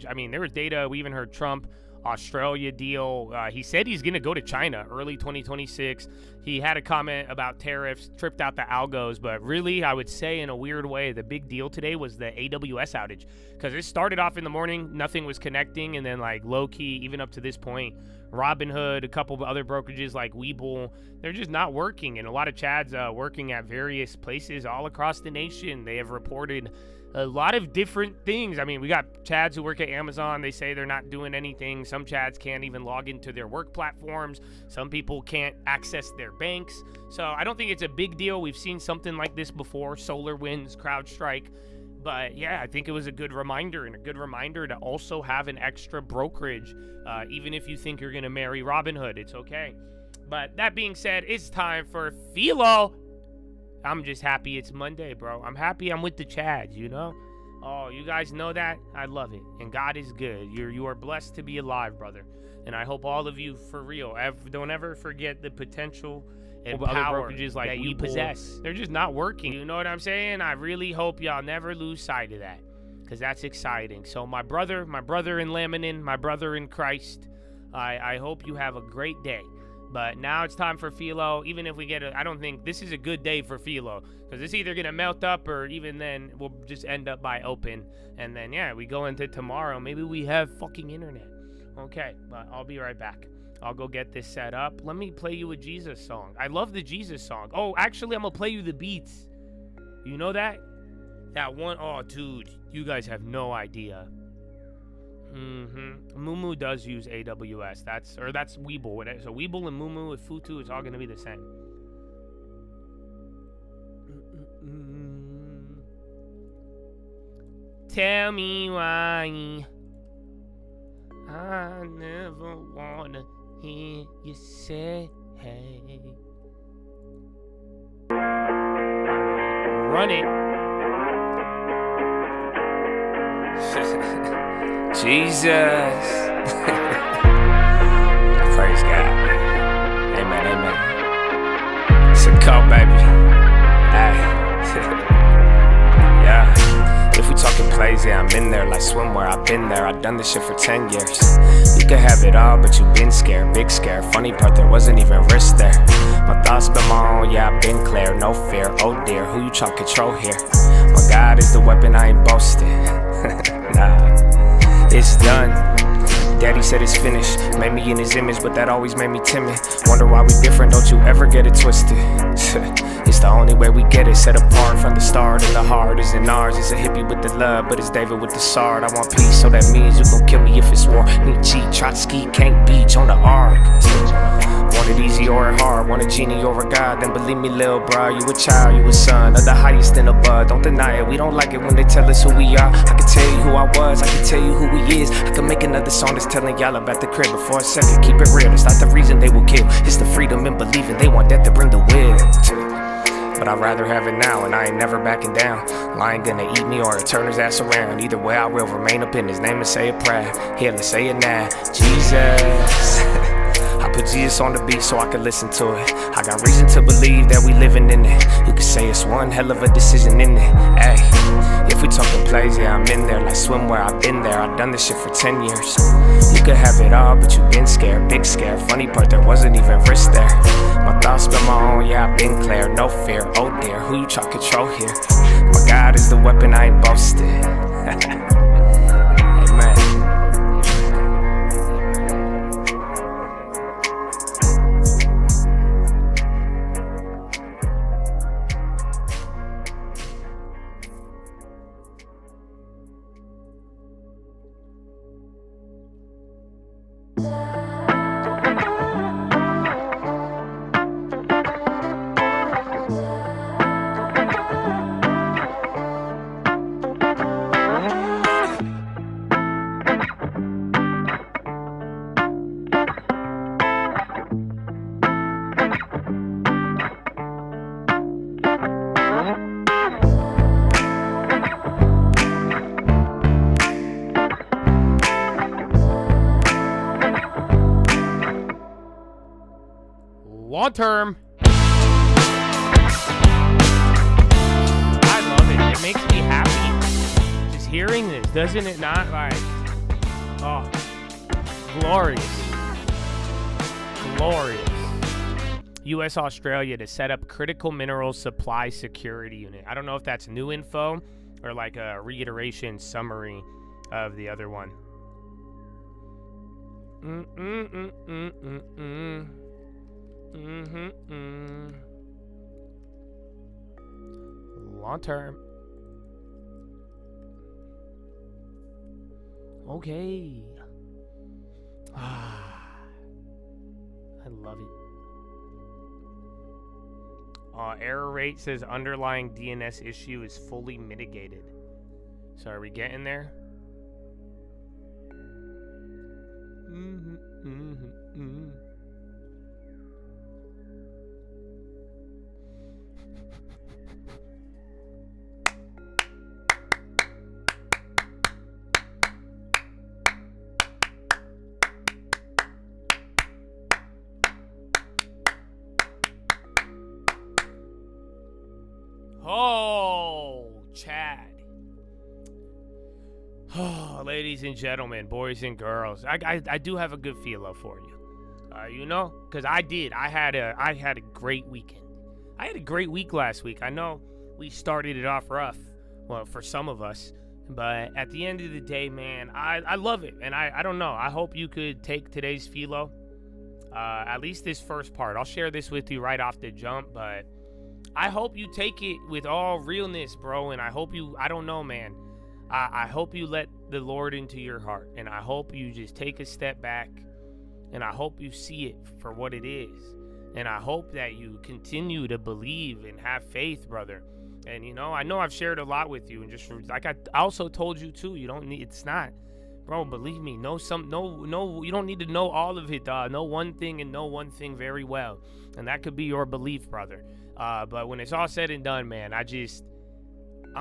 I mean, there was data. We even heard Trump, Australia deal. He said he's going to go to China early 2026. He had a comment about tariffs, tripped out the algos, but really, I would say in a weird way, the big deal today was the AWS outage, because it started off in the morning, nothing was connecting, and then like low-key, even up to this point, Robinhood, a couple of other brokerages like Webull, they're just not working, and a lot of Chads working at various places all across the nation. They have reported a lot of different things. I mean, we got Chads who work at Amazon. They say they're not doing anything. Some Chads can't even log into their work platforms. Some people can't access their banks. So I don't think it's a big deal. We've seen something like this before, SolarWinds, CrowdStrike. But yeah, I think it was a good reminder, and a good reminder to also have an extra brokerage. Even if you think you're going to marry Robinhood, it's okay. But that being said, it's time for Philo. I'm just happy it's Monday, bro. I'm happy I'm with the Chads, you know? Oh, you guys know that? I love it. And God is good. You are blessed to be alive, brother. And I hope all of you, for real, don't ever forget the potential and power like you possess. They're just not working. You know what I'm saying? I really hope y'all never lose sight of that, because that's exciting. So my brother in Laminin, my brother in Christ, I hope you have a great day. But now it's time for Philo. Even if we get I don't think this is a good day for Philo, because it's either going to melt up, or even then we'll just end up by open. And then, yeah, we go into tomorrow. Maybe we have fucking internet. Okay, but I'll be right back. I'll go get this set up. Let me play you a Jesus song. I love the Jesus song. Oh, actually, I'm going to play you the beats. You know that? That one, oh, dude, you guys have no idea. Mumu does use AWS. That's Webull. So Webull and Mumu with Futu, it's all going to be the same. Tell me why I never want to hear you say, hey. Run it. Jesus. Praise God. Amen, amen. It's a cult, baby. Hey. Yeah. If we talking plays, yeah, I'm in there like swimwear. I've been there, I've done this shit for 10 years. You could have it all, but you've been scared, big scare. Funny part, there wasn't even risk there. My thoughts been my own, yeah, I've been clear. No fear, oh dear, who you trying to control here? My God is the weapon, I ain't boasting. Nah, it's done. Daddy said it's finished. Made me in his image, but that always made me timid. Wonder why we different, don't you ever get it twisted. It's the only way we get it, set apart from the start. And the heart isn't ours, it's a hippie with the love, but it's David with the sword. I want peace, so that means you gon' kill me if it's war. Nietzsche, Trotsky, can't beach on the ark. Want it easy or hard, want a genie or a god, then believe me, lil' bro, you a child, you a son of the highest in the bud. Don't deny it, we don't like it when they tell us who we are. I can tell you who I was, I can tell you who he is. I can make another song that's telling y'all about the crib, but for a second, keep it real. It's not the reason they will kill, it's the freedom in believing. They want that to bring the will. But I'd rather have it now, and I ain't never backing down. Lion gonna eat me or turn his ass around. Either way, I will remain up in his name and say it proud. Here, let's say it now. Jesus. I put Jesus on the beat so I can listen to it. I got reason to believe that we living in it. You could say it's one hell of a decision in it. Ay, if we talking plays, yeah, I'm in there like swimwear. I've been there, I've done this shit for 10 years. You could have it all, but you've been scared, big scare. Funny part, there wasn't even risk there. My thoughts been my own, yeah, I've been clear. No fear, oh dear, who you try to control here? My God is the weapon, I ain't boasting. Amen. Long term. I love it. It makes me happy just hearing this, doesn't it not? Like, Glorious. Glorious. U.S. Australia to set up critical mineral supply security unit. I don't know if that's new info or like a reiteration summary of the other one. Long term. Okay. I love it. Error rate says underlying DNS issue is fully mitigated. So are we getting there? Oh, Chad. Oh, ladies and gentlemen, boys and girls, I do have a good Philo for you. You know, because I had a great weekend. I had a great week last week. I know we started it off rough, well, for some of us, but at the end of the day, man, I love it, and I don't know. I hope you could take today's Philo, at least this first part. I'll share this with you right off the jump, but I hope you take it with all realness, bro, and I hope you, I don't know, man. I hope you let the Lord into your heart, and I hope you just take a step back, and I hope you see it for what it is, and I hope that you continue to believe and have faith, brother. And, you know I've shared a lot with you, and just like I also told you, too, you don't need, it's not, bro, believe me, no, you don't need to know all of it, dog. Know one thing and know one thing very well, and that could be your belief, brother. But when it's all said and done, man, I'm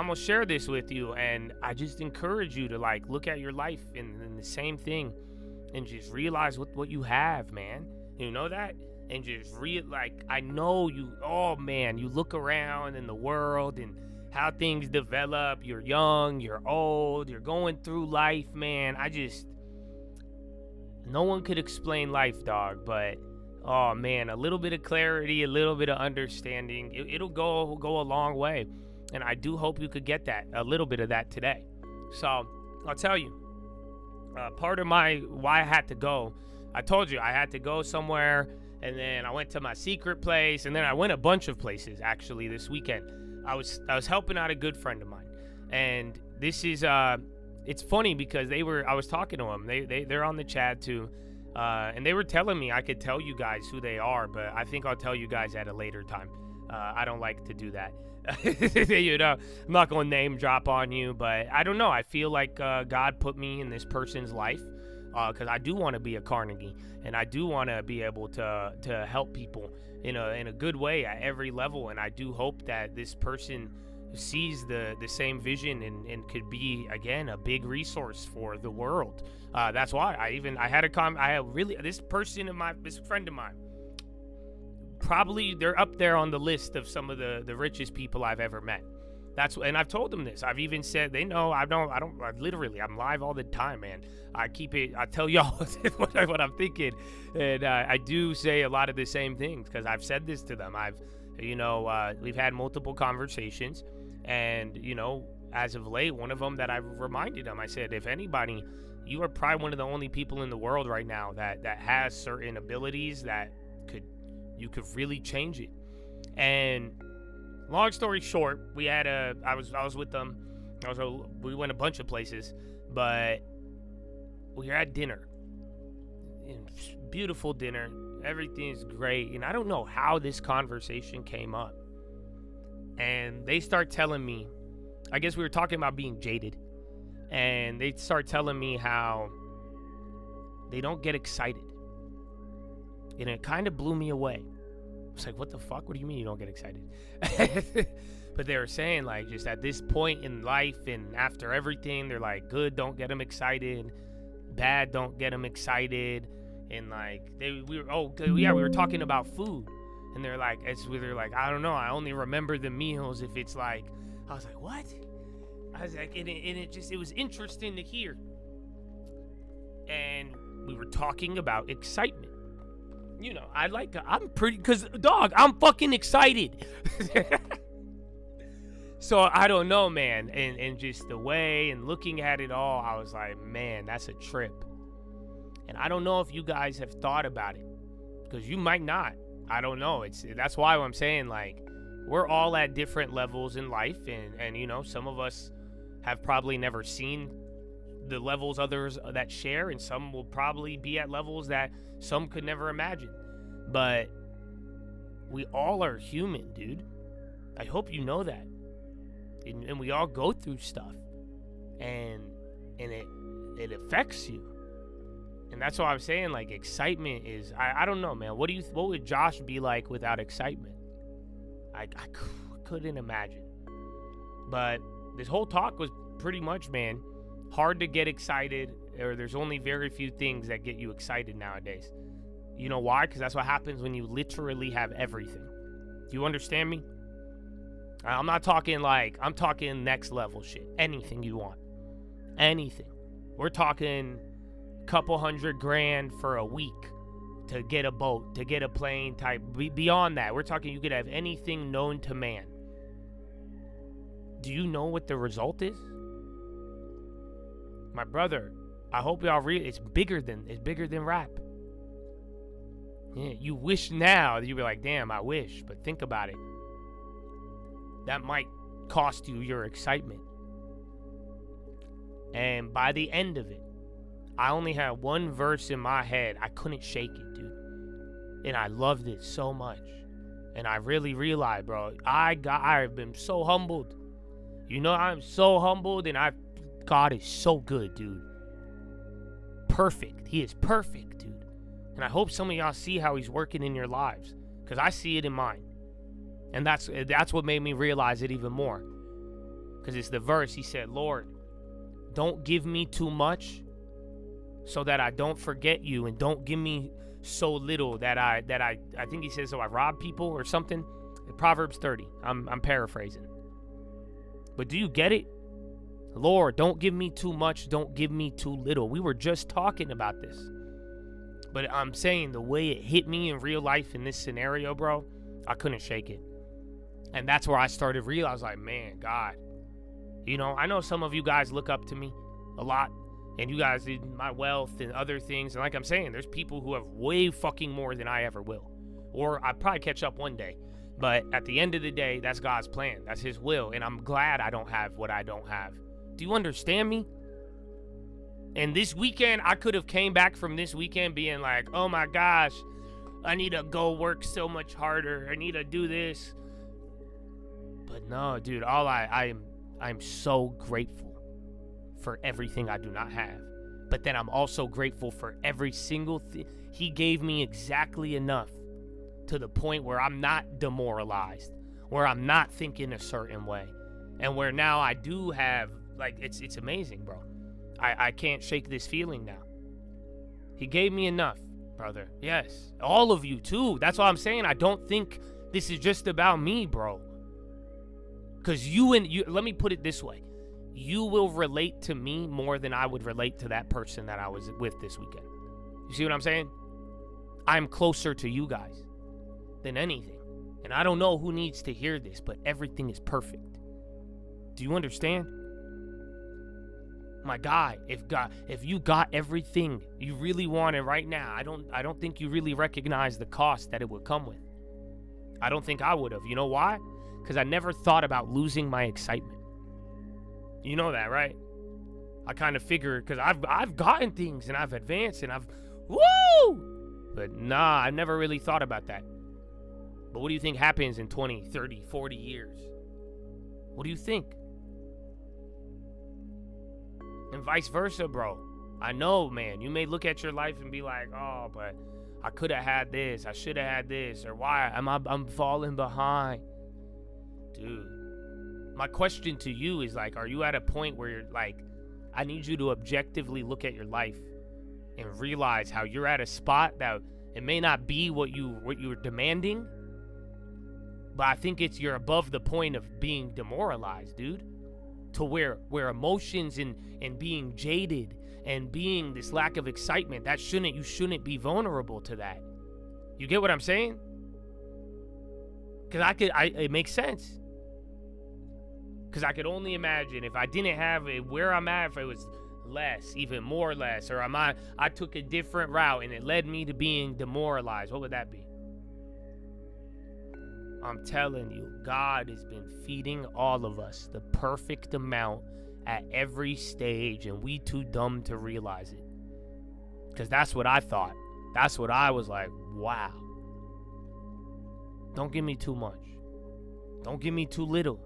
gonna share this with you, and I just encourage you to like look at your life and the same thing, and just realize what you have, man. You know that, and just I know you. Oh man, you look around in the world and how things develop. You're young, you're old, you're going through life, man. No one could explain life, dog, but oh man, a little bit of clarity, a little bit of understanding, it'll go a long way. And I do hope you could get a little bit of that today. So I'll tell you, part of why I had to go, I told you I had to go somewhere, and then I went to my secret place, and then I went a bunch of places actually this weekend. I was helping out a good friend of mine, and this is it's funny because I was talking to them. They're on the chat too. And they were telling me I could tell you guys who they are, but I think I'll tell you guys at a later time. I don't like to do that. I'm not going to name drop on you, but I don't know. I feel like God put me in this person's life because I do want to be a Carnegie, and I do want to be able to help people in a good way at every level. And I do hope that this person sees the same vision and could be, again, a big resource for the world. That's why this friend of mine, probably they're up there on the list of some of the richest people I've ever met. And I've told them this. I've even said, they know I'm live all the time, man. I tell y'all what I'm thinking. And I do say a lot of the same things because I've said this to them. We've had multiple conversations, and, as of late, one of them that I reminded them, I said, if anybody, you are probably one of the only people in the world right now that has certain abilities that you could really change it. And long story short, I was with them. We went a bunch of places, but we were at dinner. Beautiful dinner. Everything's great. And I don't know how this conversation came up. And they start telling me, I guess we were talking about being jaded. And they start telling me how they don't get excited. And it kind of blew me away. It's like, what the fuck? What do you mean you don't get excited? But they were saying, like, just at this point in life and after everything, they're like, good, don't get them excited. Bad, don't get them excited. And like, we were talking about food. And they're like, I don't know, I only remember the meals if it's like, I was like, what? I was like, and it was interesting to hear. And we were talking about excitement. You know, because, dog, I'm fucking excited. So I don't know, man. And just the way and looking at it all, I was like, man, that's a trip. And I don't know if you guys have thought about it, because you might not. I don't know. That's why I'm saying, like, we're all at different levels in life. And you know, some of us have probably never seen the levels others that share, and some will probably be at levels that some could never imagine. But we all are human, dude. I hope you know that. And we all go through stuff, and it affects you. And that's why I'm saying, like, excitement is, I don't know, man. What would Josh be like without excitement? I couldn't imagine. But this whole talk was pretty much, man, hard to get excited, or there's only very few things that get you excited nowadays. You know why? Because that's what happens when you literally have everything. Do you understand me? I'm not talking I'm talking next level shit. Anything you want. Anything. We're talking couple $100,000 for a week to get a boat, to get a plane type. Beyond that, we're talking you could have anything known to man. Do you know what the result is? My brother, I hope y'all it's bigger than rap. Yeah, you wish now, you'd be like, damn, I wish, but think about it. That might cost you your excitement. And by the end of it, I only had one verse in my head. I couldn't shake it, dude. And I loved it so much. And I really realized, bro, I've been so humbled. You know, I'm so humbled, and God is so good, dude. Perfect. He is perfect, dude. And I hope some of y'all see how he's working in your lives, because I see it in mine. And that's what made me realize it even more. Because it's the verse. He said, Lord, don't give me too much so that I don't forget you, and don't give me so little that I think he says, so I rob people or something. Proverbs 30. I'm paraphrasing. But do you get it? Lord, don't give me too much, don't give me too little. We were just talking about this. But I'm saying the way it hit me in real life in this scenario, bro, I couldn't shake it. And that's where I started realizing, like, man, God. You know, I know some of you guys look up to me a lot, and you guys did my wealth and other things. And like I'm saying, there's people who have way fucking more than I ever will. Or I'll probably catch up one day. But at the end of the day, that's God's plan. That's his will. And I'm glad I don't have what I don't have. Do you understand me? And this weekend, I could have came back from this weekend being like, oh my gosh, I need to go work so much harder. I need to do this. But no, dude, I'm so grateful for everything I do not have. But then I'm also grateful for every single thing. He gave me exactly enough to the point where I'm not demoralized, where I'm not thinking a certain way, and where now I do have, like, it's amazing, bro. I can't shake this feeling now. He gave me enough, brother. Yes. All of you, too. That's what I'm saying. I don't think this is just about me, bro. Because let me put it this way. You will relate to me more than I would relate to that person that I was with this weekend. You see what I'm saying? I'm closer to you guys than anything. And I don't know who needs to hear this, but everything is perfect. Do you understand? My guy, if you got everything you really wanted right now, I don't think you really recognize the cost that it would come with. I don't think I would have. You know why? Because I never thought about losing my excitement. You know that, right? I kind of figured, because I've gotten things and I've advanced and woo! But nah, I never really thought about that. But what do you think happens in 20, 30, 40 years? What do you think? And vice versa, bro. I know, man. You may look at your life and be like, oh, but I could have had this. I should have had this. Or why I'm falling behind. Dude, my question to you is, like, are you at a point where you're like, I need you to objectively look at your life and realize how you're at a spot that it may not be what you're demanding, but I think you're above the point of being demoralized, dude. To where emotions and being jaded and being this lack of excitement, you shouldn't be vulnerable to that. You get what I'm saying? Because it makes sense. Because I could only imagine if I didn't have it where I'm at, if it was less, even more less, or I took a different route and it led me to being demoralized, what would that be? I'm telling you, God has been feeding all of us the perfect amount at every stage, and we too dumb to realize it. Because that's what I thought. That's what I was like, wow. Don't give me too much. Don't give me too little.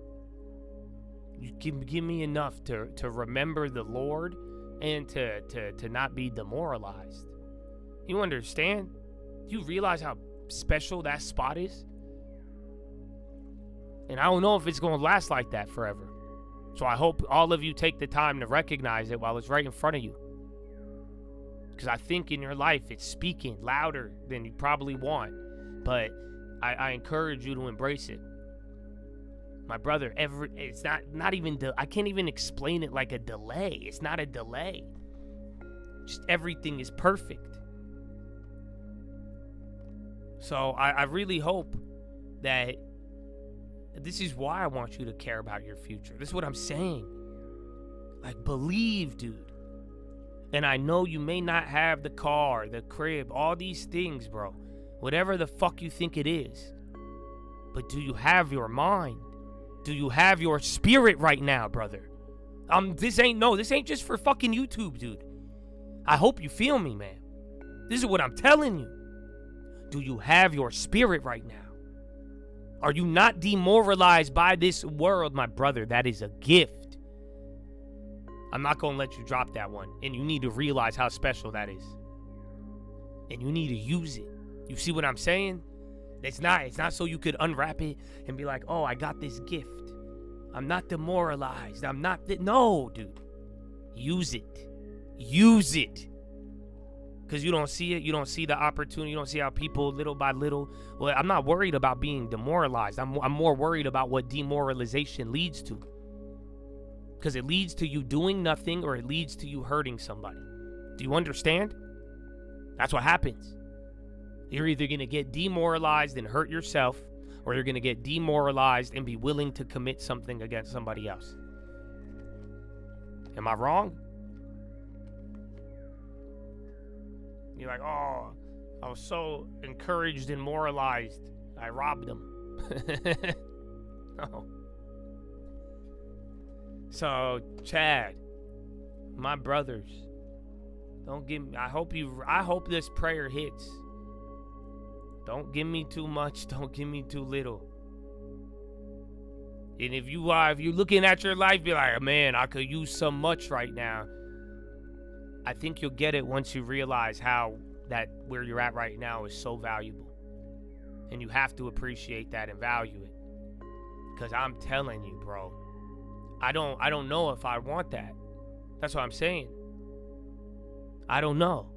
You give me enough to remember the Lord and to not be demoralized. You understand? Do you realize how special that spot is? And I don't know if it's going to last like that forever. So I hope all of you take the time to recognize it while it's right in front of you. Because I think in your life it's speaking louder than you probably want. But I encourage you to embrace it. My brother, it's not even, I can't even explain it like a delay. It's not a delay. Just everything is perfect. So I really hope that this is why I want you to care about your future. This is what I'm saying. Like, believe, dude. And I know you may not have the car, the crib, all these things, bro. Whatever the fuck you think it is. But do you have your mind? Do you have your spirit right now, brother? This ain't just for fucking YouTube, dude. I hope you feel me, man. This is what I'm telling you. Do you have your spirit right now? Are you not demoralized by this world, my brother? That is a gift. I'm not going to let you drop that one. And you need to realize how special that is. And you need to use it. You see what I'm saying? It's not so you could unwrap it and be like, oh, I got this gift. I'm not demoralized. No, dude. Use it. Use it. Because you don't see it. You don't see the opportunity. You don't see how people, little by little. Well, I'm not worried about being demoralized. I'm more worried about what demoralization leads to. Because it leads to you doing nothing or it leads to you hurting somebody. Do you understand? That's what happens. You're either going to get demoralized and hurt yourself, or you're going to get demoralized and be willing to commit something against somebody else. Am I wrong? You're like, oh, I was so encouraged and moralized, I robbed them. No. So, Chad, my brothers, don't give me, I hope this prayer hits. Don't give me too much, don't give me too little. And if you're looking at your life, be like, man, I could use so much right now. I think you'll get it once you realize how that where you're at right now is so valuable. And you have to appreciate that and value it. Because I'm telling you, bro, I don't know if I want that. That's what I'm saying. I don't know.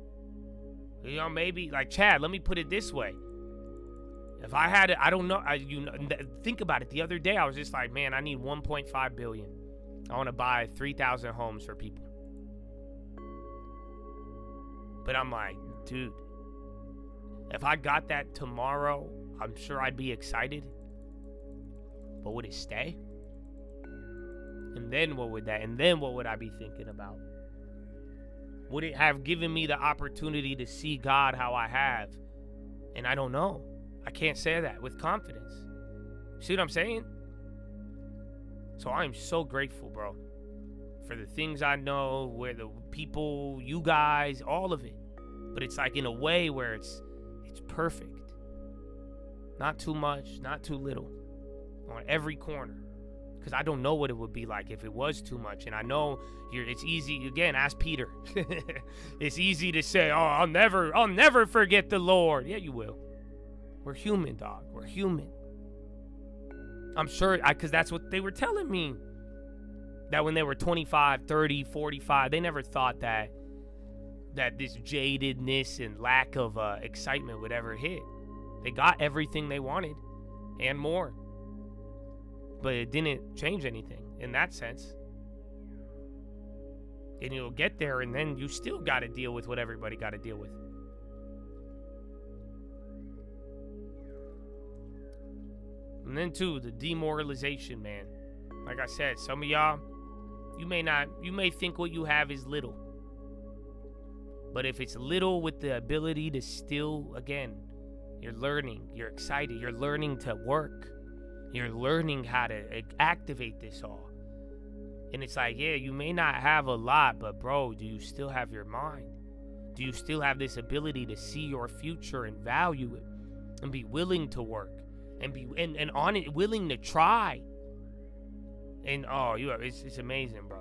You know, maybe, like, Chad, let me put it this way. If I had it, I don't know. Think about it. The other day, I was just like, man, I need 1.5 billion. I want to buy 3,000 homes for people. But I'm like, dude, if I got that tomorrow, I'm sure I'd be excited. But would it stay? And then what would I be thinking about? Would it have given me the opportunity to see God how I have? And I don't know. I can't say that with confidence. See what I'm saying? So I'm so grateful, bro, for the things I know, where the people, you guys, all of it. But it's like in a way where it's perfect. Not too much, not too little. On every corner. Because I don't know what it would be like if it was too much. And I know it's easy, again, ask Peter. It's easy to say, oh, I'll never forget the Lord. Yeah, you will. We're human, dog. We're human. I'm sure, because that's what they were telling me. That when they were 25, 30, 45, they never thought that this jadedness and lack of excitement would ever hit. They got everything they wanted and more. But it didn't change anything in that sense. And you'll get there, and then you still got to deal with what everybody got to deal with. And then, too, the demoralization, man. Like I said, some of y'all, you may think what you have is little. But if it's little with the ability to still, again, you're learning, you're excited, you're learning to work. You're learning how to activate this all. And it's like, yeah, you may not have a lot, but bro, do you still have your mind? Do you still have this ability to see your future and value it and be willing to work and be and on it, willing to try? And it's amazing, bro.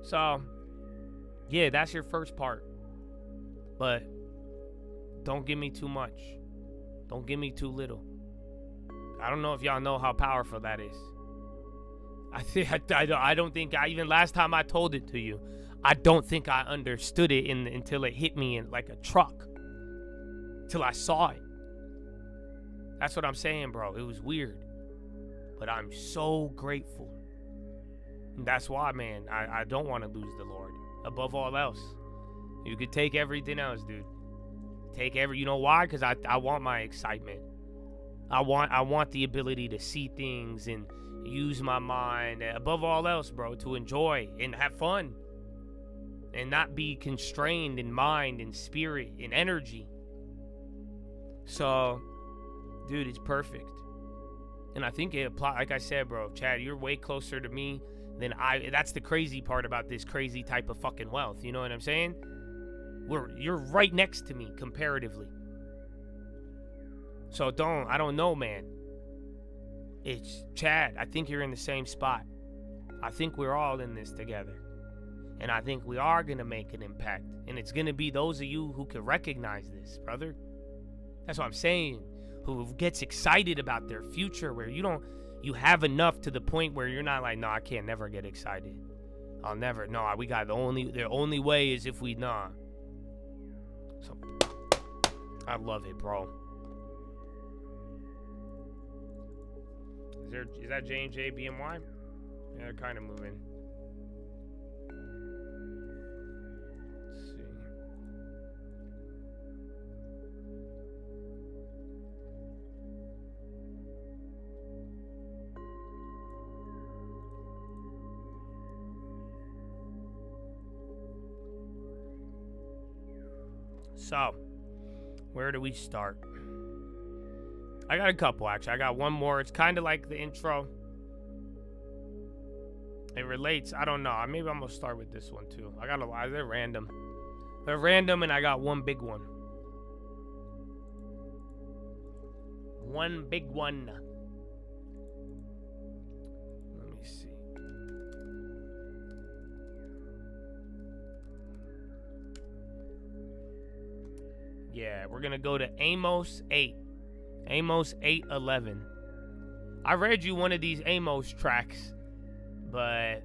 So, yeah, that's your first part. But don't give me too much. Don't give me too little. I don't know if y'all know how powerful that is. I don't think even last time I told it to you, I don't think I understood it until it hit me in like a truck. Till I saw it. That's what I'm saying, bro. It was weird. But I'm so grateful. And that's why, man, I don't want to lose the Lord. Above all else. You could take everything else, dude. You know why? Because I want my excitement. I want the ability to see things and use my mind. Above all else, bro, to enjoy and have fun. And not be constrained in mind and spirit and energy. So, dude, it's perfect. And I think it applies. Like I said, bro, Chad, you're way closer to me than that's the crazy part about this crazy type of fucking wealth. You know what I'm saying? You're right next to me comparatively. So I don't know, man. It's Chad. I think you're in the same spot. I think we're all in this together. And I think we are going to make an impact. And it's going to be those of you who can recognize this, brother. That's what I'm saying. Who gets excited about their future, where you have enough to the point where you're not like, no, I can't never get excited. I'll never. No, we got the only way is if we nah. So I love it, bro. Is that J&J BMY? Yeah, they're kind of moving. Let's see. So, where do we start? I got a couple, actually. I got one more. It's kind of like the intro. It relates. I don't know. Maybe I'm going to start with this one, too. I got a lot. They're random. They're random, and I got one big one. One big one. Let me see. Yeah, we're going to go to Amos 8. Amos 8:11. I read you one of these Amos tracks, but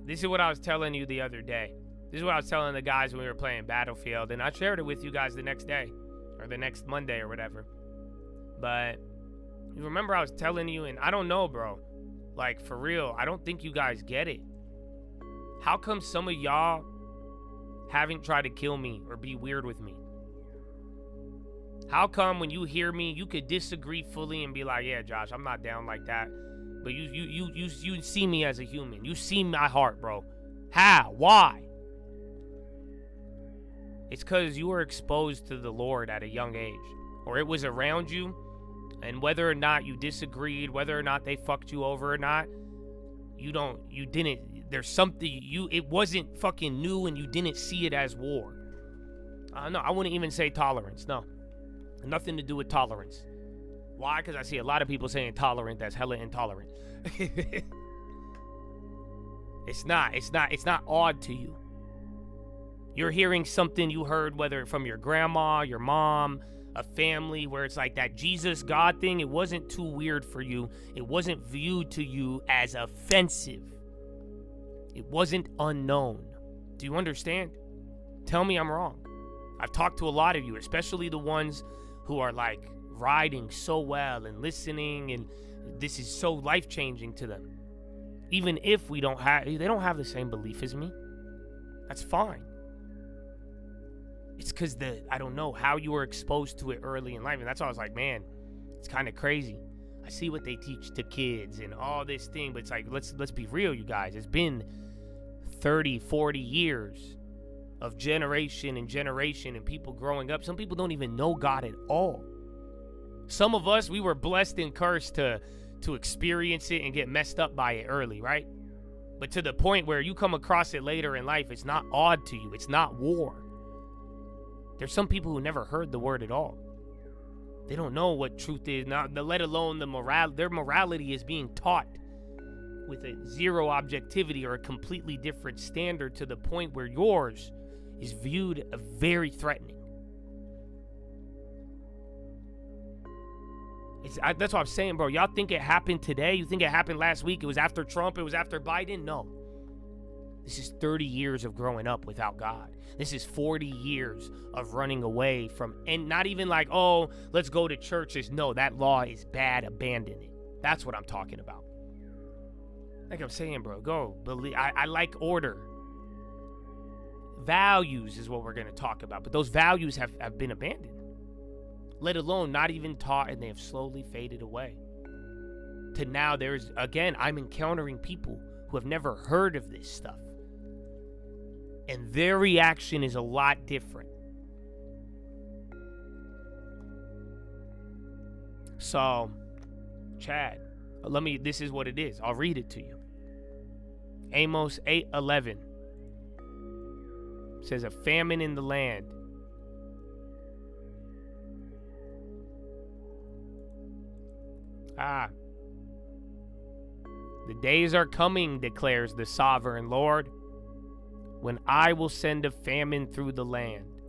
this is what I was telling you the other day. This is what I was telling the guys when we were playing Battlefield, and I shared it with you guys the next day, or the next Monday or whatever. But you remember I was telling you, and I don't know, bro. Like, for real, I don't think you guys get it. How come some of y'all haven't tried to kill me or be weird with me? How come when you hear me, you could disagree fully and be like, yeah, Josh, I'm not down like that. But you see me as a human. You see my heart, bro. How? Why? It's because you were exposed to the Lord at a young age. Or it was around you. And whether or not you disagreed, whether or not they fucked you over or not, you didn't, there's something, it wasn't fucking new and you didn't see it as war. No, I wouldn't even say tolerance, no. Nothing to do with tolerance. Why? Because I see a lot of people saying tolerant. That's hella intolerant. It's not odd to you. You're hearing something you heard, whether from your grandma, your mom, a family, where it's like that Jesus God thing. It wasn't too weird for you. It wasn't viewed to you as offensive. It wasn't unknown. Do you understand? Tell me I'm wrong. I've talked to a lot of you, especially the ones who are like riding so well and listening, and this is so life-changing to them. Even if they don't have the same belief as me, that's fine. It's because I don't know how you were exposed to it early in life. And that's why I was like, man, it's kind of crazy. I see what they teach to kids and all this thing, but it's like, let's be real, you guys. It's been 30, 40 years of generation and generation and people growing up. Some people don't even know God at all. Some of us, we were blessed and cursed to experience it and get messed up by it early, right? But to the point where you come across it later in life, it's not odd to you. It's not war. There's some people who never heard the word at all. They don't know what truth is, let alone their morality is being taught with a zero objectivity or a completely different standard to the point where yours is viewed as very threatening. That's what I'm saying, bro. Y'all think it happened today? You think it happened last week? It was after Trump? It was after Biden? No. This is 30 years of growing up without God. This is 40 years of running away from, and not even like, oh, let's go to churches. No, that law is bad. Abandon it. That's what I'm talking about. Like I'm saying, bro, go believe. I like order. Values is what we're going to talk about, but those values have been abandoned. Let alone not even taught, and they have slowly faded away. To now, I'm encountering people who have never heard of this stuff. And their reaction is a lot different. So, Chad, this is what it is. I'll read it to you. Amos 8:11 says, a famine in the land. The days are coming, declares the sovereign Lord, when I will send a famine through the land.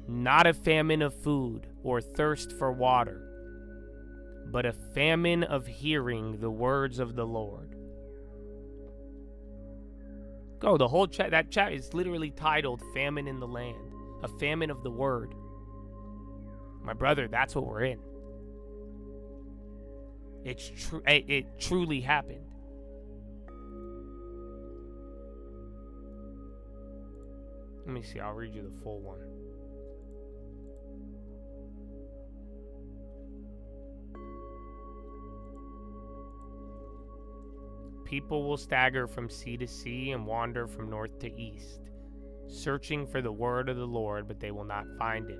Not a famine of food or thirst for water, but a famine of hearing the words of the Lord. Go, the whole chat, that chat is literally titled Famine in the Land, a famine of the word. My brother, that's what we're in. It's true. It truly happened. Let me see. I'll read you the full one. People will stagger from sea to sea and wander from north to east, searching for the word of the Lord, but they will not find it.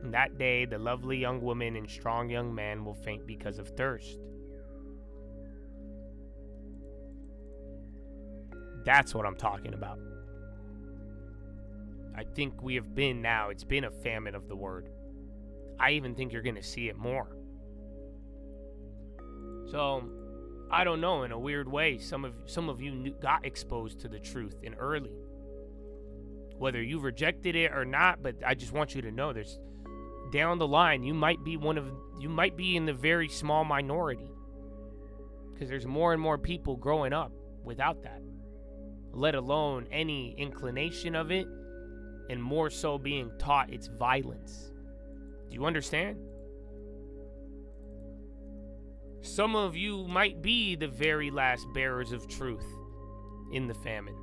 In that day, the lovely young woman and strong young man will faint because of thirst. That's what I'm talking about. I think we have been now. It's been a famine of the word. I even think you're going to see it more. So, I don't know, in a weird way, some of you got exposed to the truth in early. Whether you rejected it or not, but I just want you to know there's down the line, you might be in the very small minority, because there's more and more people growing up without that, let alone any inclination of it, and more so being taught its violence. Do you understand? Some of you might be the very last bearers of truth in the famine.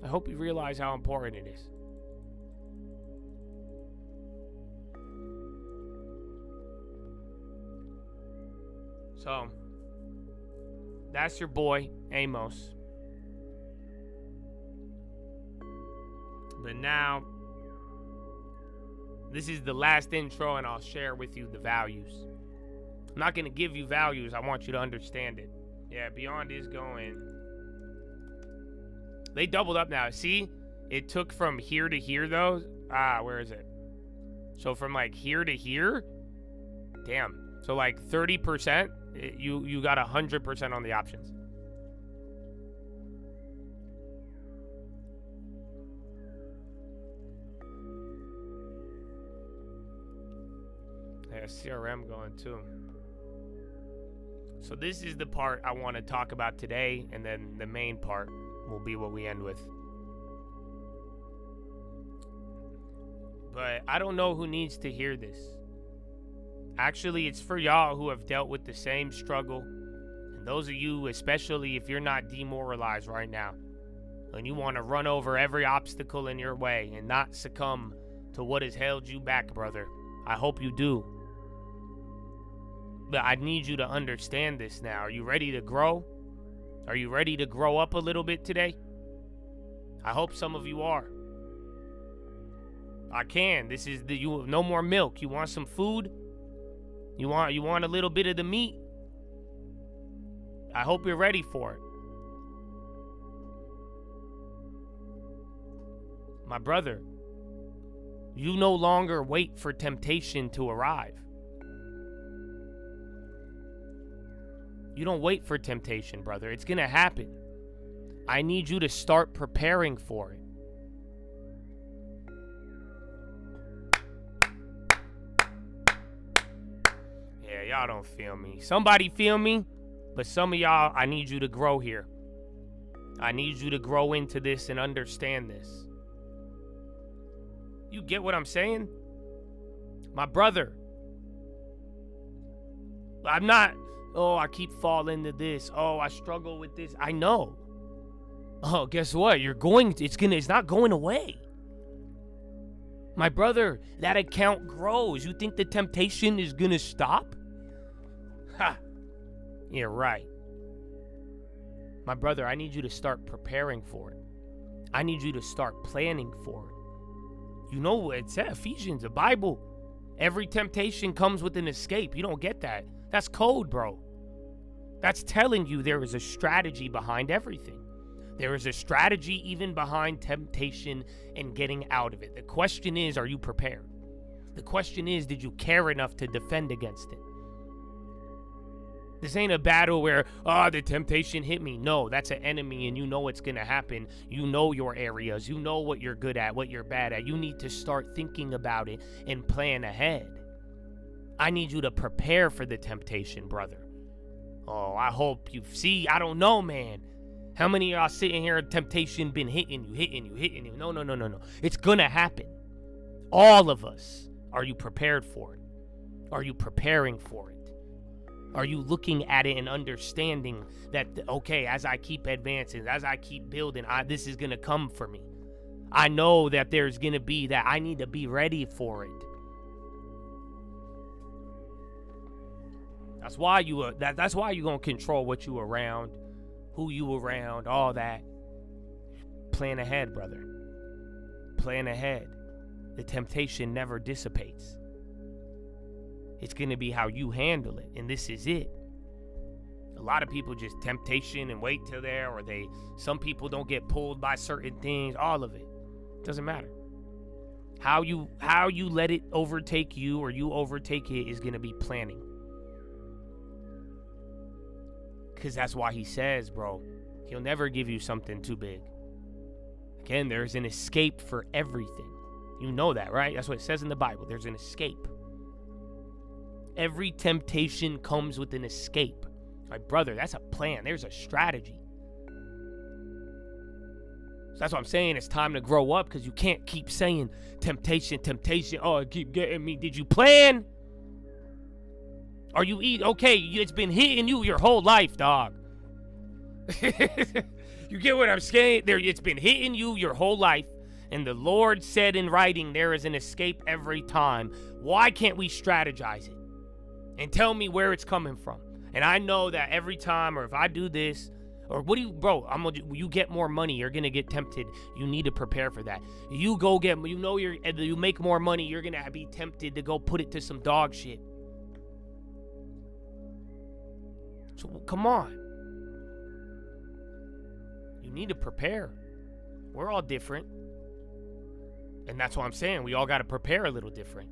I hope you realize how important it is. So, that's your boy, Amos. But now, this is the last intro, and I'll share with you the values. I'm not going to give you values. I want you to understand it. Yeah, Beyond is going. They doubled up now. See? It took from here to here, though. Where is it? So from like here to here? Damn. So like 30%. You got 100% on the options. Yeah, CRM going too. So this is the part I want to talk about today, and then the main part will be what we end with. But I don't know who needs to hear this. Actually, it's for y'all who have dealt with the same struggle. And those of you, especially if you're not demoralized right now, and you want to run over every obstacle in your way and not succumb to what has held you back, brother. I hope you do. But I need you to understand this now. Are you ready to grow? Are you ready to grow up a little bit today? I hope some of you are. I can. This is no more milk. You want some food? You want a little bit of the meat? I hope you're ready for it. My brother, you no longer wait for temptation to arrive. You don't wait for temptation, brother. It's going to happen. I need you to start preparing for it. Yeah, y'all don't feel me. Somebody feel me? But some of y'all, I need you to grow here. I need you to grow into this and understand this. You get what I'm saying? My brother, I'm not, I keep falling to this. I struggle with this. I know. Guess what? It's not going away. My brother, that account grows. You think the temptation is gonna stop? Ha! Yeah, right. My brother, I need you to start preparing for it. I need you to start planning for it. You know what it said, Ephesians, the Bible. Every temptation comes with an escape. You don't get that. That's code, bro. That's telling you there is a strategy behind everything. There is a strategy even behind temptation and getting out of it. The question is, are you prepared? The question is, did you care enough to defend against it? This ain't a battle where, the temptation hit me. No, that's an enemy and you know what's going to happen. You know your areas. You know what you're good at, what you're bad at. You need to start thinking about it and plan ahead. I need you to prepare for the temptation, brother. I hope you see. I don't know, man. How many of y'all sitting here, temptation been hitting you? No. It's going to happen. All of us. Are you prepared for it? Are you preparing for it? Are you looking at it and understanding that, okay, as I keep advancing, as I keep building, this is going to come for me. I know that there's going to be that. I need to be ready for it. That's why that's why you're going to control what you around, who you around, all that. Plan ahead, brother. Plan ahead. The temptation never dissipates. It's going to be how you handle it, and this is it. A lot of people just temptation and wait till there, or some people don't get pulled by certain things, all of it. Doesn't matter. How you let it overtake you or you overtake it is going to be planning. Because that's why he says, bro, he'll never give you something too big. Again, there's an escape for everything. You know that, right? That's what it says in the Bible. There's an escape. Every temptation comes with an escape. My brother, that's a plan. There's a strategy. So that's what I'm saying. It's time to grow up, because you can't keep saying temptation. It keep getting me. Did you plan? Are you okay, it's been hitting you your whole life, dog. You get what I'm saying? It's been hitting you your whole life. And the Lord said in writing, there is an escape every time. Why can't we strategize it? And tell me where it's coming from. And I know that every time, or if I do this, or you get more money, you're going to get tempted. You need to prepare for that. You make more money, you're going to be tempted to go put it to some dog shit. So come on. You need to prepare. We're all different. And that's what I'm saying. We all got to prepare a little different.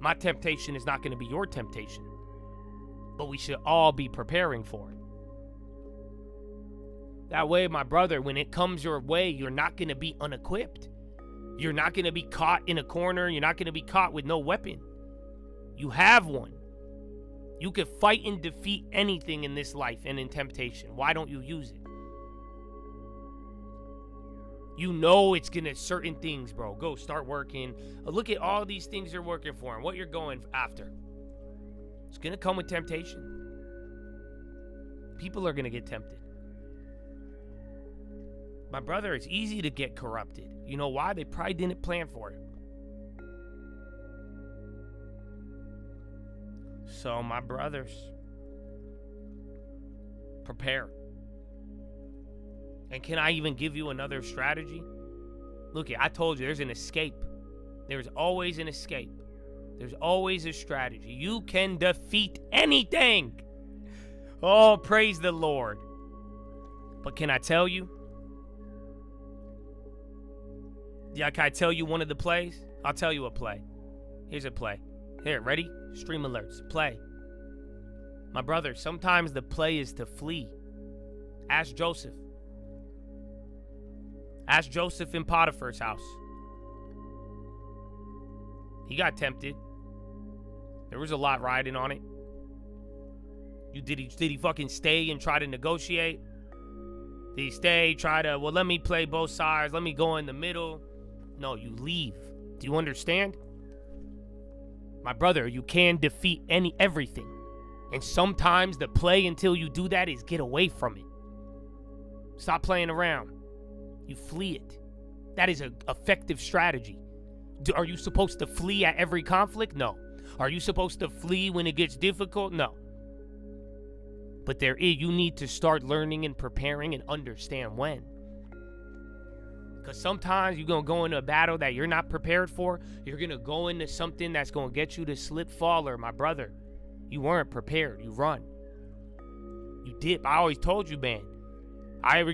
My temptation is not going to be your temptation. But we should all be preparing for it. That way, my brother, when it comes your way, you're not going to be unequipped. You're not going to be caught in a corner. You're not going to be caught with no weapon. You have one. You could fight and defeat anything in this life and in temptation. Why don't you use it? You know it's going to certain things, bro. Go start working. Look at all these things you're working for and what you're going after. It's going to come with temptation. People are going to get tempted. My brother, it's easy to get corrupted. You know why? They probably didn't plan for it. So, my brothers, prepare. And can I even give you another strategy? Look, I told you there's an escape. There's always an escape. There's always a strategy. You can defeat anything. Oh, praise the Lord. But can I tell you? Yeah, can I tell you one of the plays? I'll tell you a play. Here's a play. Here, ready? Stream alerts. Play. My brother, sometimes the play is to flee. Ask Joseph. Ask Joseph in Potiphar's house. He got tempted. There was a lot riding on it. Did he fucking stay and try to negotiate? Did he stay, try to, well, let me play both sides. Let me go in the middle. No, you leave. Do you understand? My brother, you can defeat everything. And sometimes the play until you do that is get away from it. Stop playing around. You flee it. That is an effective strategy. Are you supposed to flee at every conflict? No. Are you supposed to flee when it gets difficult? No. But you need to start learning and preparing and understand when. Because sometimes you're going to go into a battle that you're not prepared for. You're going to go into something that's going to get you to slip, fall, or my brother, you weren't prepared. You run. You dip. I always told you, man.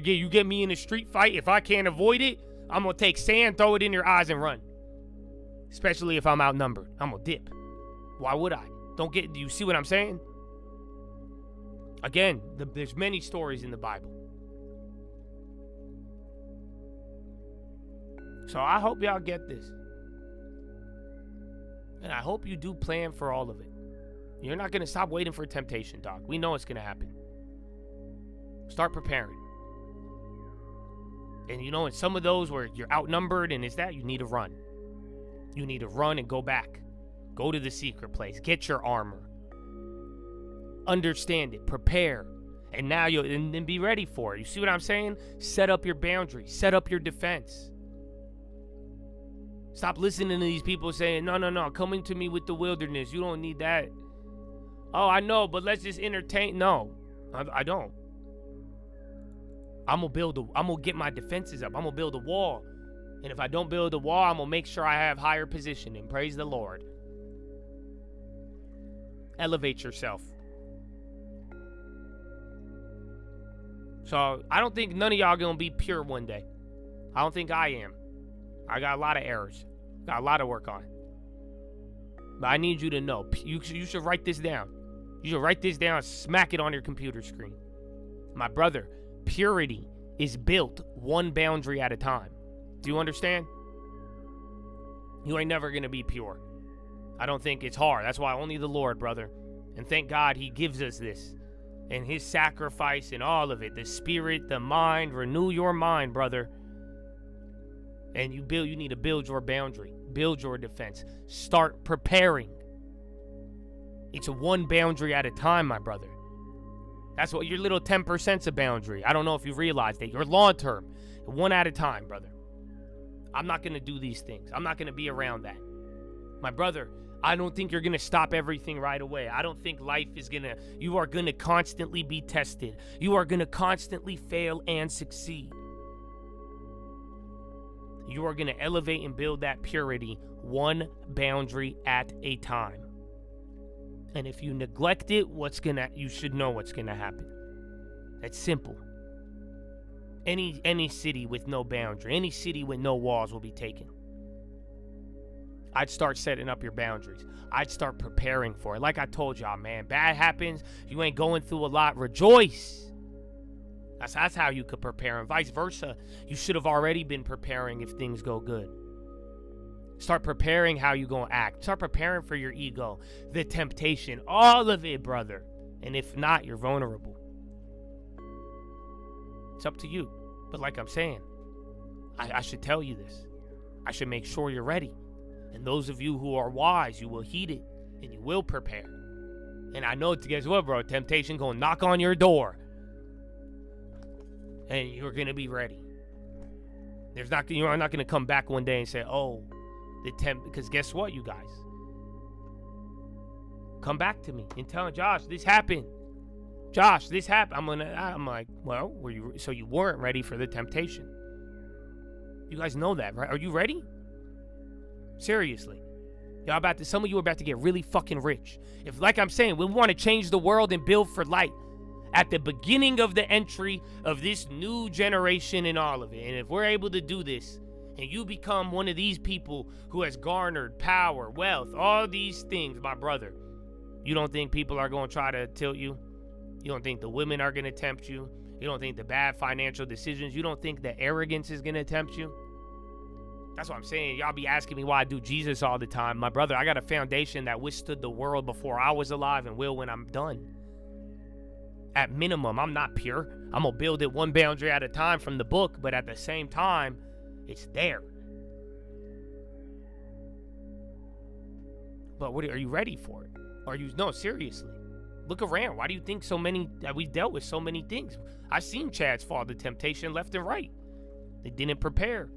You get me in a street fight, if I can't avoid it, I'm going to take sand, throw it in your eyes, and run. Especially if I'm outnumbered. I'm going to dip. Why would I? Do you see what I'm saying? Again, there's many stories in the Bible. So I hope y'all get this. And I hope you do plan for all of it. You're not going to stop waiting for temptation, dog. We know it's going to happen. Start preparing. And you know, in some of those where you're outnumbered and it's that, you need to run. You need to run and go back. Go to the secret place. Get your armor. Understand it. Prepare. And now and be ready for it. You see what I'm saying? Set up your boundaries. Set up your defense. Stop listening to these people saying, no, coming to me with the wilderness. You don't need that. Oh, I know, but let's just entertain. No, I don't. I'm going to get my defenses up. I'm going to build a wall. And if I don't build a wall, I'm going to make sure I have higher positioning. Praise the Lord. Elevate yourself. So I don't think none of y'all going to be pure one day. I don't think I am. I got a lot of errors. Got a lot of work on. But I need you to know. You should write this down. You should write this down and smack it on your computer screen. My brother, purity is built one boundary at a time. Do you understand? You ain't never going to be pure. I don't think it's hard. That's why only the Lord, brother. And thank God he gives us this. And his sacrifice and all of it. The spirit, the mind. Renew your mind, brother. And you need to build your boundary. Build your defense. Start preparing. It's a one boundary at a time, my brother. That's what your little 10%'s a boundary. I don't know if you realize that. Your long term. One at a time, brother. I'm not going to do these things. I'm not going to be around that. My brother, I don't think you're going to stop everything right away. I don't think life is you are going to constantly be tested. You are going to constantly fail and succeed. You are going to elevate and build that purity one boundary at a time. And if you neglect it, you should know what's going to happen. That's simple. Any city with no boundary, any city with no walls will be taken. I'd start setting up your boundaries. I'd start preparing for it. Like I told y'all, man, bad happens. You ain't going through a lot. Rejoice. That's how you could prepare, and vice versa. You should have already been preparing if things go good. Start preparing how you gonna act. Start preparing for your ego, the temptation, all of it, brother. And if not, you're vulnerable. It's up to you. But like I'm saying, I should tell you this. I should make sure you're ready. And those of you who are wise, you will heed it and you will prepare. And I know, guess what, bro? Temptation gonna knock on your door. And you're gonna be ready. You're not gonna come back one day and say, oh, because guess what, you guys? Come back to me and tell Josh, this happened. Josh, this happened. I'm like, well, so you weren't ready for the temptation. You guys know that, right? Are you ready? Seriously. Some of you are about to get really fucking rich. If, like I'm saying, we want to change the world and build for light at the beginning of the entry of this new generation and all of it. And if we're able to do this, and you become one of these people who has garnered power, wealth, all these things, my brother, you don't think people are going to try to tilt you? You don't think the women are going to tempt you? You don't think the bad financial decisions? You don't think the arrogance is going to tempt you? That's what I'm saying. Y'all be asking me why I do Jesus all the time. My brother, I got a foundation that withstood the world before I was alive and will when I'm done. At minimum, I'm not pure. I'm going to build it one boundary at a time from the book, but at the same time, it's there. But are you ready for it? No, seriously. Look around. Why do you think we've dealt with so many things? I've seen Chads fall to temptation left and right. They didn't prepare.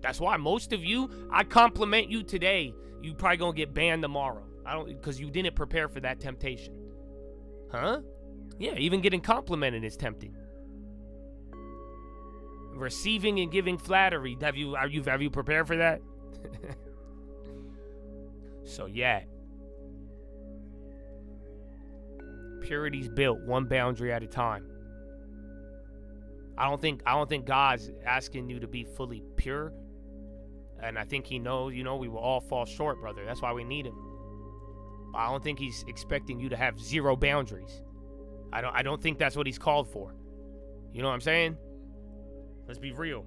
That's why most of you, I compliment you today. You probably gonna get banned tomorrow. Because you didn't prepare for that temptation. Huh? Yeah, even getting complimented is tempting. Receiving and giving flattery. Have you prepared for that? So yeah. Purity's built one boundary at a time. I don't think God's asking you to be fully pure. And I think he knows, we will all fall short, brother. That's why we need him. I don't think he's expecting you to have zero boundaries. I don't think that's what he's called for. You know what I'm saying? Let's be real.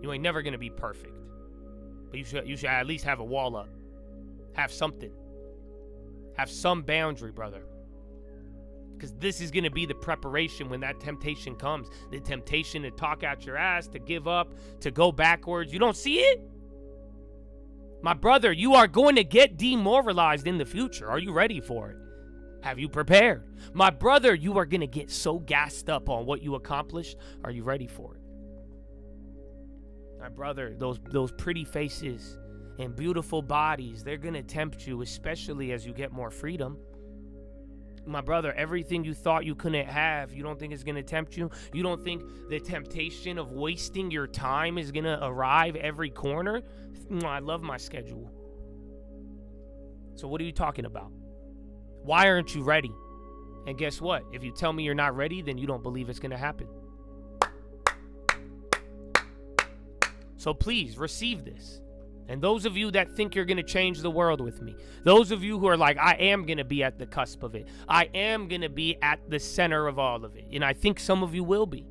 You ain't never gonna be perfect. But you should at least have a wall up. Have something. Have some boundary, brother. Because this is going to be the preparation when that temptation comes. The temptation to talk out your ass, to give up, to go backwards. You don't see it? My brother, you are going to get demoralized in the future. Are you ready for it? Have you prepared? My brother, you are going to get so gassed up on what you accomplished. Are you ready for it? My brother, those pretty faces and beautiful bodies, they're going to tempt you, especially as you get more freedom. My brother, everything you thought you couldn't have, you don't think it's going to tempt you? You don't think the temptation of wasting your time is going to arrive every corner? I love my schedule. So what are you talking about? Why aren't you ready? And guess what? If you tell me you're not ready, then you don't believe it's going to happen. So please receive this. And those of you that think you're going to change the world with me, those of you who are like, I am going to be at the cusp of it. I am going to be at the center of all of it. And I think some of you will be.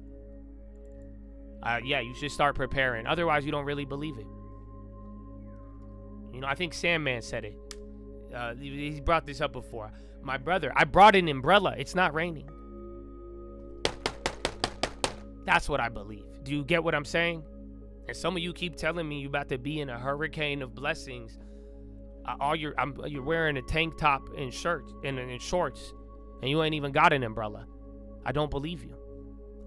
Yeah, you should start preparing. Otherwise, you don't really believe it. I think Sandman said it. He brought this up before. My brother, I brought an umbrella. It's not raining. That's what I believe. Do you get what I'm saying? And some of you keep telling me you're about to be in a hurricane of blessings. You're wearing a tank top and shorts, and you ain't even got an umbrella. I don't believe you.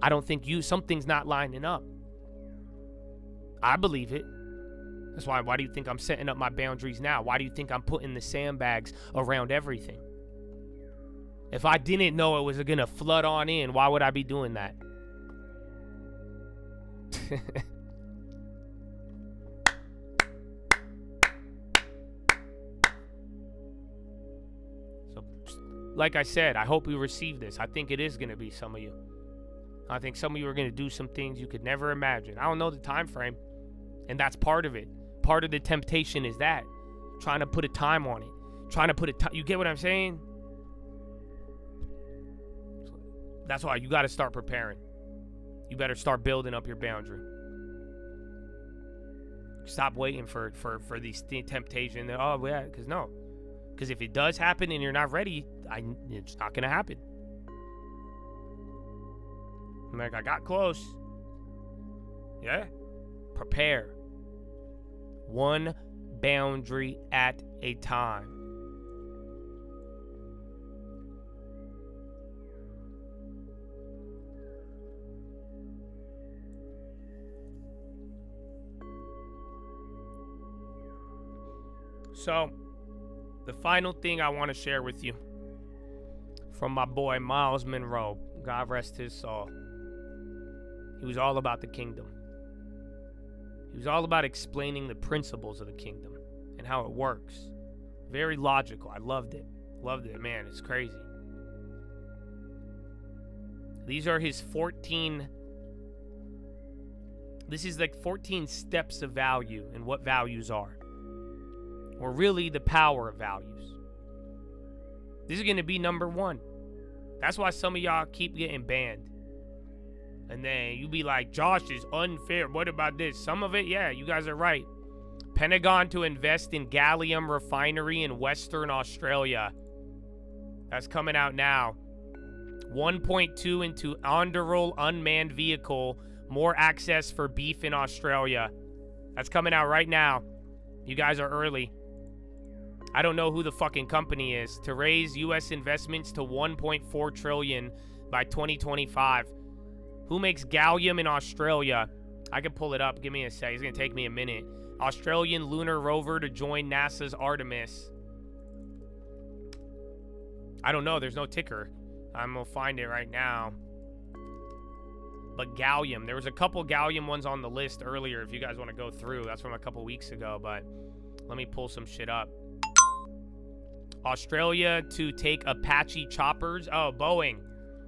I don't think something's not lining up. I believe it. That's why do you think I'm setting up my boundaries now? Why do you think I'm putting the sandbags around everything? If I didn't know it was going to flood on in, why would I be doing that? Like I said, I hope you receive this. I think it is going to be some of you. I think some of you are going to do some things you could never imagine. I don't know the time frame, and that's part of it. Part of the temptation is that. Trying to put a time on it. You get what I'm saying? That's why you got to start preparing. You better start building up your boundary. Stop waiting for these temptations. Oh, yeah, because no. Because if it does happen and you're not ready, it's not going to happen. I'm like, I got close. Yeah? Prepare. One boundary at a time. So, the final thing I want to share with you from my boy Miles Monroe, God rest his soul. He was all about the kingdom. He was all about explaining the principles of the kingdom and how it works. Very logical. I loved it. Loved it, man. It's crazy. These are his 14. This is like 14 steps of value and what values are. Or really the power of values. This is going to be number 1. That's why some of y'all keep getting banned. And then you be like, Josh is unfair. What about this? Some of it, yeah, you guys are right. Pentagon to invest in Gallium refinery in Western Australia. That's coming out now. 1.2 into Onderoll unmanned vehicle. More access for beef in Australia. That's coming out right now. You guys are early. I don't know who the fucking company is. To raise U.S. investments to $1.4 trillion by 2025. Who makes gallium in Australia? I can pull it up. Give me a sec. It's going to take me a minute. Australian lunar rover to join NASA's Artemis. I don't know. There's no ticker. I'm going to find it right now. But gallium. There was a couple gallium ones on the list earlier if you guys want to go through. That's from a couple weeks ago. But let me pull some shit up. Australia to take Apache choppers. Oh, Boeing.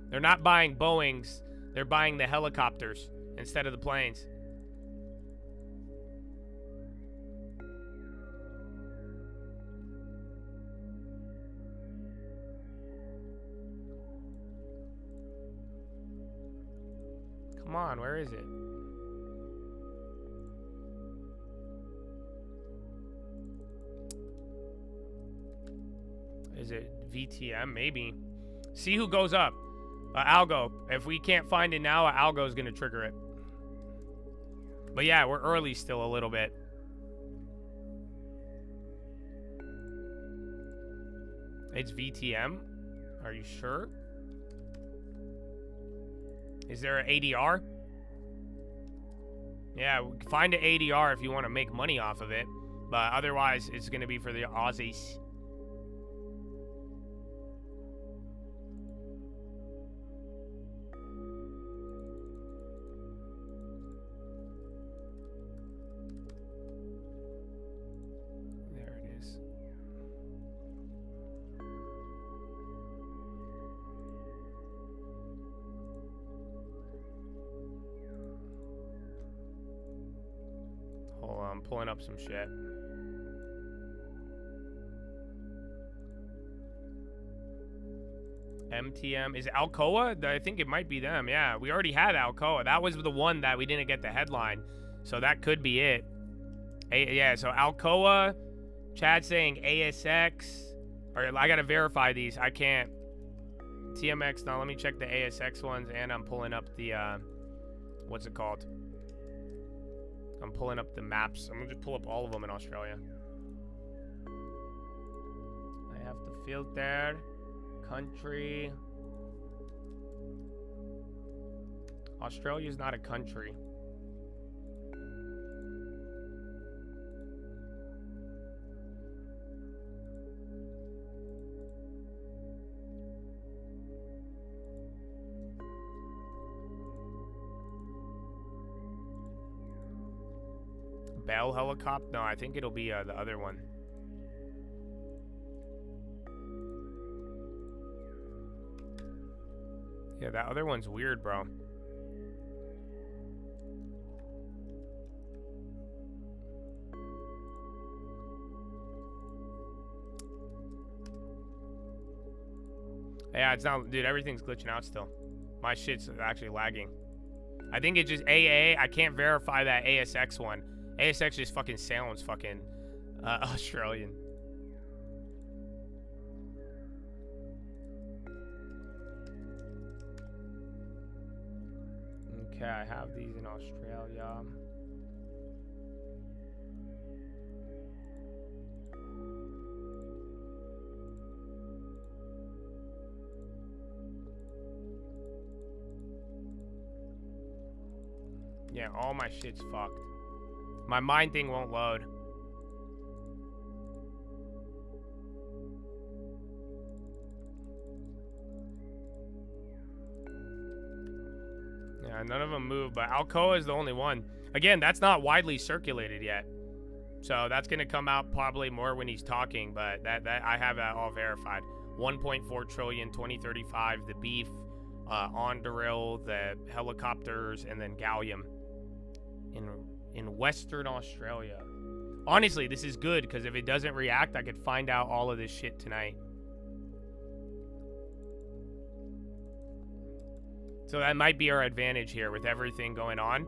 They're not buying Boeings. They're buying the helicopters instead of the planes. Come on, where is it? Is it VTM? Maybe. See who goes up. Algo. If we can't find it now, Algo is going to trigger it. But yeah, we're early still a little bit. It's VTM. Are you sure? Is there an ADR? Yeah, find an ADR if you want to make money off of it. But otherwise, it's going to be for the Aussies. I'm pulling up some shit. MTM. Is it Alcoa? I think it might be them. Yeah, we already had Alcoa. That was the one that we didn't get the headline. So that could be it. Yeah, so Alcoa. Chad saying ASX. All right, I got to verify these. I can't. TMX. Now, let me check the ASX ones. And I'm pulling up the... what's it called? I'm pulling up the maps. I'm going to just pull up all of them in Australia. I have to filter. Country. Australia's not a country. Bell helicopter? No, I think it'll be the other one. Yeah, that other one's weird, bro. Yeah, it's not... Dude, everything's glitching out still. My shit's actually lagging. I think it's just AA. I can't verify that ASX one. ASX just fucking sounds fucking Australian. Okay, I have these in Australia. Yeah, all my shit's fucked. My mine thing won't load. None of them move, but Alcoa is the only one. Again, that's not widely circulated yet. So that's going to come out probably more when he's talking, but that I have that all verified. 1.4 trillion, 2035, the beef, on-derill, the helicopters, and then gallium in Western Australia. Honestly, this is good, because if it doesn't react, I could find out all of this shit tonight. So that might be our advantage here with everything going on.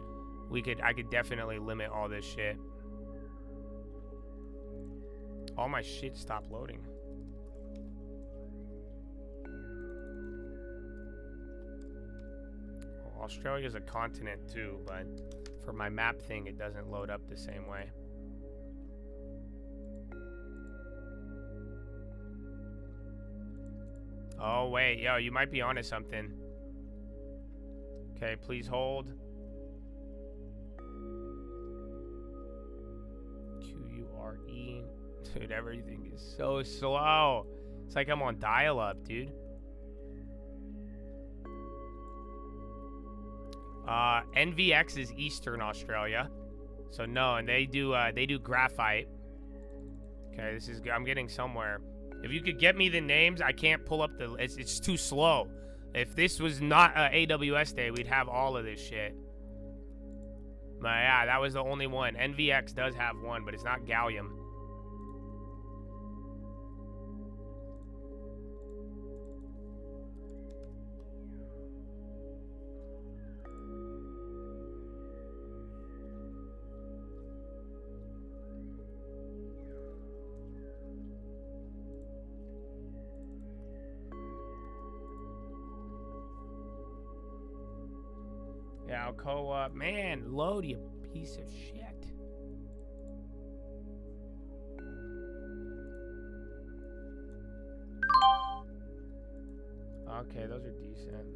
I could definitely limit all this shit. All my shit stopped loading. Well, Australia's a continent too, but for my map thing, it doesn't load up the same way. Oh, wait. Yo, you might be onto something. Okay, please hold. QURE. Dude, everything is so slow. It's like I'm on dial-up, dude. NVX is Eastern Australia. So no, and they do graphite. Okay, this is good. I'm getting somewhere. If you could get me the names, I can't pull up the... It's too slow. If this was not AWS day, we'd have all of this shit. But yeah, that was the only one. NVX does have one, but it's not gallium. Yeah, Alcoa. Man, load, you piece of shit. Okay, those are decent.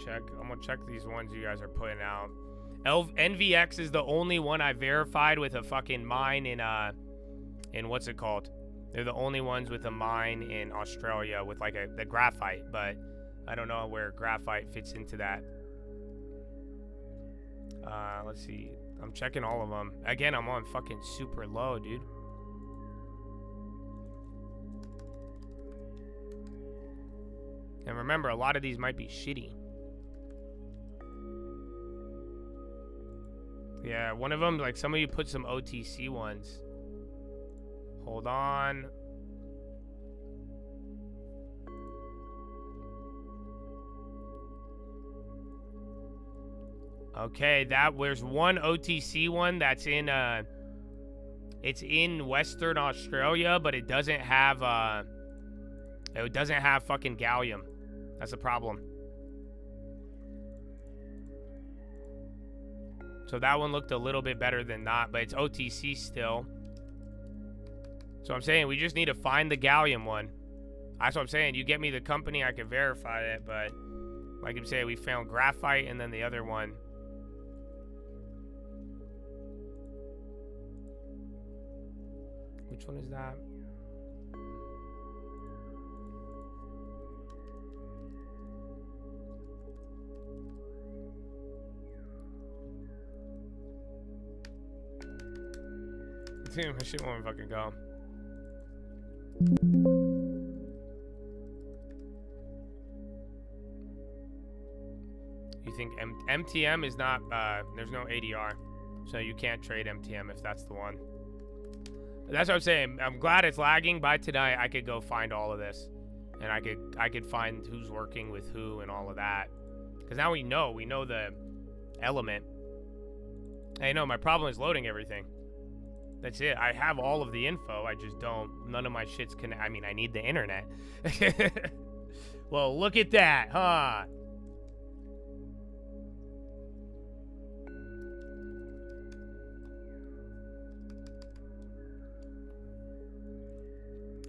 Check. I'm gonna check these ones you guys are putting out. NVX is the only one I verified with a fucking mine in what's it called? They're the only ones with a mine in Australia with like the graphite, but I don't know where graphite fits into that. Let's see. I'm checking all of them. Again, I'm on fucking super low, dude. And remember, a lot of these might be shitty. Yeah, one of them, like some of you put some OTC ones. Hold on. Okay, there's one OTC one that's in it's in Western Australia, but it doesn't have fucking gallium. That's a problem. So that one looked a little bit better than not, but it's OTC still. So I'm saying we just need to find the gallium one. That's what I'm saying. You get me the company, I can verify it, but like I'm saying, we found graphite and then the other one. Which one is that? Damn, my shit won't fucking go. You think MTM is not, there's no ADR. So you can't trade MTM if that's the one. That's what I'm saying. I'm glad it's lagging. By tonight, I could go find all of this. And I could find who's working with who and all of that. Because now we know the element. Hey, no, my problem is loading everything. That's it. I have all of the info. I just don't. None of my shit's connected. I mean, I need the internet. Well, look at that, huh?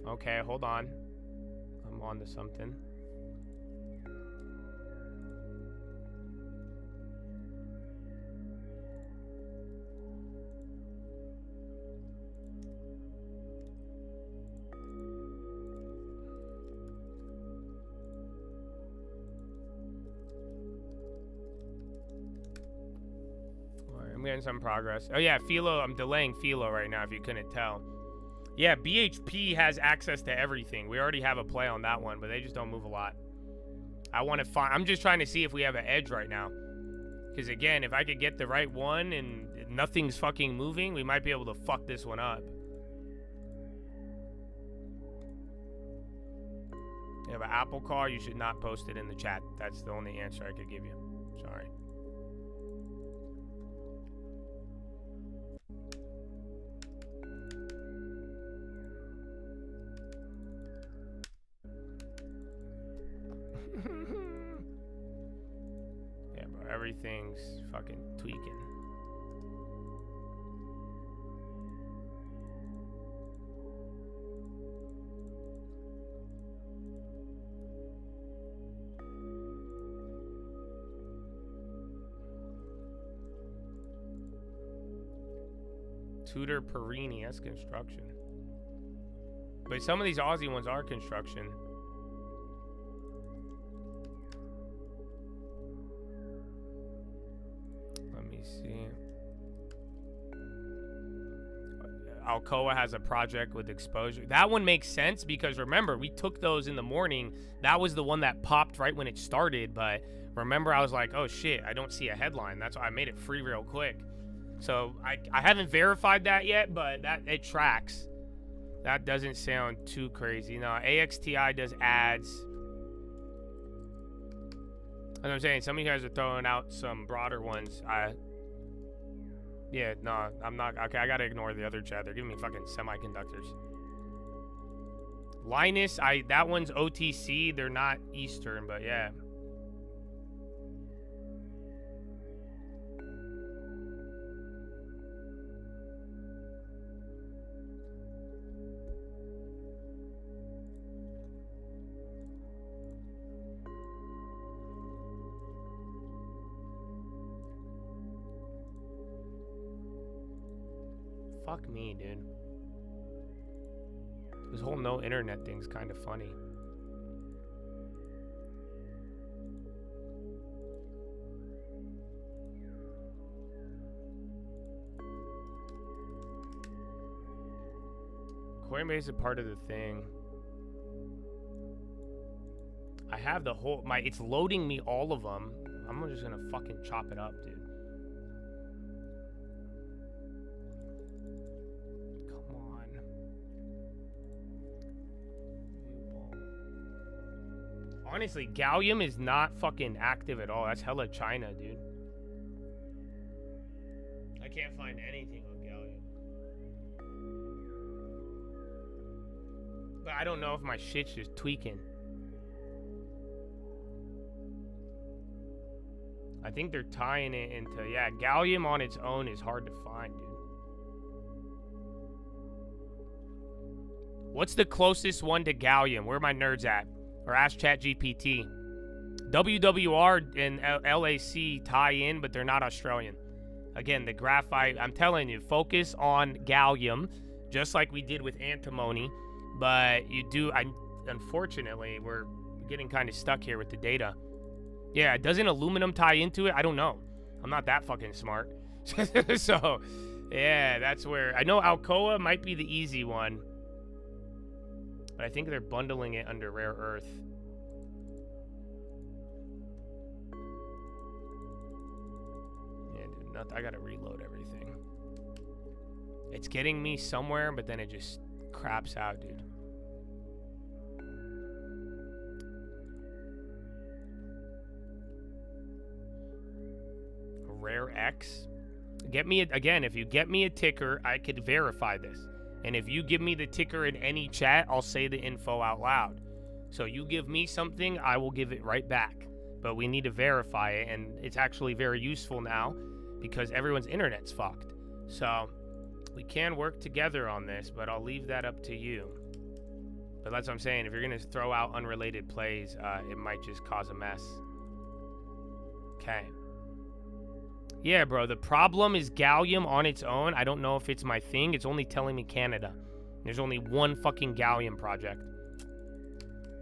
Okay, hold on. I'm on to something. I'm getting some progress. Oh yeah, Philo, I'm delaying Philo right now if you couldn't tell. Yeah, BHP has access to everything. We already have a play on that one, but they just don't move a lot. I want to find, I'm just trying to see if we have an edge right now. Because again, if I could get the right one and nothing's fucking moving, we might be able to fuck this one up. You have an Apple car, you should not post it in the chat. That's the only answer I could give you. Sorry. Yeah, bro, everything's fucking tweaking. Tudor Perini, that's construction. But some of these Aussie ones are construction. Let me see. Alcoa has a project with exposure. That one makes sense because remember, we took those in the morning. That was the one that popped right when it started. But remember, I was like, oh shit, I don't see a headline. That's why I made it free real quick. So I haven't verified that yet, but that it tracks. That doesn't sound too crazy. No, AXTI does ads. As I'm saying, some of you guys are throwing out some broader ones. Yeah, no, I'm not. Okay, I gotta ignore the other chat. They're giving me fucking semiconductors. Linus, that one's OTC. They're not Eastern, but yeah. Fuck me, dude. This whole no internet thing's kind of funny. Coinbase is a part of the thing. I have the whole, it's loading me all of them. I'm just gonna fucking chop it up, dude. Honestly, Gallium is not fucking active at all. That's hella China, dude. I can't find anything on Gallium. But I don't know if my shit's just tweaking. I think they're tying it into, yeah, Gallium on its own is hard to find, dude. What's the closest one to Gallium? Where are my nerds at? Or ask ChatGPT. WWR and LAC tie in, but they're not Australian. Again, the graphite, I'm telling you, focus on Gallium, just like we did with antimony. But you do, unfortunately, we're getting kind of stuck here with the data. Yeah, doesn't aluminum tie into it? I don't know. I'm not that fucking smart. So, yeah, that's where, I know Alcoa might be the easy one. But I think they're bundling it under rare earth. Yeah, dude, I gotta reload everything. It's getting me somewhere, but then it just craps out, dude. Rare X? Get me, again, if you get me a ticker, I could verify this. And if you give me the ticker in any chat, I'll say the info out loud. So you give me something, I will give it right back. But we need to verify it, and it's actually very useful now because everyone's internet's fucked. So we can work together on this, but I'll leave that up to you. But that's what I'm saying. If you're going to throw out unrelated plays, it might just cause a mess. Okay. Yeah, bro. The problem is Gallium on its own. I don't know if it's my thing. It's only telling me Canada. There's only one fucking Gallium project.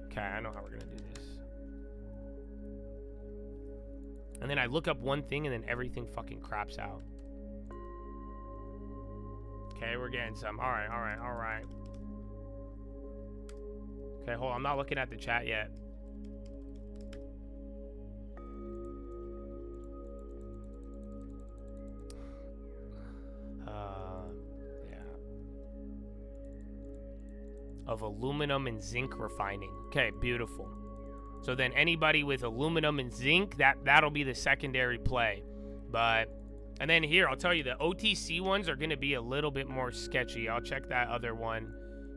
Okay, I know how we're going to do this. And then I look up one thing and then everything fucking craps out. Okay, we're getting some. All right. Okay, hold on. I'm not looking at the chat yet. Yeah. Of aluminum and zinc refining. Okay, beautiful. So then anybody with aluminum and zinc, that'll be the secondary play. And then here, I'll tell you, the OTC ones are going to be a little bit more sketchy. I'll check that other one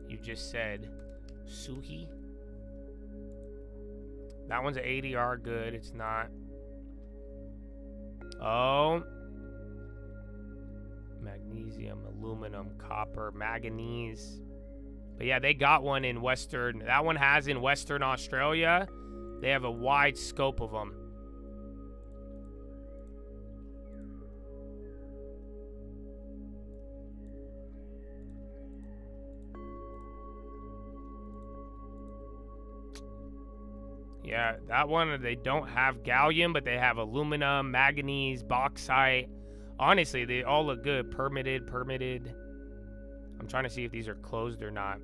you just said. Suhi. That one's an ADR, good. It's not. Oh. Magnesium, aluminum, copper, manganese. But yeah, they got one in Western. That one has in Western Australia. They have a wide scope of them. Yeah, that one, they don't have gallium, but they have aluminum, manganese, bauxite. Honestly, they all look good. Permitted. I'm trying to see if these are closed or not.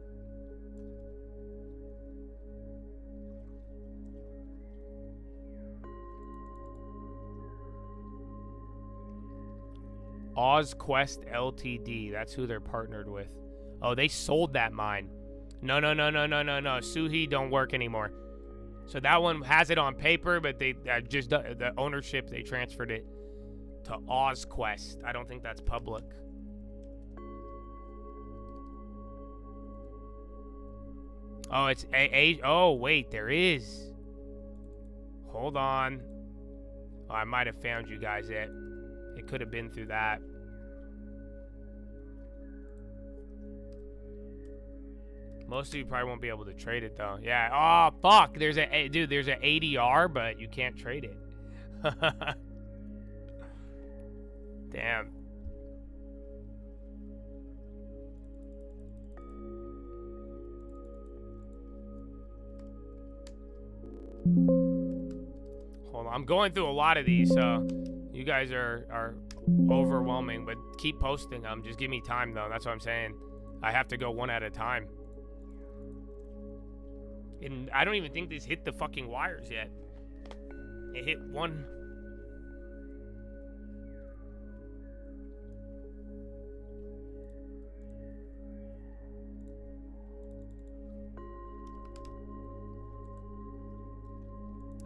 OzQuest Ltd. That's who they're partnered with. Oh, they sold that mine. No. Suhi don't work anymore. So that one has it on paper, but they just the ownership, they transferred it to OzQuest. I don't think that's public. Oh, it's oh, wait, there is. Hold on. Oh, I might have found you guys it. It could have been through that. Most of you probably won't be able to trade it though. Yeah. Oh fuck. There's a ADR, but you can't trade it. Damn. Hold on. I'm going through a lot of these, so you guys are overwhelming, but keep posting them. Just give me time though. That's what I'm saying. I have to go one at a time. And I don't even think this hit the fucking wires yet. It hit one.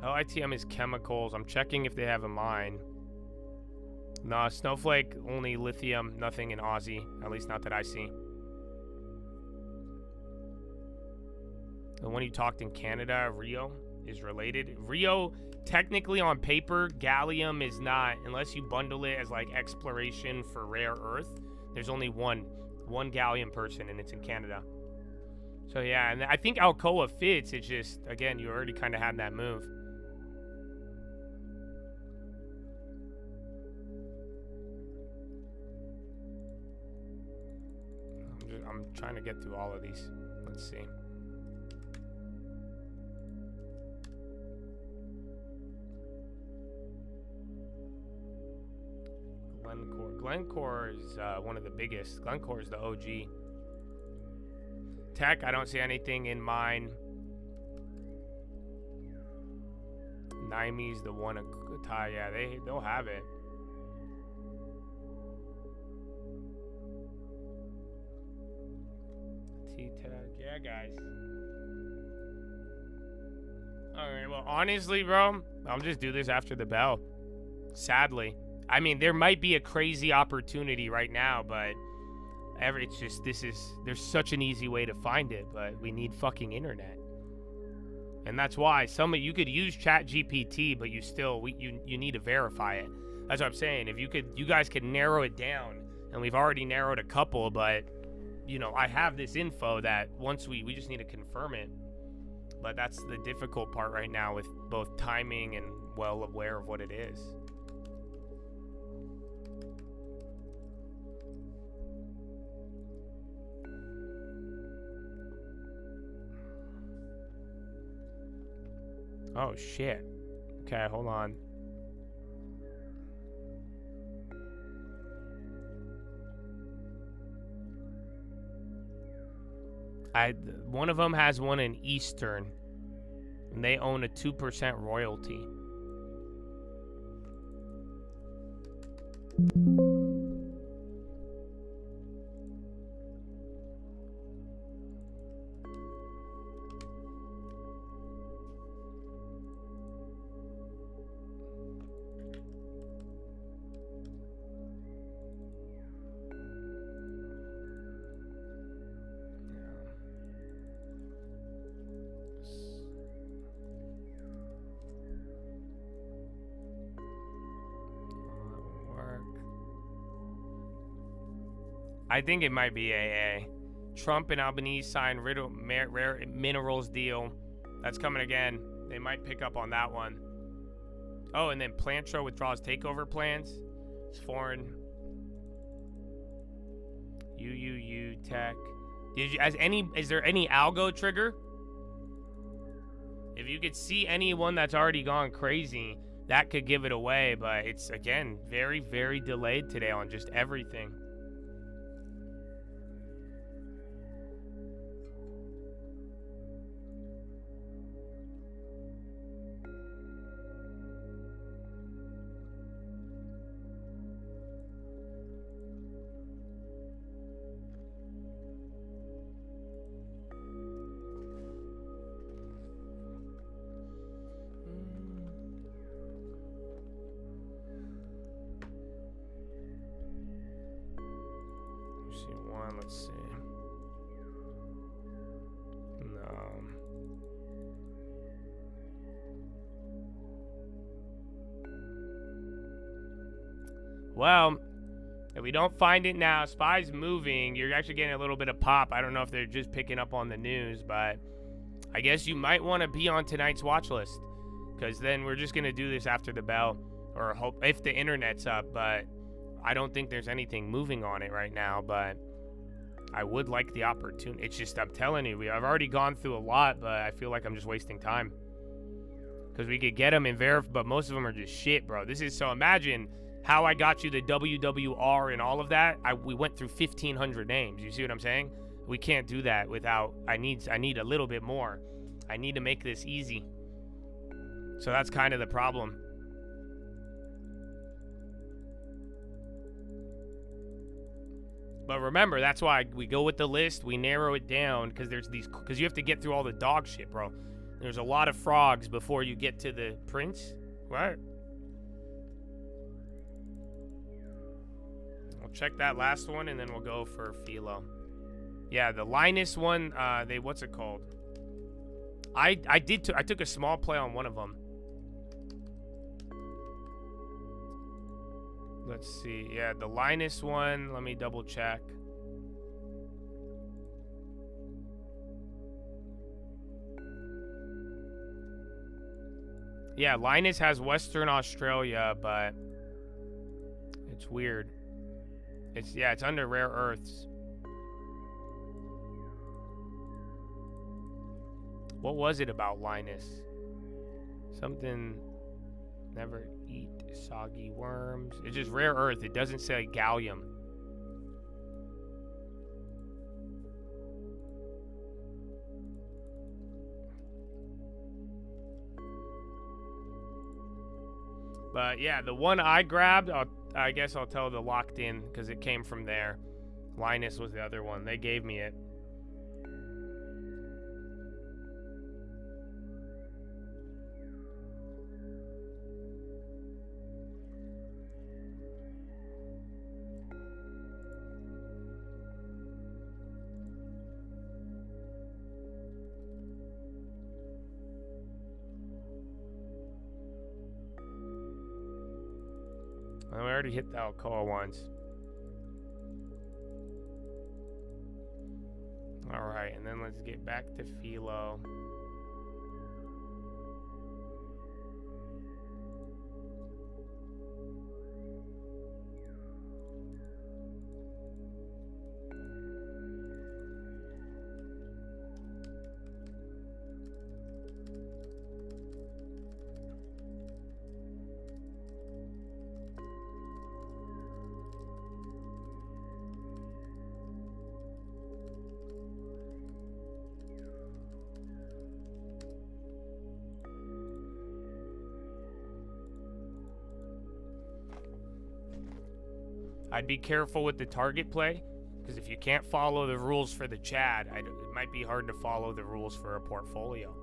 Oh, ITM is chemicals. I'm checking if they have a mine. Nah, Snowflake, only lithium, nothing in Aussie. At least not that I see. The one you talked in Canada, Rio, is related. Rio, technically on paper, gallium is not, unless you bundle it as like exploration for rare earth. There's only one gallium person, and it's in Canada. So yeah, and I think Alcoa fits. It's just, again, you already kind of had that move. I'm trying to get through all of these. Let's see. Glencore is one of the biggest. Glencore is the OG. Tech, I don't see anything in mine. Naime's the one. Yeah, they'll have it. T-Tech, yeah, guys. All right, well, honestly, bro, I'll just do this after the bell. Sadly. I mean, there might be a crazy opportunity right now, but it's just, there's such an easy way to find it, but we need fucking internet. And that's why you could use ChatGPT, but you need to verify it. That's what I'm saying. If you guys could narrow it down, and we've already narrowed a couple, but you know, I have this info that once we just need to confirm it. But that's the difficult part right now with both timing and well aware of what it is. Oh, shit. Okay, hold on. One of them has one in Eastern, and they own a 2% royalty. I think it might be AA. Trump and Albanese signed rare minerals deal. That's coming again. They might pick up on that one. Oh, and then Plantro withdraws takeover plans. It's foreign. UUU Tech. Is there any algo trigger? If you could see anyone that's already gone crazy, that could give it away. But it's, again, very, very delayed today on just everything. Let's see. No. Well, if we don't find it now, Spy's moving. You're actually getting a little bit of pop. I don't know if they're just picking up on the news, but I guess you might want to be on tonight's watch list, because then we're just going to do this after the bell, or hope if the internet's up, but I don't think there's anything moving on it right now, but I would like the opportunity. It's just, I'm telling you, I've already gone through a lot, but I feel like I'm just wasting time. Because we could get them and verify, but most of them are just shit, bro. This is, so imagine how I got you the WWR and all of that. We went through 1,500 names. You see what I'm saying? We can't do that without, I need a little bit more. I need to make this easy. So that's kind of the problem. But remember, that's why we go with the list. We narrow it down because you have to get through all the dog shit, bro. There's a lot of frogs before you get to the prince. What? We'll check that last one and then we'll go for Philo. Yeah, the Linus one. What's it called? I took a small play on one of them. Let's see. Yeah, the Linus one. Let me double check. Yeah, Linus has Western Australia, but it's weird. It's under rare earths. What was it about Linus? Something. Never eat soggy worms. It's just rare earth. It doesn't say gallium. But yeah, the one I grabbed, I guess I'll tell the locked in because it came from there. Linus was the other one. They gave me it. I already hit the Alcoa once. All right, and then let's get back to Philo. I'd be careful with the target play, because if you can't follow the rules for the Chad, it might be hard to follow the rules for a portfolio.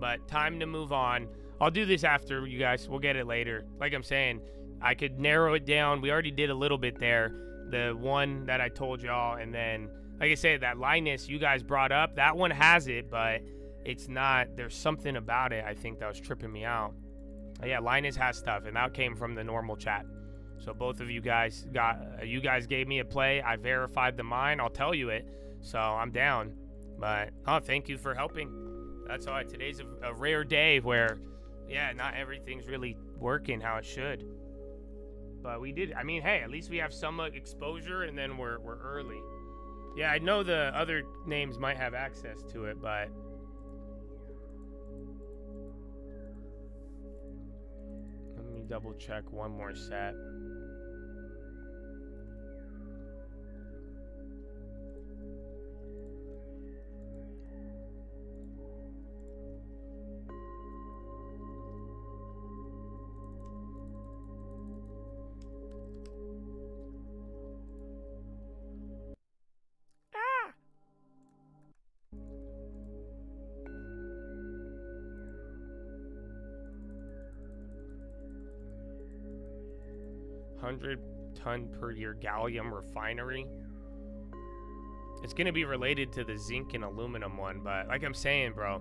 But time to move on. I'll do this after, you guys. We'll get it later. Like I'm saying, I could narrow it down. We already did a little bit there. The one that I told y'all, and then, like I said, that Linus you guys brought up, that one has it, but it's not. There's something about it, I think, that was tripping me out. Yeah, Linus has stuff, and that came from the normal chat. So both of you guys gave me a play. I verified the mine. I'll tell you it. So I'm down. But thank you for helping. That's all right. Today's a rare day where, yeah, not everything's really working how it should. But we did. I mean, hey, at least we have some exposure, and then we're early. Yeah, I know the other names might have access to it, but let me double check one more set. $100-ton per year gallium refinery. It's gonna be related to the zinc and aluminum one, but like I'm saying, bro,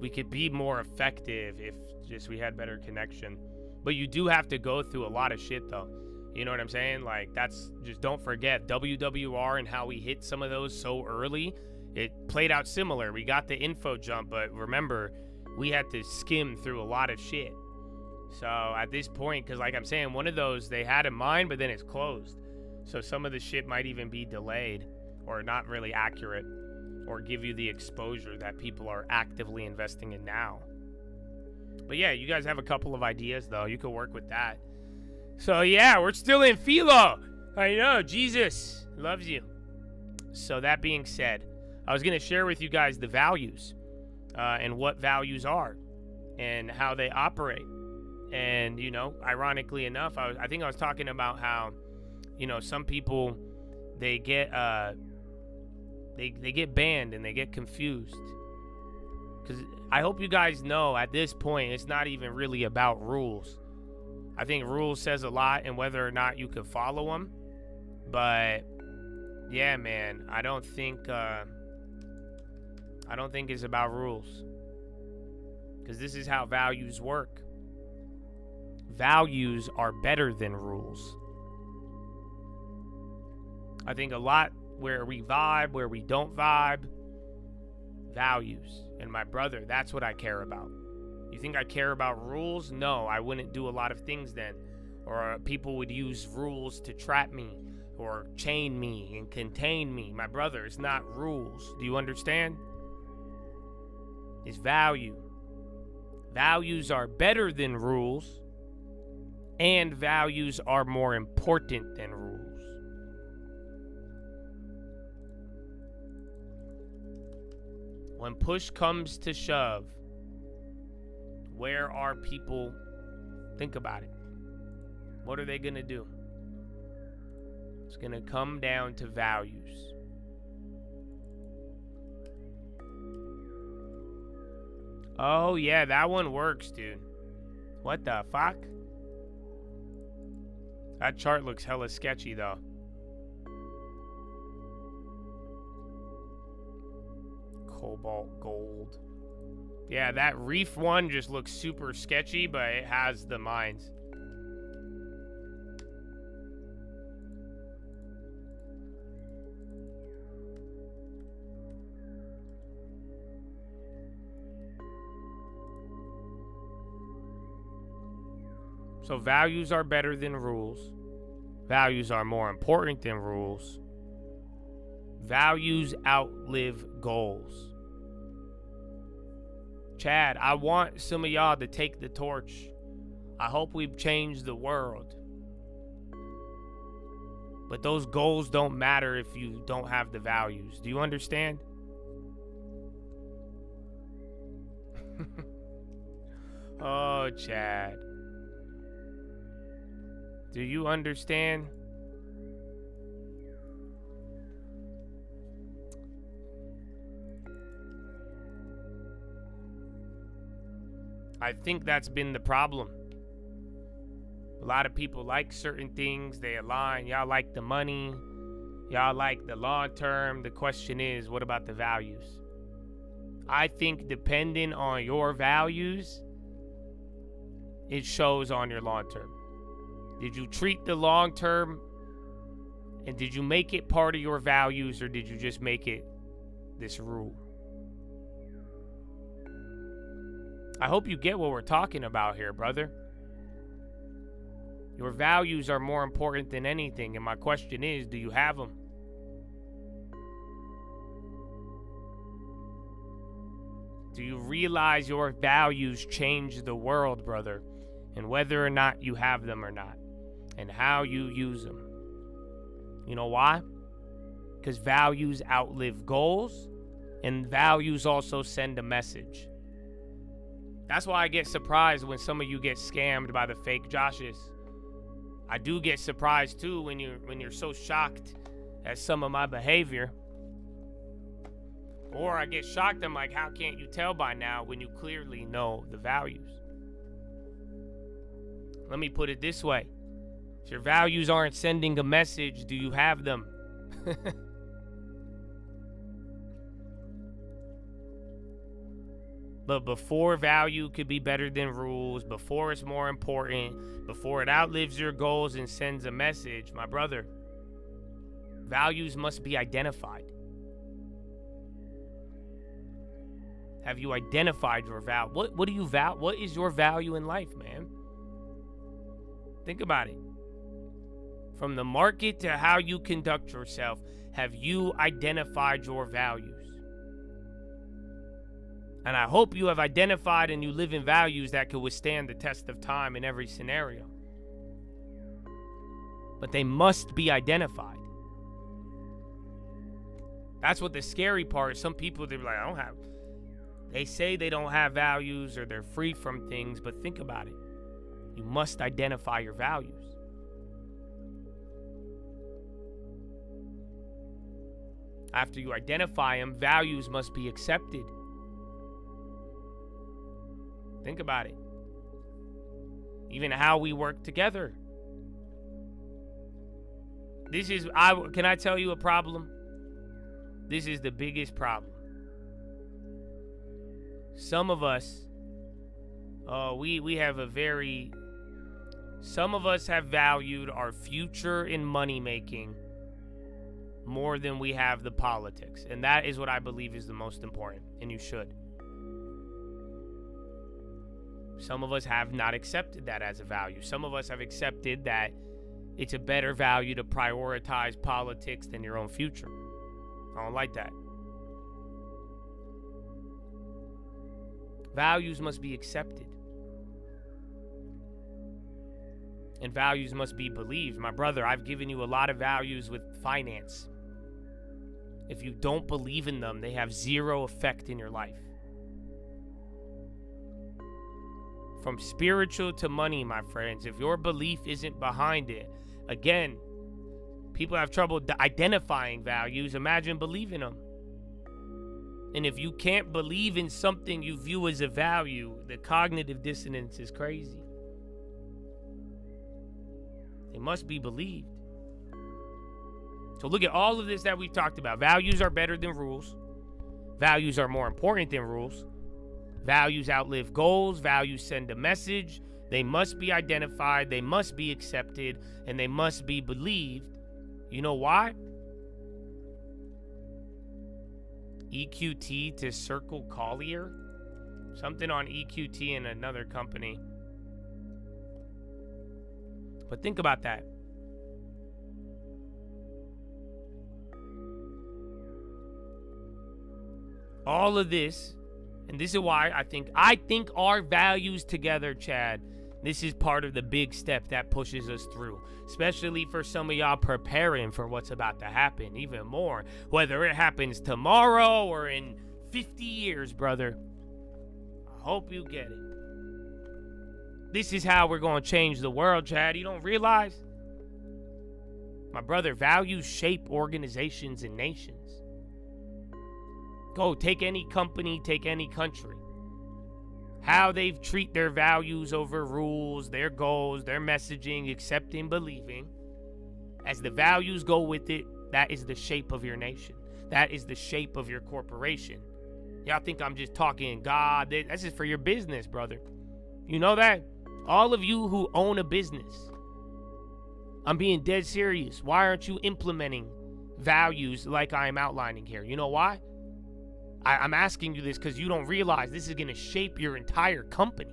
we could be more effective if just we had better connection. But you do have to go through a lot of shit, though. You know what I'm saying? Like, that's just, don't forget WWR and how we hit some of those so early. It played out similar. We got the info jump, but remember, we had to skim through a lot of shit. So at this point, because like I'm saying, one of those they had in mind, but then it's closed. So some of the shit might even be delayed or not really accurate or give you the exposure that people are actively investing in now. But yeah, you guys have a couple of ideas, though. You could work with that. So yeah, we're still in Philo. I know, Jesus loves you. So that being said, I was going to share with you guys the values and what values are and how they operate. And, you know, ironically enough, I think I was talking about how, you know, some people, they get banned and they get confused. Because I hope you guys know at this point, it's not even really about rules. I think rules says a lot and whether or not you can follow them. But yeah, man, I don't think it's about rules. Because this is how values work. Values are better than rules. I think a lot where we vibe, where we don't vibe, values. And my brother, that's what I care about. You think I care about rules? No, I wouldn't do a lot of things then. Or people would use rules to trap me or chain me and contain me. My brother, it's not rules. Do you understand? It's value. Values are better than rules. And values are more important than rules. When push comes to shove, where are people? Think about it. What are they going to do? It's going to come down to values. Oh, yeah, that one works, dude. What the fuck? That chart looks hella sketchy, though. Cobalt gold. Yeah, that reef one just looks super sketchy, but it has the mines. So values are better than rules. Values are more important than rules. Values outlive goals. Chad, I want some of y'all to take the torch. I hope we've changed the world. But those goals don't matter if you don't have the values. Do you understand? Oh, Chad. Do you understand? I think that's been the problem. A lot of people like certain things. They align. Y'all like the money. Y'all like the long term. The question is, what about the values? I think depending on your values, it shows on your long term. Did you treat the long term and did you make it part of your values, or did you just make it this rule? I hope you get what we're talking about here, brother. Your values are more important than anything, and my question is, do you have them? Do you realize your values change the world, brother? And whether or not you have them or not, and how you use them. You know why? Because values outlive goals, and values also send a message. That's why I get surprised when some of you get scammed by the fake Joshes. I do get surprised too when you're so shocked at some of my behavior. Or I get shocked, I'm like, how can't you tell by now when you clearly know the values? Let me put it this way. If your values aren't sending a message, do you have them? But before value could be better than rules, before it's more important, before it outlives your goals and sends a message, my brother, values must be identified. Have you identified your value? What do you value? What is your value in life, man? Think about it. From the market to how you conduct yourself, have you identified your values? And I hope you have identified and you live in values that could withstand the test of time in every scenario. But they must be identified. That's what the scary part is. Some people, they're like, they say they don't have values or they're free from things, but think about it. You must identify your values. After you identify them, values must be accepted. Think about it. Even how we work together. Can I tell you a problem? This is the biggest problem. Some of us, some of us have valued our future in money making more than we have the politics. And that is what I believe is the most important, and you should. Some of us have not accepted that as a value. Some of us have accepted that it's a better value to prioritize politics than your own future. I don't like that. Values must be accepted. And values must be believed. My brother, I've given you a lot of values with finance. If you don't believe in them, they have zero effect in your life. From spiritual to money, my friends, if your belief isn't behind it, again, people have trouble identifying values. Imagine believing them. And if you can't believe in something you view as a value, the cognitive dissonance is crazy. They must be believed. So look at all of this that we've talked about. Values are better than rules. Values are more important than rules. Values outlive goals. Values send a message. They must be identified. They must be accepted. And they must be believed. You know why? EQT to Circle Collier. Something on EQT in another company. But think about that. All of this, and this is why I think our values together, Chad, this is part of the big step that pushes us through, especially for some of y'all preparing for what's about to happen even more, whether it happens tomorrow or in 50 years, brother. I hope you get it. This is how we're going to change the world, Chad. You don't realize? My brother, values shape organizations and nations. Go take any company, take any country. How they treat their values over rules, their goals, their messaging, accepting, believing. As the values go with it, that is the shape of your nation. That is the shape of your corporation. Y'all think I'm just talking God. This is for your business, brother. You know that? All of you who own a business, I'm being dead serious. Why aren't you implementing values like I am outlining here? You know why? I'm asking you this because you don't realize this is going to shape your entire company.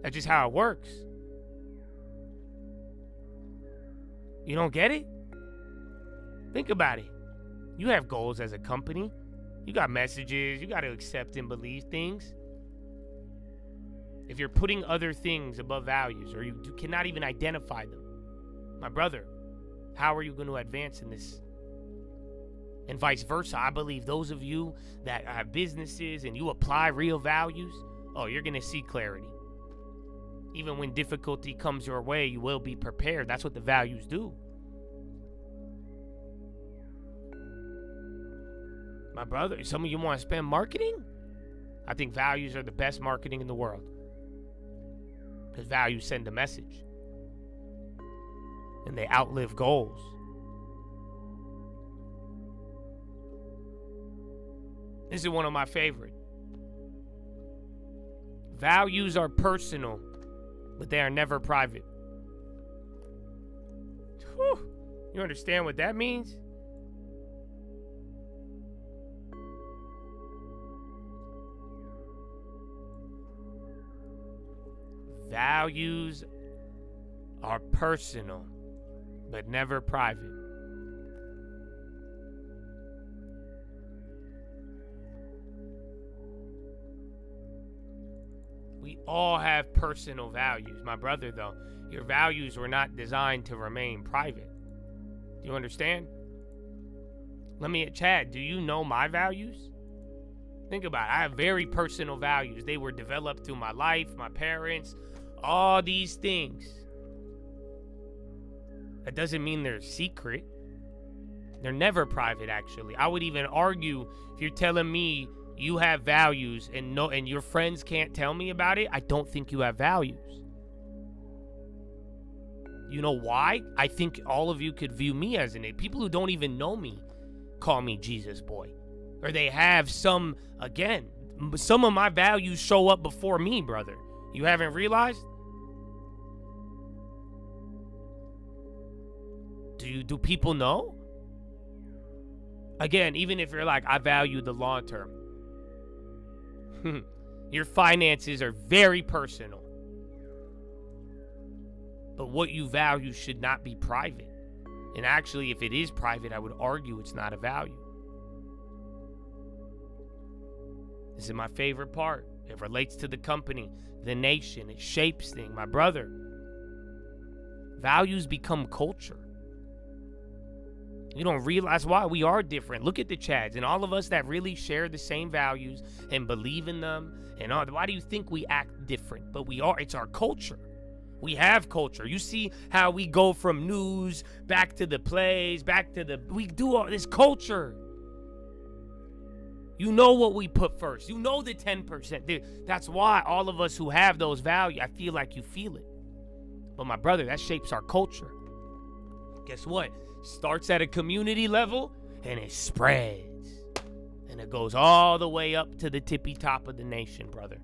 That's just how it works. You don't get it? Think about it. You have goals as a company. You got messages. You got to accept and believe things. If you're putting other things above values, or you cannot even identify them, my brother, how are you going to advance in this? And vice versa. I believe those of you that have businesses and you apply real values, oh, you're going to see clarity. Even when difficulty comes your way, you will be prepared. That's what the values do. My brother, some of you want to spend marketing? I think values are the best marketing in the world. Because values send a message. And they outlive goals. This is one of my favorite. Values are personal, but they are never private. Whew. You understand what that means? Values are personal, but never private. We all have personal values. My brother, though, your values were not designed to remain private. Do you understand? Chad, do you know my values? Think about it. I have very personal values. They were developed through my life, my parents, all these things. That doesn't mean they're secret. They're never private, actually. I would even argue, if you're telling me you have values and your friends can't tell me about it, I don't think you have values. You know why? I think all of you could view me as people who don't even know me call me Jesus boy. Or they have some of my values show up before me, brother. You haven't realized? Do people know? Again, even if you're like, I value the long term. Your finances are very personal. But what you value should not be private. And actually, if it is private, I would argue it's not a value. This is my favorite part. It relates to the company, the nation. It shapes things. My brother, values become culture. You don't realize why we are different. Look at the Chads and all of us that really share the same values and believe in them. And all. Why do you think we act different? But we are. It's our culture. We have culture. You see how we go from news back to the plays, we do all this culture. You know what we put first. You know the 10%. That's why all of us who have those values, I feel like you feel it. But my brother, that shapes our culture. Guess what? Starts at a community level and it spreads. And it goes all the way up to the tippy top of the nation, brother.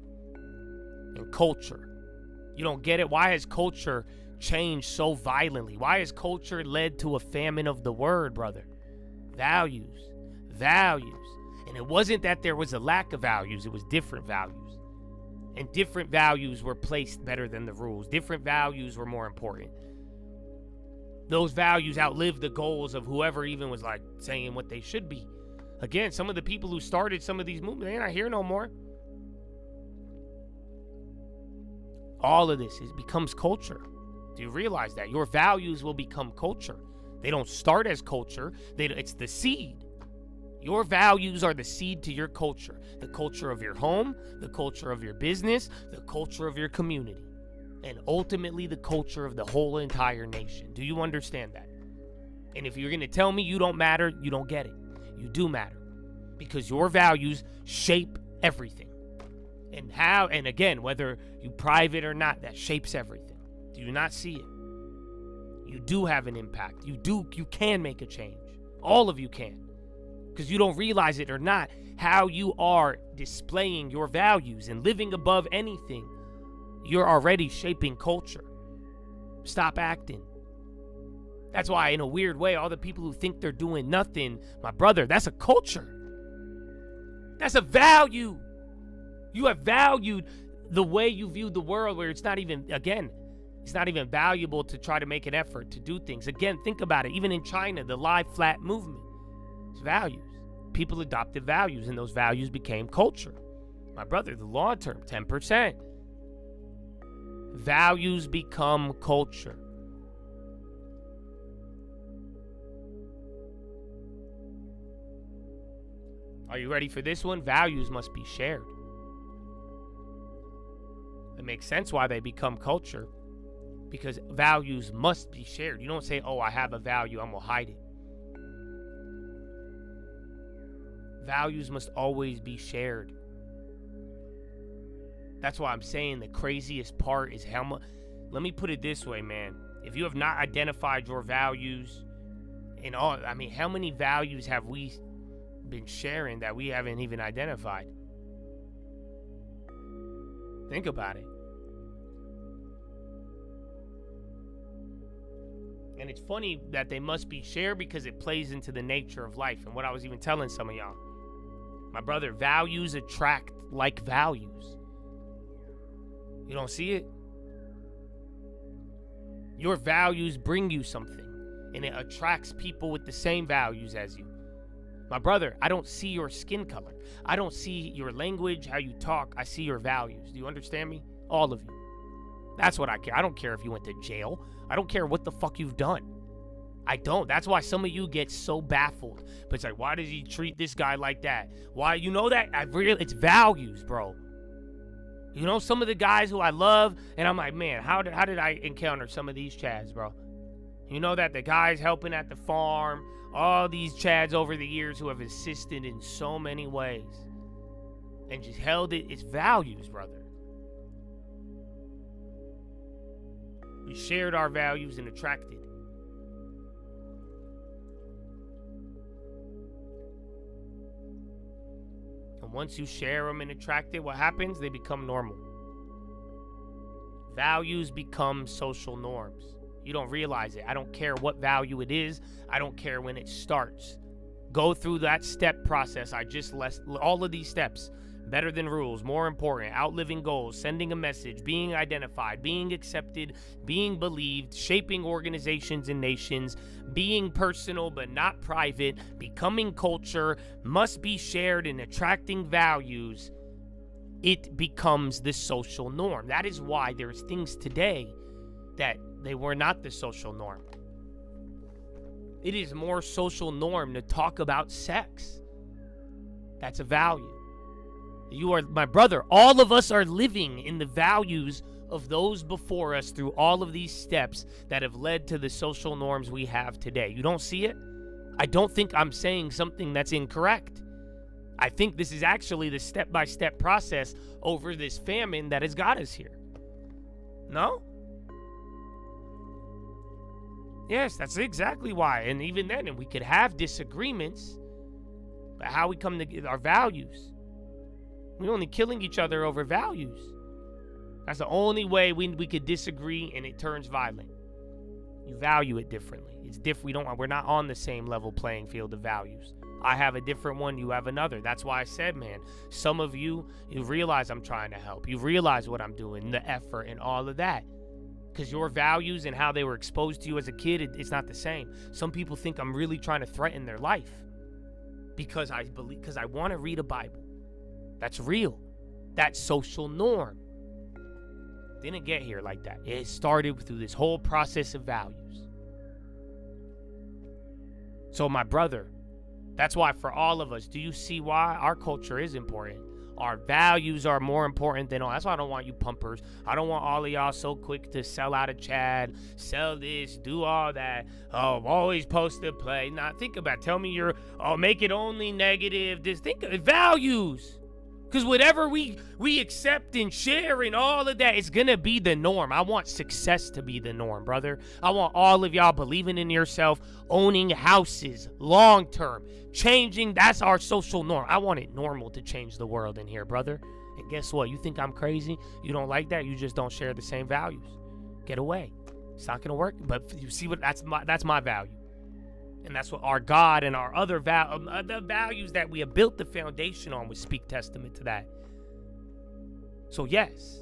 And culture. You don't get it? Why has culture changed so violently? Why has culture led to a famine of the word, brother? Values. Values. And it wasn't that there was a lack of values. It was different values. And different values were placed better than the rules. Different values were more important. Those values outlived the goals of whoever even was like saying what they should be. Again, some of the people who started some of these movements, they're not here no more. All of this becomes culture. Do you realize that? Your values will become culture. They don't start as culture. It's the seed. Your values are the seed to your culture. The culture of your home, the culture of your business, the culture of your community, and ultimately the culture of the whole entire nation. Do you understand that? And if you're going to tell me you don't matter, you don't get it. You do matter, because your values shape everything. And again, whether you private or not, that shapes everything. Do you not see it? You do have an impact. You can make a change. All of you can. Because you don't realize it or not, how you are displaying your values and living above anything, you're already shaping culture. Stop acting. That's why, in a weird way, all the people who think they're doing nothing, my brother, that's a culture. That's a value. You have valued the way you view the world, where it's not even valuable to try to make an effort to do things. Again, think about it. Even in China, the lie flat movement, it's values. People adopted values, and those values became culture. My brother, the long term, 10%. Values become culture. Are you ready for this one? Values must be shared. It makes sense why they become culture, because values must be shared. You don't say, oh, I have a value, I'm going to hide it. Values must always be shared. That's why I'm saying the craziest part is how much. Let me put it this way, man. If you have not identified your values and all, I mean, how many values have we been sharing that we haven't even identified? Think about it. And it's funny that they must be shared, because it plays into the nature of life. And what I was even telling some of y'all, my brother, values attract like values. You don't see it? Your values bring you something, and it attracts people with the same values as you. My brother, I don't see your skin color. I don't see your language, how you talk. I see your values. Do you understand me? All of you. That's what I care. I don't care if you went to jail. I don't care what the fuck you've done. I don't. That's why some of you get so baffled. But it's like, why does he treat this guy like that? Why? You know that? It's values, bro. You know, some of the guys who I love, and I'm like, man, how did I encounter some of these chads, bro? You know that the guys helping at the farm, all these chads over the years who have assisted in so many ways and just held it. It's values, brother. We shared our values and attracted. And once you share them and attract it, what happens? They become normal. Values become social norms. You don't realize it. I don't care what value it is. I don't care when it starts. Go through that step process. I just list all of these steps. Better than rules, more important, outliving goals, sending a message, being identified, being accepted, being believed, shaping organizations and nations, being personal but not private, becoming culture, must be shared, and attracting values. It becomes the social norm. That is why there's things today that they were not the social norm. It is more social norm to talk about sex. That's a value. You are, my brother, all of us are living in the values of those before us through all of these steps that have led to the social norms we have today. You don't see it? I don't think I'm saying something that's incorrect. I think this is actually the step-by-step process over this famine that has got us here. No? Yes, that's exactly why. And even then, and we could have disagreements, but how we come to our values. We're only killing each other over values. That's the only way we could disagree and it turns violent. You value it differently. It's different. We're not on the same level playing field of values. I have a different one, you have another. That's why I said, man, some of you realize I'm trying to help. You realize what I'm doing, the effort and all of that. Because your values and how they were exposed to you as a kid, it's not the same. Some people think I'm really trying to threaten their life because I want to read a Bible. That's real. That's social norm. Didn't get here like that. It started through this whole process of values. So my brother, that's why for all of us, do you see why our culture is important? Our values are more important than all. That's why I don't want you pumpers. I don't want all of y'all so quick to sell out of Chad, sell this, do all that. Oh, always post a play. Now think about it. Tell me make it only negative. Just think of values. Because whatever we accept and share and all of that, it's going to be the norm. I want success to be the norm, brother. I want all of y'all believing in yourself, owning houses, long-term, changing. That's our social norm. I want it normal to change the world in here, brother. And guess what? You think I'm crazy? You don't like that? You just don't share the same values. Get away. It's not going to work. But you see what? That's my value. And that's what our God and our other the values that we have built the foundation on would speak testament to that. So yes.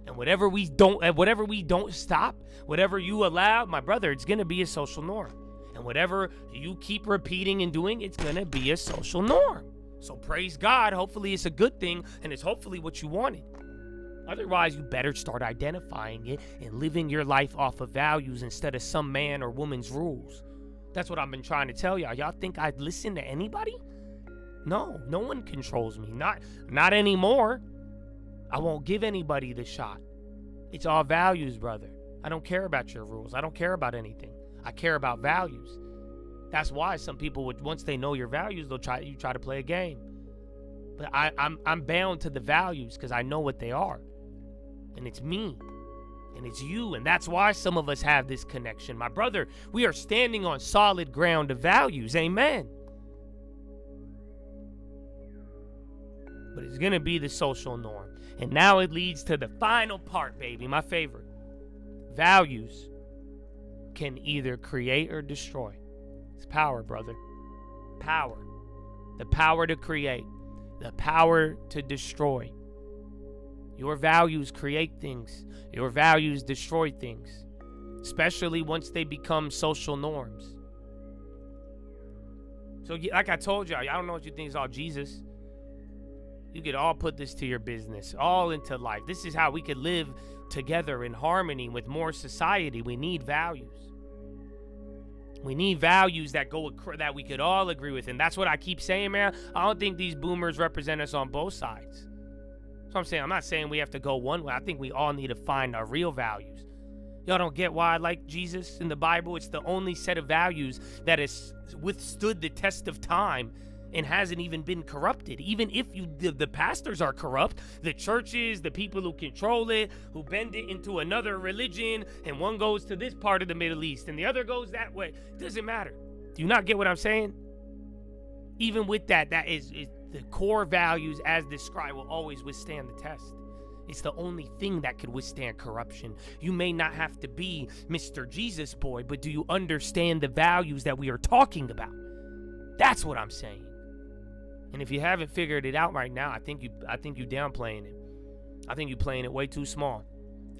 And whatever we don't stop, whatever you allow, my brother, it's going to be a social norm. And whatever you keep repeating and doing, it's going to be a social norm. So praise God. Hopefully it's a good thing and it's hopefully what you wanted. Otherwise, you better start identifying it and living your life off of values instead of some man or woman's rules. That's what I've been trying to tell y'all. Y'all think I'd listen to anybody? No one controls me. Not anymore. I won't give anybody the shot. It's all values, brother. I don't care about your rules. I don't care about anything. I care about values. That's why some people would, once they know your values, you try to play a game. But I'm bound to the values because I know what they are. And it's me. And it's you. And that's why some of us have this connection. My brother, we are standing on solid ground of values. Amen. But it's going to be the social norm. And now it leads to the final part, baby. My favorite. Values can either create or destroy. It's power, brother. Power. The power to create. The power to destroy. Your values create things. Your values destroy things, especially once they become social norms. So like I told y'all, I don't know what you think is all Jesus. You could all put this to your business, all into life. This is how we could live together in harmony with more society. We need values. We need values that we could all agree with. And that's what I keep saying, man. I don't think these boomers represent us on both sides. So I'm saying, I'm not saying we have to go one way. I think we all need to find our real values. Y'all don't get why I like Jesus in the Bible. It's the only set of values that has withstood the test of time and hasn't even been corrupted. Even if the pastors are corrupt, the churches, the people who control it, who bend it into another religion, and one goes to this part of the Middle East and the other goes that way. It doesn't matter. Do you not get what I'm saying? Even with that is the core values as described will always withstand the test. It's the only thing that could withstand corruption. You may not have to be Mr. Jesus boy, but do you understand the values that we are talking about? That's what I'm saying. And if you haven't figured it out right now, I think you downplaying it. I think you're playing it way too small.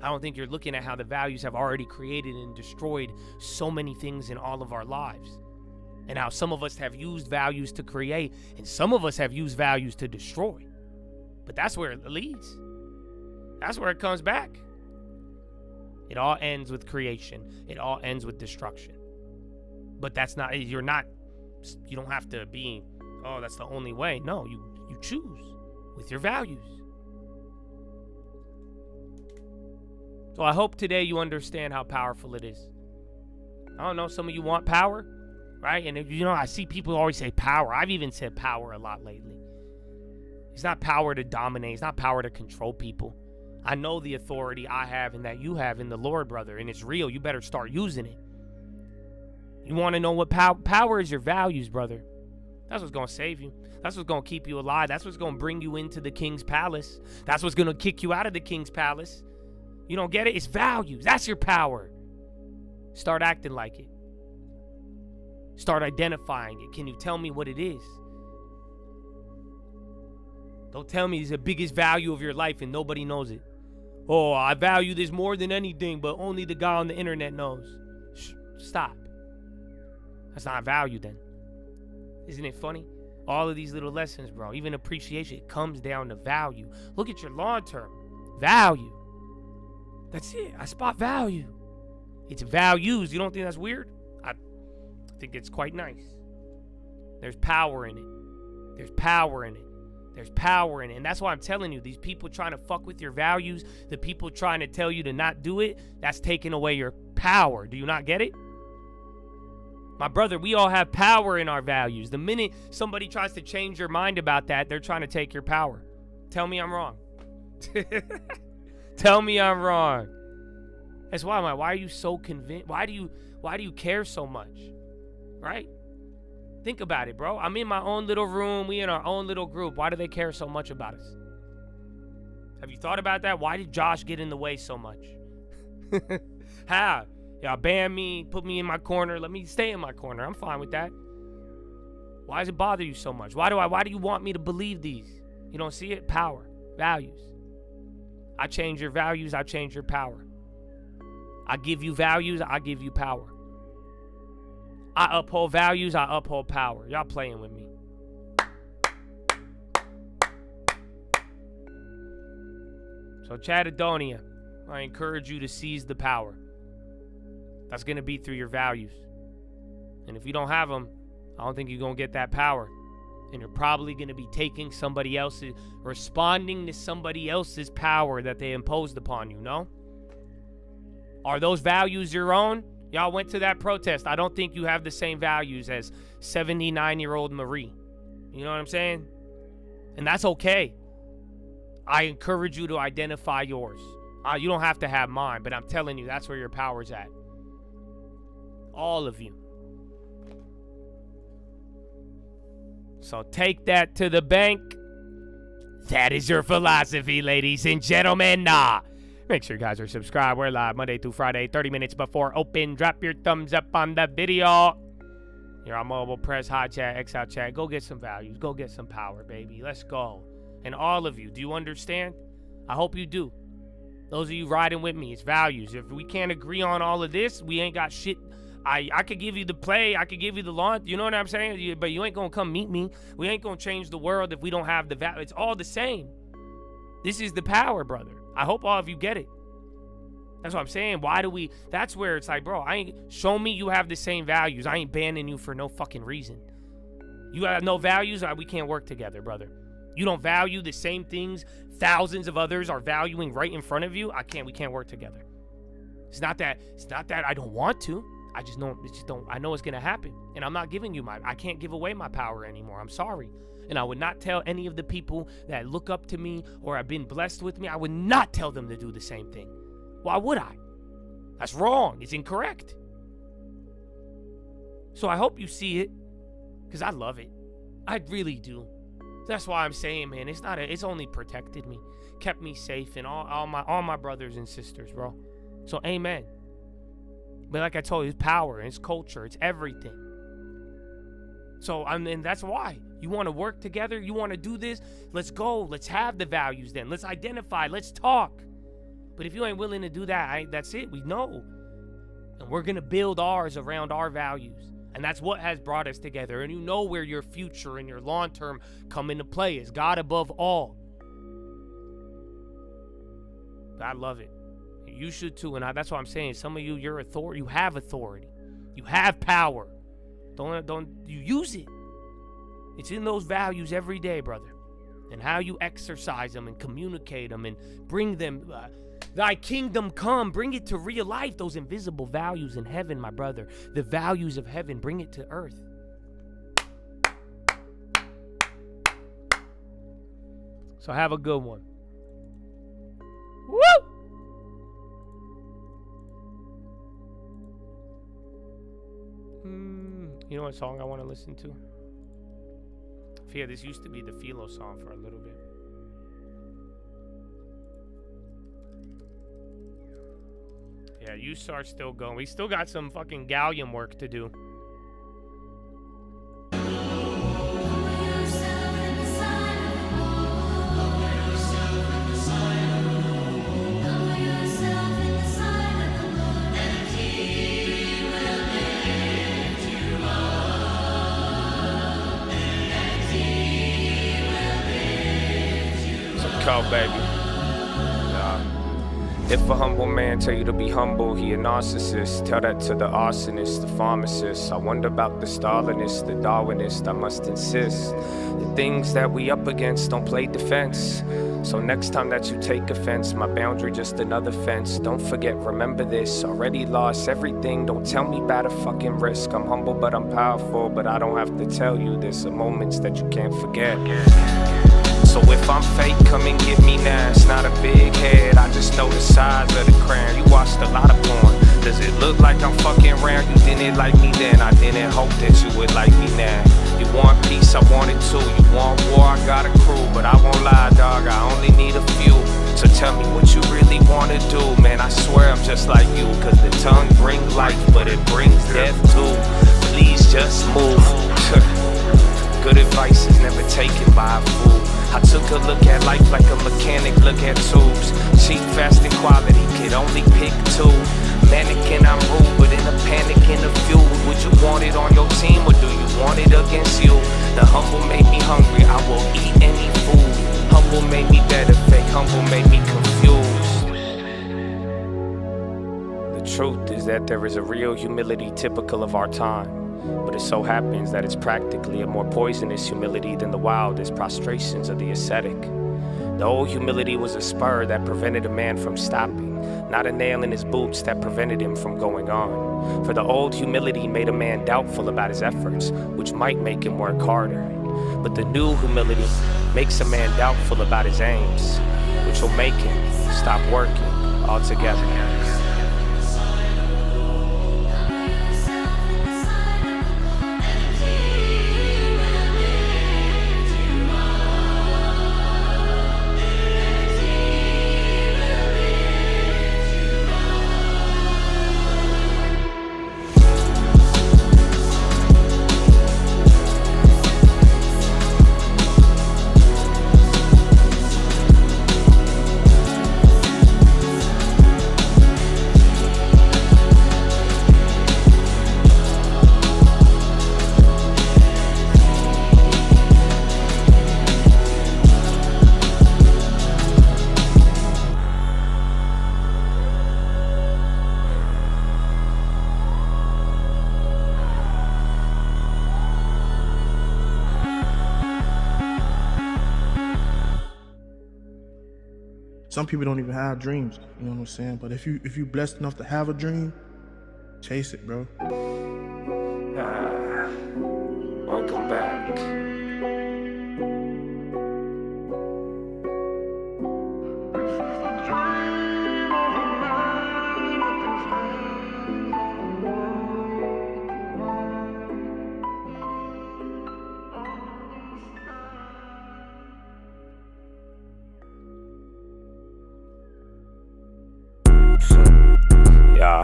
I don't think you're looking at how the values have already created and destroyed so many things in all of our lives. And how some of us have used values to create, and some of us have used values to destroy. But that's where it leads. That's where it comes back. It all ends with creation. It all ends with destruction. But you don't have to be, oh, that's the only way. No, you choose with your values. So I hope today you understand how powerful it is. I don't know, some of you want power. Right? And I see people always say power. I've even said power a lot lately. It's not power to dominate. It's not power to control people. I know the authority I have and that you have in the Lord, brother, and it's real. You better start using it. You want to know what power is? Your values, brother. That's what's going to save you. That's what's going to keep you alive. That's what's going to bring you into the king's palace. That's what's going to kick you out of the king's palace. You don't get it? It's values. That's your power. Start acting like it. Start identifying it. Can you tell me what it is? Don't tell me it's the biggest value of your life and nobody knows it. Oh, I value this more than anything, but only the guy on the internet knows. Stop. That's not value then. Isn't it funny? All of these little lessons, bro, even appreciation, it comes down to value. Look at your long term. Value. That's it. I spot value. It's values. You don't think that's weird? I think it's quite nice. There's power in it. There's power in it. There's power in it. And that's why I'm telling you, these people trying to fuck with your values, the people trying to tell you to not do it, that's taking away your power. Do you not get it? My brother, we all have power in our values. The minute somebody tries to change your mind about that, they're trying to take your power. Tell me I'm wrong. Tell me I'm wrong. That's why why are you so convinced? Why do you care so much? Right? Think about it, bro. I'm in my own little room. We in our own little group. Why do they care so much about us? Have you thought about that? Why did Josh get in the way so much? How? Y'all ban me, put me in my corner. Let me stay in my corner. I'm fine with that. Why does it bother you so much? Why do you want me to believe these? You don't see it? Power. Values. I change your values, I change your power. I give you values, I give you power. I uphold values, I uphold power. Y'all playing with me. So Chadedonia, I encourage you to seize the power. That's going to be through your values. And if you don't have them, I don't think you're going to get that power. And you're probably going to be taking somebody else's, responding to somebody else's power that they imposed upon you, no? Are those values your own? Y'all went to that protest. I don't think you have the same values as 79-year-old Marie. You know what I'm saying? And that's okay. I encourage you to identify yours. You don't have to have mine, but I'm telling you, that's where your power's at. All of you. So take that to the bank. That is your philosophy, ladies and gentlemen. Make sure you guys are subscribed. We're live Monday through Friday, 30 minutes before open. Drop your thumbs up on the video. You're on mobile, press hot chat, X out chat. Go get some values. Go get some power, baby. Let's go. And all of you, do you understand? I hope you do. Those of you riding with me, it's values. If we can't agree on all of this, we ain't got shit. I could give you the play, I could give you the launch, you know what I'm saying? But you ain't gonna come meet me. We ain't gonna change the world if we don't have the value. It's all the same. This is the power, brother. I hope all of you get it. That's what I'm saying. That's where it's like, bro, show me you have the same values. I ain't banning you for no fucking reason. You have no values, we can't work together, brother. You don't value the same things thousands of others are valuing right in front of you. We can't work together. It's not that I don't want to. I know it's gonna happen. And I'm not giving you I can't give away my power anymore. I'm sorry. And I would not tell any of the people that look up to me or have been blessed with me, I would not tell them to do the same thing. Why would I? That's wrong. It's incorrect. So I hope you see it, because I love it. I really do. That's why I'm saying, man, it's only protected me, kept me safe, and all my brothers and sisters, bro. So amen. But like I told you, it's power, it's culture, it's everything. So and that's why you want to work together. You want to do this. Let's go. Let's have the values then. Let's identify. Let's talk. But if you ain't willing to do that, that's it. We know. And we're going to build ours around our values. And that's what has brought us together. And you know where your future and your long term come into play is God above all. I love it. You should too. And that's what I'm saying. Some of you, you're authority. You have authority. You have power. Don't you use it. It's in those values every day, brother. And how you exercise them and communicate them and bring them. Thy kingdom come, bring it to real life. Those invisible values in heaven, my brother. The values of heaven, bring it to earth. So have a good one. Woo! You know what song I want to listen to? Yeah, this used to be the Philo song for a little bit. Yeah, USAR's still going. We still got some fucking Gallium work to do. Call, baby. If a humble man tell you to be humble, he a narcissist. Tell that to the arsonist, the pharmacist. I wonder about the Stalinist, the Darwinist, I must insist. The things that we up against don't play defense. So next time that you take offense, my boundary just another fence. Don't forget, remember this, already lost everything. Don't tell me about a fucking risk. I'm humble but I'm powerful, but I don't have to tell you this. Are moments that you can't forget. So if I'm fake, come and get me now. It's not a big head, I just know the size of the crown. You watched a lot of porn. Does it look like I'm fucking around? You didn't like me then, I didn't hope that you would like me now. You want peace, I want it too. You want war, I got a crew. But I won't lie, dog, I only need a few. So tell me what you really wanna do. Man, I swear I'm just like you. Cause the tongue brings life, but it brings death too. Please just move. Good advice is never taken by a fool. I took a look at life like a mechanic look at tubes. Cheap, fast, and quality, could only pick two. Mannequin, I'm rude, but in a panic, in a fuel. Would you want it on your team, or do you want it against you? The humble made me hungry, I will eat any food. Humble made me better, fake humble made me confused. The truth is that there is a real humility typical of our time. But it so happens that it's practically a more poisonous humility than the wildest prostrations of the ascetic. The old humility was a spur that prevented a man from stopping, not a nail in his boots that prevented him from going on. For the old humility made a man doubtful about his efforts, which might make him work harder. But the new humility makes a man doubtful about his aims, which will make him stop working altogether. Some people don't even have dreams, you know what I'm saying? But if you blessed enough to have a dream, chase it, bro. Welcome back. Yeah,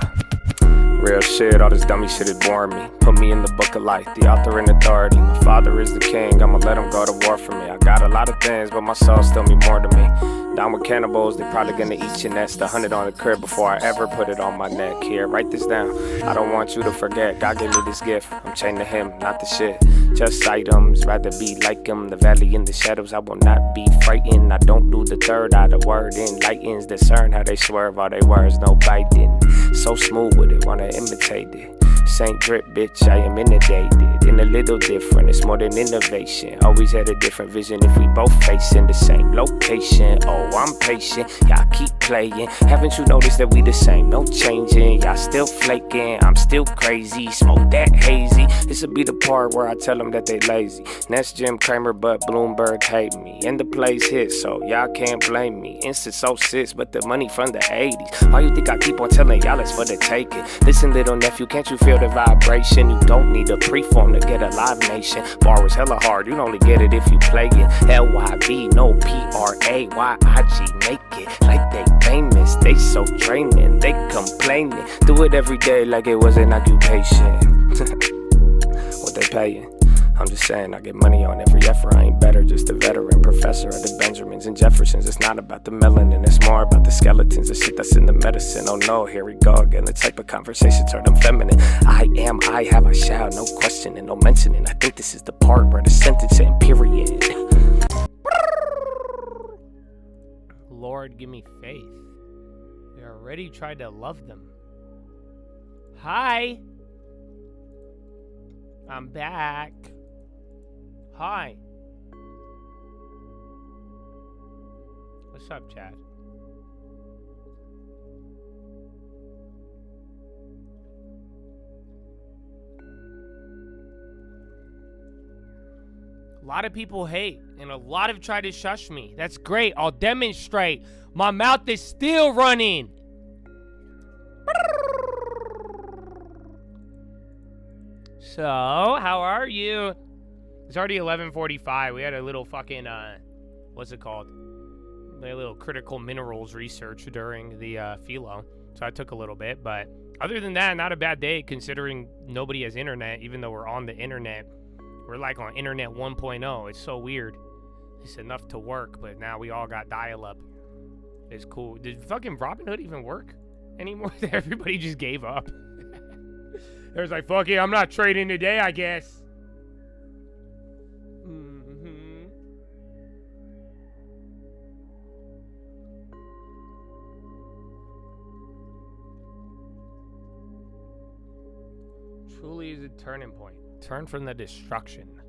real shit, all this dummy shit is boring me. Put me in the book of life, the author and authority. My father is the king, I'ma let him go to war for me. I got a lot of things, but my soul still mean more to me. Down with cannibals, they probably gonna eat your nest. 100 on the crib before I ever put it on my neck. Here, write this down, I don't want you to forget. God gave me this gift, I'm chained to him, not the shit. Just items, rather be like him. The valley in the shadows, I will not be frightened. I don't do the third eye, the word enlightens. Discern how they swerve, all they words, no biting. So smooth with it, wanna imitate it. Saint drip, bitch, I am inundated. In a little different, it's more than innovation. Always had a different vision if we both facing the same location. Oh, I'm patient, y'all keep playing. Haven't you noticed that we the same? No changing, y'all still flaking. I'm still crazy, smoke that hazy. This'll be the part where I tell them that they lazy. That's Jim Cramer, but Bloomberg hate me. And the plays hit, so y'all can't blame me. Instant so sits, but the money from the 80s. Why you think I keep on telling y'all it's for the taking? Listen, little nephew, can't you feel the vibration? You don't need a preform to get a live nation. Bar is hella hard, you only get it if you play it. LYB, no PRAYIG, make it like they famous. this day so draining. They complaining, do it every day like it was an occupation. What they paying? I'm just saying, I get money on every effort. I ain't better, just a veteran professor at the Benjamins and Jeffersons. It's not about the melanin, it's more about the skeletons, the shit that's in the medicine. Oh no, here we go again. The type of conversations are them feminine. I am, I have, I shall, no questioning, no mentioning. I think this is the part where the sentence end, period. Lord, give me faith. We already tried to love them. Hi. I'm back. Hi. What's up, Chad? A lot of people hate, and a lot have tried to shush me. That's great. I'll demonstrate. My mouth is still running. So, how are you? It's already 11:45. We had a little fucking, what's it called? A little critical minerals research during the Philo. So I took a little bit, but other than that, not a bad day considering nobody has internet, even though we're on the internet. We're like on internet 1.0. It's so weird. It's enough to work, but now we all got dial-up. It's cool. Did fucking Robinhood even work anymore? Everybody just gave up. There's like, fuck it, I'm not trading today, I guess. Truly is a turning point. Turn from the destruction.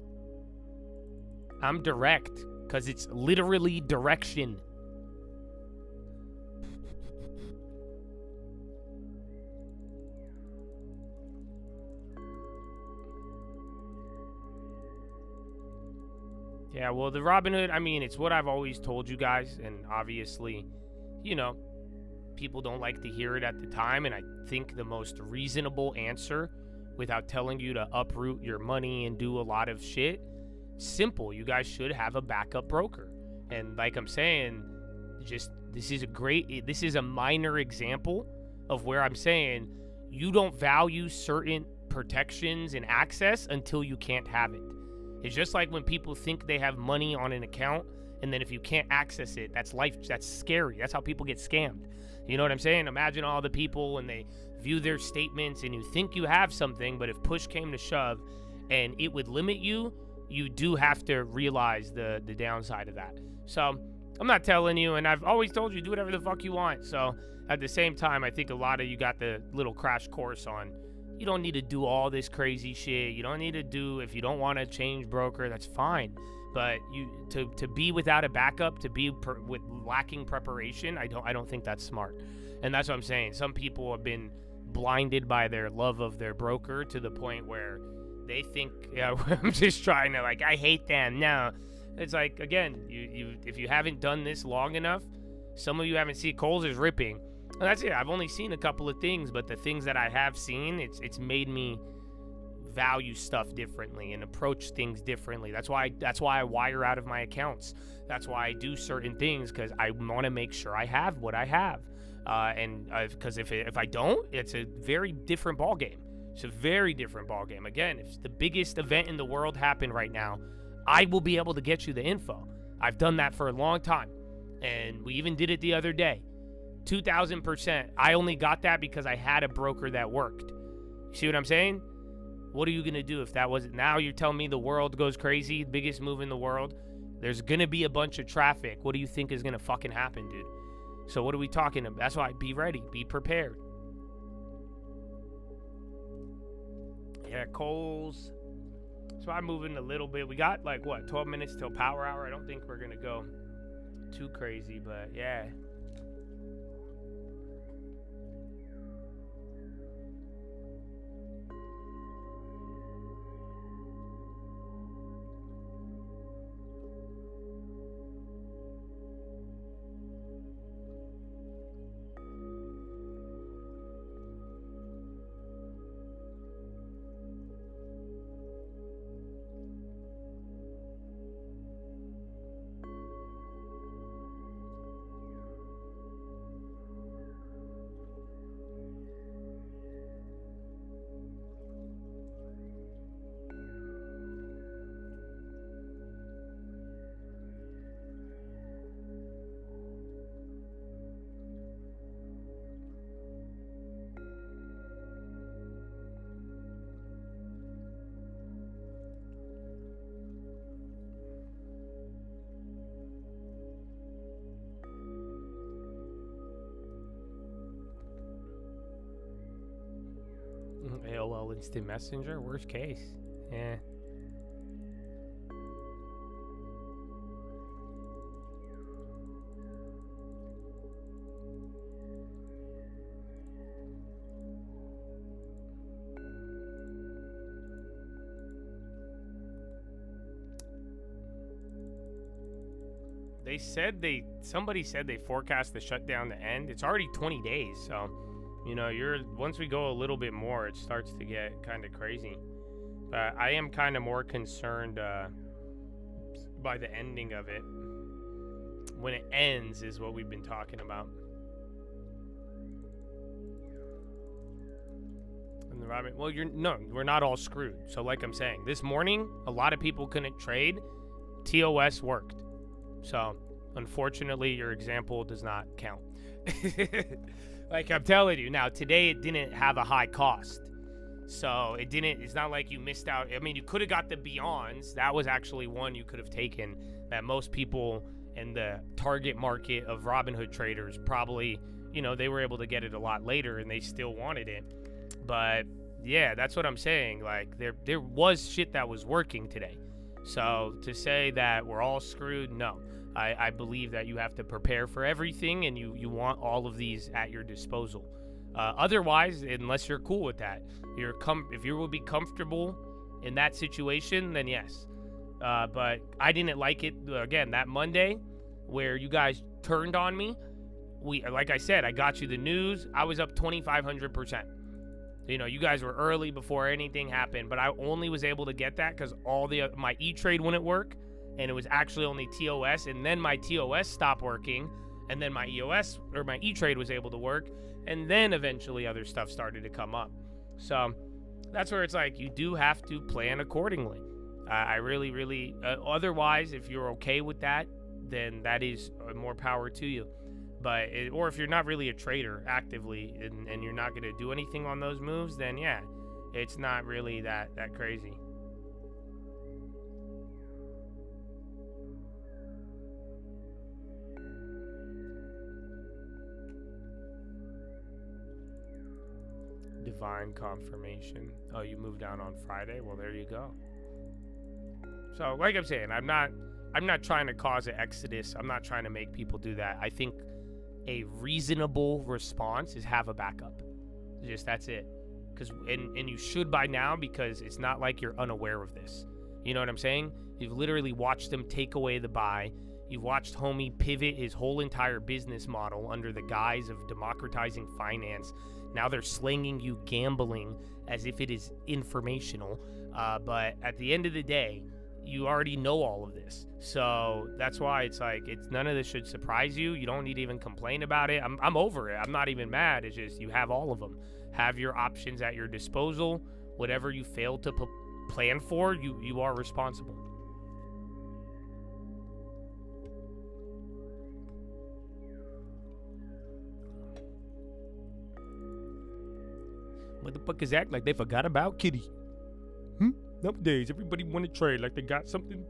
I'm direct, because it's literally direction. Yeah, well, the Robinhood, I mean, it's what I've always told you guys, and obviously, you know, people don't like to hear it at the time, and I think the most reasonable answer, without telling you to uproot your money and do a lot of shit, simple. You guys should have a backup broker. And like I'm saying, just this is a minor example of where I'm saying you don't value certain protections and access until you can't have it. It's just like when people think they have money on an account, and then if you can't access it, that's scary. That's how people get scammed. You know what I'm saying? Imagine all the people when they view their statements and you think you have something, but if push came to shove and it would limit you, you do have to realize the downside of that. So I'm not telling you, and I've always told you, do whatever the fuck you want. So at the same time, I think a lot of you got the little crash course on you don't need to do all this crazy shit. You don't need to do, if you don't want to change broker, that's fine. But to be without a backup, to be with lacking preparation, I don't think that's smart. And that's what I'm saying. Some people have been blinded by their love of their broker to the point where they think, yeah, I'm just trying to, like, I hate them. No, it's like, again, you if you haven't done this long enough, some of you haven't seen Coles is ripping. And that's it. I've only seen a couple of things, but the things that I have seen, it's made me value stuff differently and approach things differently. That's why I wire out of my accounts. That's why I do certain things, because I want to make sure I have what I have. Because if I don't, it's a very different ball game. It's a very different ball game. Again, if the biggest event in the world happened right now, I will be able to get you the info. I've done that for a long time, and we even did it the other day. 2,000%. I only got that because I had a broker that worked. You see what I'm saying? What are you gonna do if that wasn't? Now you're telling me the world goes crazy, biggest move in the world. There's gonna be a bunch of traffic. What do you think is gonna fucking happen, dude? So what are we talking about? That's why be ready, be prepared. Yeah, Coles. So I'm moving a little bit. We got like what, 12 minutes till power hour. I don't think we're gonna go too crazy, but yeah. All instant messenger, worst case. Yeah. Somebody said they forecast the shutdown to end. It's already 20 days, so once we go a little bit more, it starts to get kind of crazy. But I am kind of more concerned by the ending of it. When it ends is what we've been talking about. And the Robin, well, we're not all screwed. So like I'm saying, this morning a lot of people couldn't trade. TOS worked. So, unfortunately, your example does not count. Like I'm telling you, now, today it didn't have a high cost. So, it's not like you missed out. I mean, you could have got the Beyonds. That was actually one you could have taken that most people in the target market of Robinhood traders probably, they were able to get it a lot later and they still wanted it. But, yeah, that's what I'm saying. Like, there was shit that was working today. So to say that we're all screwed, no. I believe that you have to prepare for everything and you want all of these at your disposal. Otherwise, unless you're cool with that, if you will be comfortable in that situation, then yes. But I didn't like it, again, that Monday where you guys turned on me. Like I said, I got you the news. I was up 2,500%. You guys were early before anything happened, but I only was able to get that because my E-Trade wouldn't work, and it was actually only TOS, and then my TOS stopped working, and then my my E-Trade was able to work, and then eventually other stuff started to come up. So that's where it's like you do have to plan accordingly. I really, really, otherwise, if you're okay with that, then that is more power to you. But or if you're not really a trader actively and you're not going to do anything on those moves, then yeah, it's not really that crazy. Divine confirmation. Oh, you moved down on Friday? Well, there you go. So, like I'm saying, I'm not trying to cause an exodus. I'm not trying to make people do that. I think a reasonable response is have a backup. That's it. And you should by now, because it's not like you're unaware of this. You know what I'm saying? You've literally watched them take away the buy. You've watched homie pivot his whole entire business model under the guise of democratizing finance. Now they're slinging you gambling as if it is informational. But at the end of the day, you already know all of this. So that's why it's like, none of this should surprise you. You don't need to even complain about it. I'm over it. I'm not even mad. It's just you have all of them. Have your options at your disposal. Whatever you fail to plan for, you are responsible. Motherfuckers act like they forgot about Kitty. Nowadays, everybody want to trade like they got something.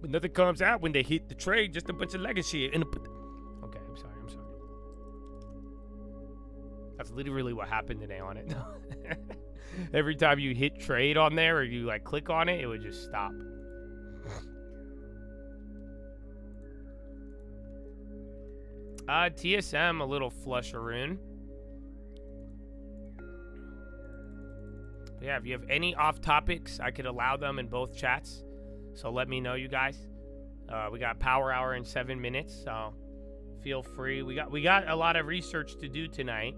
But nothing comes out when they hit the trade, just a bunch of legacy. Okay, I'm sorry. That's literally what happened today on it. Every time you hit trade on there or you like click on it, it would just stop. TSM, a little flusharoon. Yeah, if you have any off topics, I could allow them in both chats. So let me know, you guys. We got power hour in 7 minutes, so feel free. We got a lot of research to do tonight.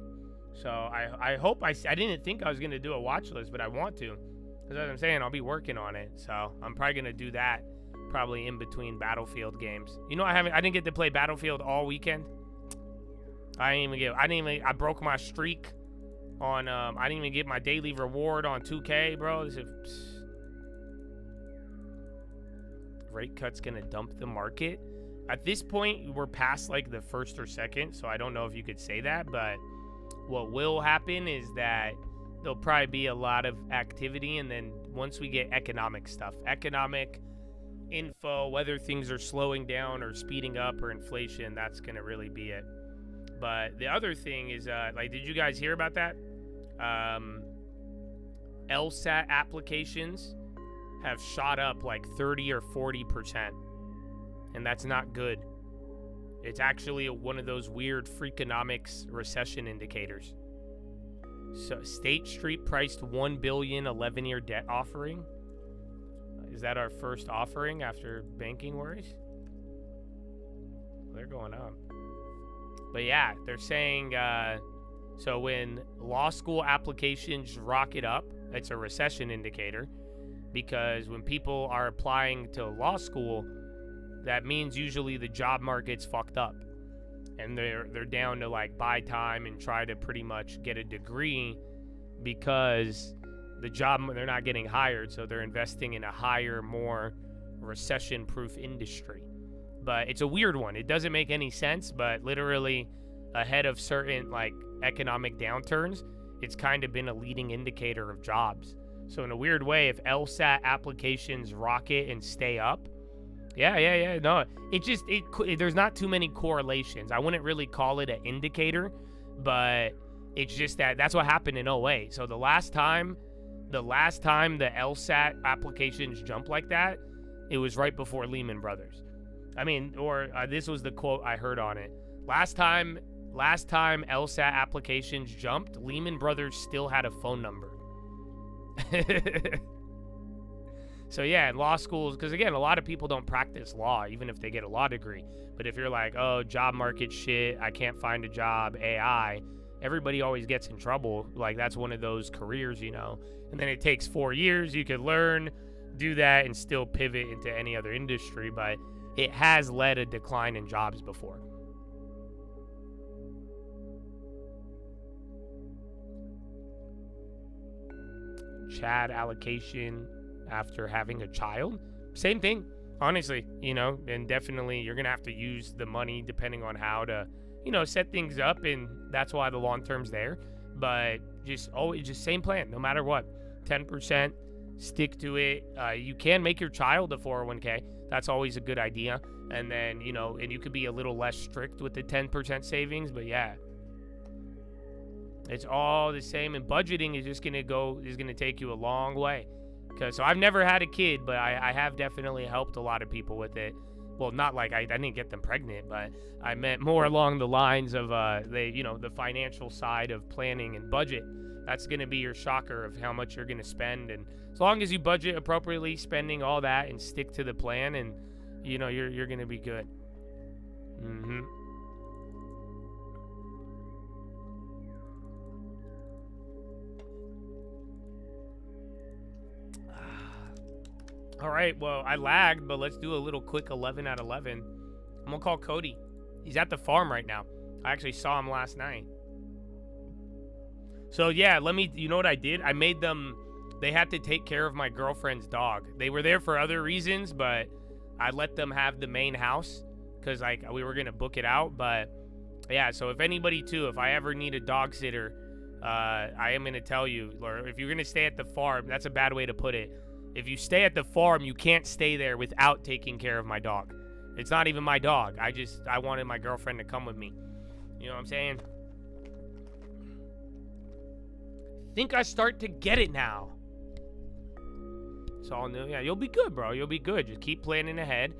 So I hope I didn't think I was gonna do a watch list, but I want to. Because as I'm saying, I'll be working on it. So I'm probably gonna do that probably in between Battlefield games. I didn't get to play Battlefield all weekend. I broke my streak on I didn't even get my daily reward on 2K, bro. Rate cut's gonna dump the market. At this point, we're past like the first or second, so I don't know if you could say that, but what will happen is that there'll probably be a lot of activity, and then once we get economic stuff, economic info, whether things are slowing down or speeding up or inflation, that's gonna really be it. But the other thing is, did you guys hear about that? LSAT applications have shot up like 30 or 40%. And that's not good. It's actually one of those weird Freakonomics recession indicators. So State Street priced $1 billion 11-year debt offering. Is that our first offering after banking worries? They're going up. But yeah, they're saying, so when law school applications rocket up, it's a recession indicator, because when people are applying to law school, that means usually the job market's fucked up, and they're down to like buy time and try to pretty much get a degree, because they're not getting hired, so they're investing in a higher, more recession-proof industry. But it's a weird one. It doesn't make any sense, but literally ahead of certain like economic downturns, it's kind of been a leading indicator of jobs. So in a weird way, if LSAT applications rocket and stay up, no, there's not too many correlations. I wouldn't really call it an indicator, but it's just that's what happened in 08. So the last time the LSAT applications jumped like that, it was right before Lehman Brothers. I mean, this was the quote I heard on it. Last time LSAT applications jumped, Lehman Brothers still had a phone number. So yeah, in law schools, because again, a lot of people don't practice law, even if they get a law degree. But if you're like, oh, job market shit, I can't find a job, AI, everybody always gets in trouble. Like, that's one of those careers, you know. And then it takes 4 years. You could learn, do that, and still pivot into any other industry. But it has led a decline in jobs before. Chad allocation after having a child, same thing, honestly, you know. And definitely you're gonna have to use the money depending on how to, you know, set things up, and that's why the long term's there. But just same plan, no matter what. 10%, stick to it. You can make your child a 401k. That's always a good idea. And then, you know, and you could be a little less strict with the 10% savings, but yeah, it's all the same. And budgeting is gonna take you a long way. So I've never had a kid, but I have definitely helped a lot of people with it. Well, not like I didn't get them pregnant, but I meant more along the lines of the financial side of planning and budget. That's going to be your shocker of how much you're going to spend. And as long as you budget appropriately, spending all that and stick to the plan, and you know, you're going to be good. All right, well, I lagged, but let's do a little quick 11 out of 11. I'm going to call Cody. He's at the farm right now. I actually saw him last night. So, yeah, you know what I did? I made them, they had to take care of my girlfriend's dog. They were there for other reasons, but I let them have the main house because, like, we were going to book it out. But, yeah, so if anybody, too, if I ever need a dog sitter, I am going to tell you, or if you're going to stay at the farm, that's a bad way to put it. If you stay at the farm, you can't stay there without taking care of my dog. It's not even my dog. I wanted my girlfriend to come with me. You know what I'm saying? Think I start to get it now. It's all new. Yeah, you'll be good, bro. You'll be good. Just keep planning ahead.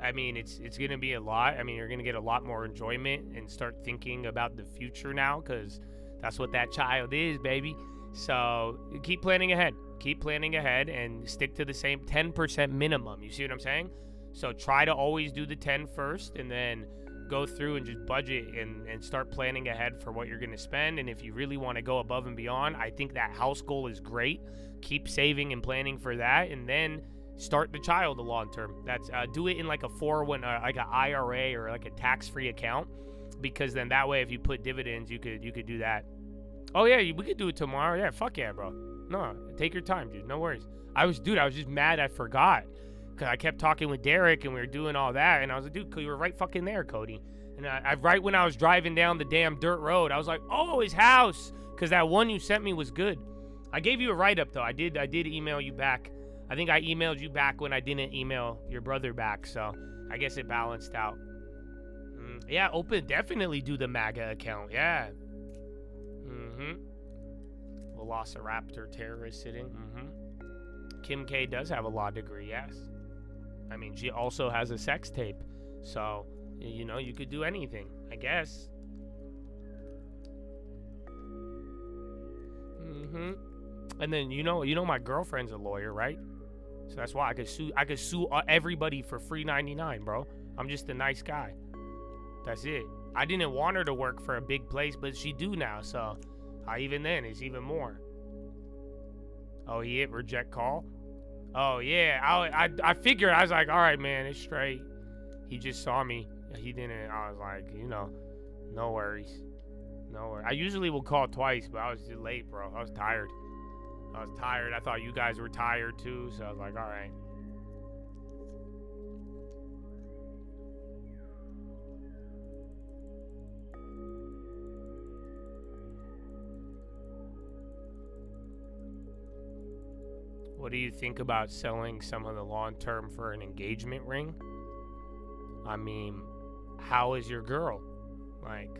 I mean, it's going to be a lot. I mean, you're going to get a lot more enjoyment and start thinking about the future now, because that's what that child is, baby. So keep planning ahead. Keep planning ahead and stick to the same 10% minimum. You see what I'm saying? So try to always do the 10 first, and then go through and just budget and start planning ahead for what you're going to spend. And if you really want to go above and beyond, I think that house goal is great. Keep saving and planning for that, and then start the child the long term. That's do it in like a 401, like an IRA or like a tax-free account, because then that way if you put dividends, you could do that. Oh yeah, we could do it tomorrow. Yeah, fuck yeah, bro. No, take your time, dude. No worries. I was just mad I forgot, because I kept talking with Derek and we were doing all that, and I was like, dude, you were right fucking there, Cody. And I right when I was driving down the damn dirt road, I was like, oh, his house, because that one you sent me was good. I gave you a write-up, though. I did email you back. I think I emailed you back when I didn't email your brother back, so I guess it balanced out. Yeah, definitely do the MAGA account, yeah. velociraptor terrorist sitting. Kim K does have a law degree, yes. I mean, she also has a sex tape. So, you know, you could do anything, I guess. And then, you know my girlfriend's a lawyer, right? So that's why I could sue everybody for free 99, bro. I'm just a nice guy. That's it. I didn't want her to work for a big place, but she do now, so even then, it's even more. Oh, he hit reject call? Oh, yeah. I figured, I was like, all right, man, it's straight. He just saw me. He didn't. I was like, no worries. No worries. I usually will call twice, but I was too late, bro. I was tired. I thought you guys were tired, too, so I was like, all right. What do you think about selling some of the long-term for an engagement ring? I mean, how is your girl? Like,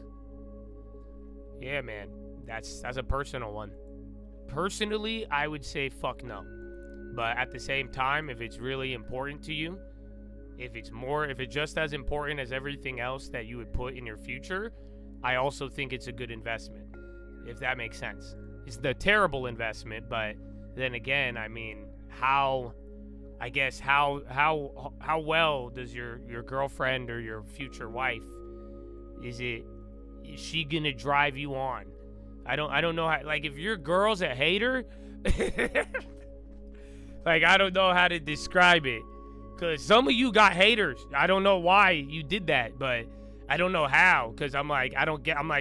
yeah, man, that's a personal one. Personally, I would say fuck no. But at the same time, if it's really important to you, if it's just as important as everything else that you would put in your future, I also think it's a good investment, if that makes sense. It's the terrible investment, but then again, I mean, how well does your girlfriend or your future wife, is she gonna drive you on? I don't know how, like, if your girl's a hater, like, I don't know how to describe it, because some of you got haters. I don't know why you did that, but I don't know how, because I'm like,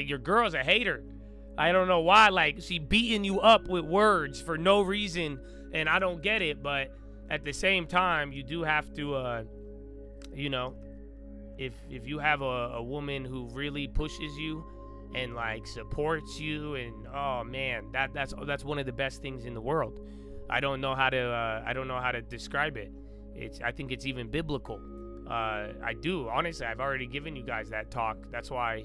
your girl's a hater. I don't know why, like, she beating you up with words for no reason, and I don't get it, but at the same time, you do have to, if you have a woman who really pushes you and, like, supports you, and, oh man, that's one of the best things in the world. I don't know how to describe it. I think it's even biblical. I do, honestly. I've already given you guys that talk. That's why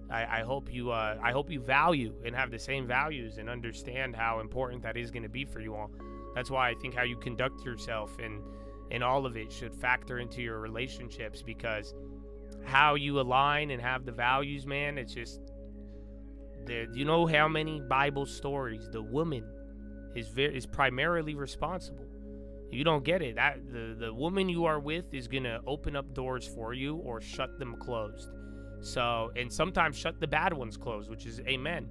I hope you value and have the same values and understand how important that is going to be for you all. That's why I think how you conduct yourself and all of it should factor into your relationships, because how you align and have the values, man, it's just, you know how many Bible stories the woman is primarily responsible. You don't get it. That the woman you are with is going to open up doors for you or shut them closed. So, and sometimes shut the bad ones closed, which is amen.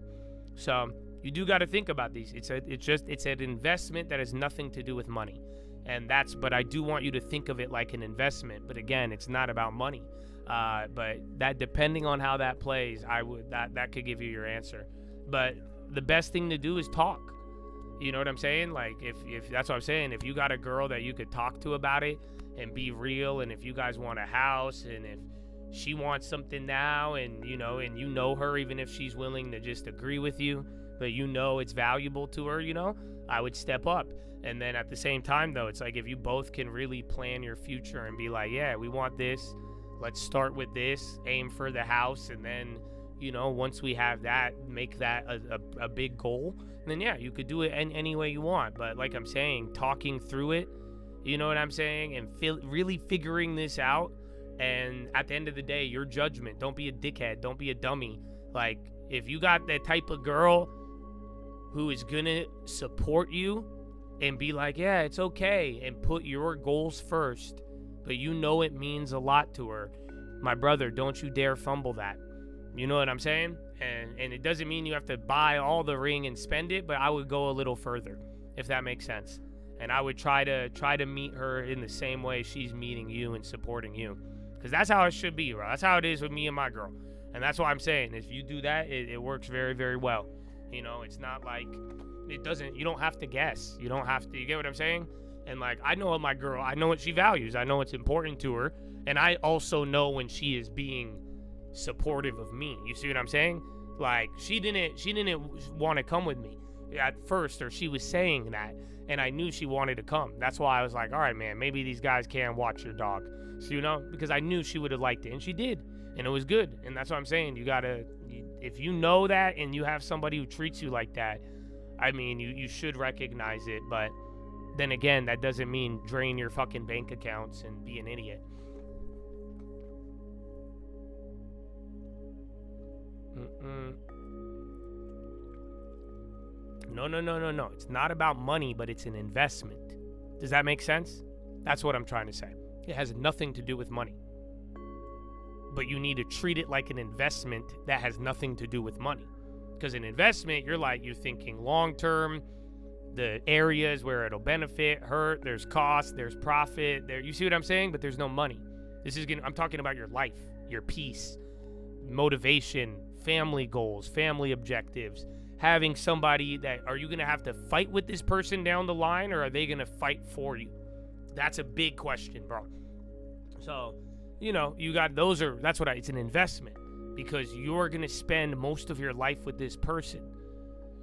So you do got to think about these. It's an investment that has nothing to do with money. But I do want you to think of it like an investment. But again, it's not about money. But that, depending on how that plays, that could give you your answer. But the best thing to do is talk. You know what I'm saying? Like, if that's what I'm saying, if you got a girl that you could talk to about it and be real, and if you guys want a house, and if she wants something now, and you know her, even if she's willing to just agree with you, but you know it's valuable to her, I would step up. And then at the same time, though, it's like, if you both can really plan your future and be like, yeah, we want this, let's start with this, aim for the house, and then, once we have that, make that a big goal, then yeah, you could do it any way you want. But like I'm saying, talking through it, you know what I'm saying, and really figuring this out. And at the end of the day, your judgment. Don't be a dickhead. Don't be a dummy. Like, if you got that type of girl who is gonna support you and be like, yeah, it's okay, and put your goals first, but it means a lot to her, my brother, don't you dare fumble that. You know what I'm saying? And it doesn't mean you have to buy all the ring and spend it, but I would go a little further, if that makes sense. And I would try to meet her in the same way she's meeting you and supporting you. Because that's how it should be, bro. That's how it is with me and my girl. And that's why I'm saying, if you do that, it works very, very well. It's not like, you don't have to guess. You don't have to, you get what I'm saying? And like, I know my girl, I know what she values. I know what's important to her. And I also know when she is being supportive of me. You see what I'm saying? Like, she didn't want to come with me at first, or she was saying that, and I knew she wanted to come. That's why I was like, all right, man, maybe these guys can watch your dog. So, because I knew she would have liked it, and she did, and it was good. And that's what I'm saying. If you know that and you have somebody who treats you like that, I mean, you should recognize it, but then again, that doesn't mean drain your fucking bank accounts and be an idiot. No. It's not about money, but it's an investment. Does that make sense? That's what I'm trying to say. It has nothing to do with money. But you need to treat it like an investment that has nothing to do with money. Because an investment, you're thinking long term, the areas where it'll benefit, hurt, there's cost, there's profit, there. You see what I'm saying? But there's no money. I'm talking about your life, your peace, motivation, family goals, family objectives. Having somebody are you going to have to fight with this person down the line, or are they going to fight for you? That's a big question, bro. So, it's an investment, because you're going to spend most of your life with this person.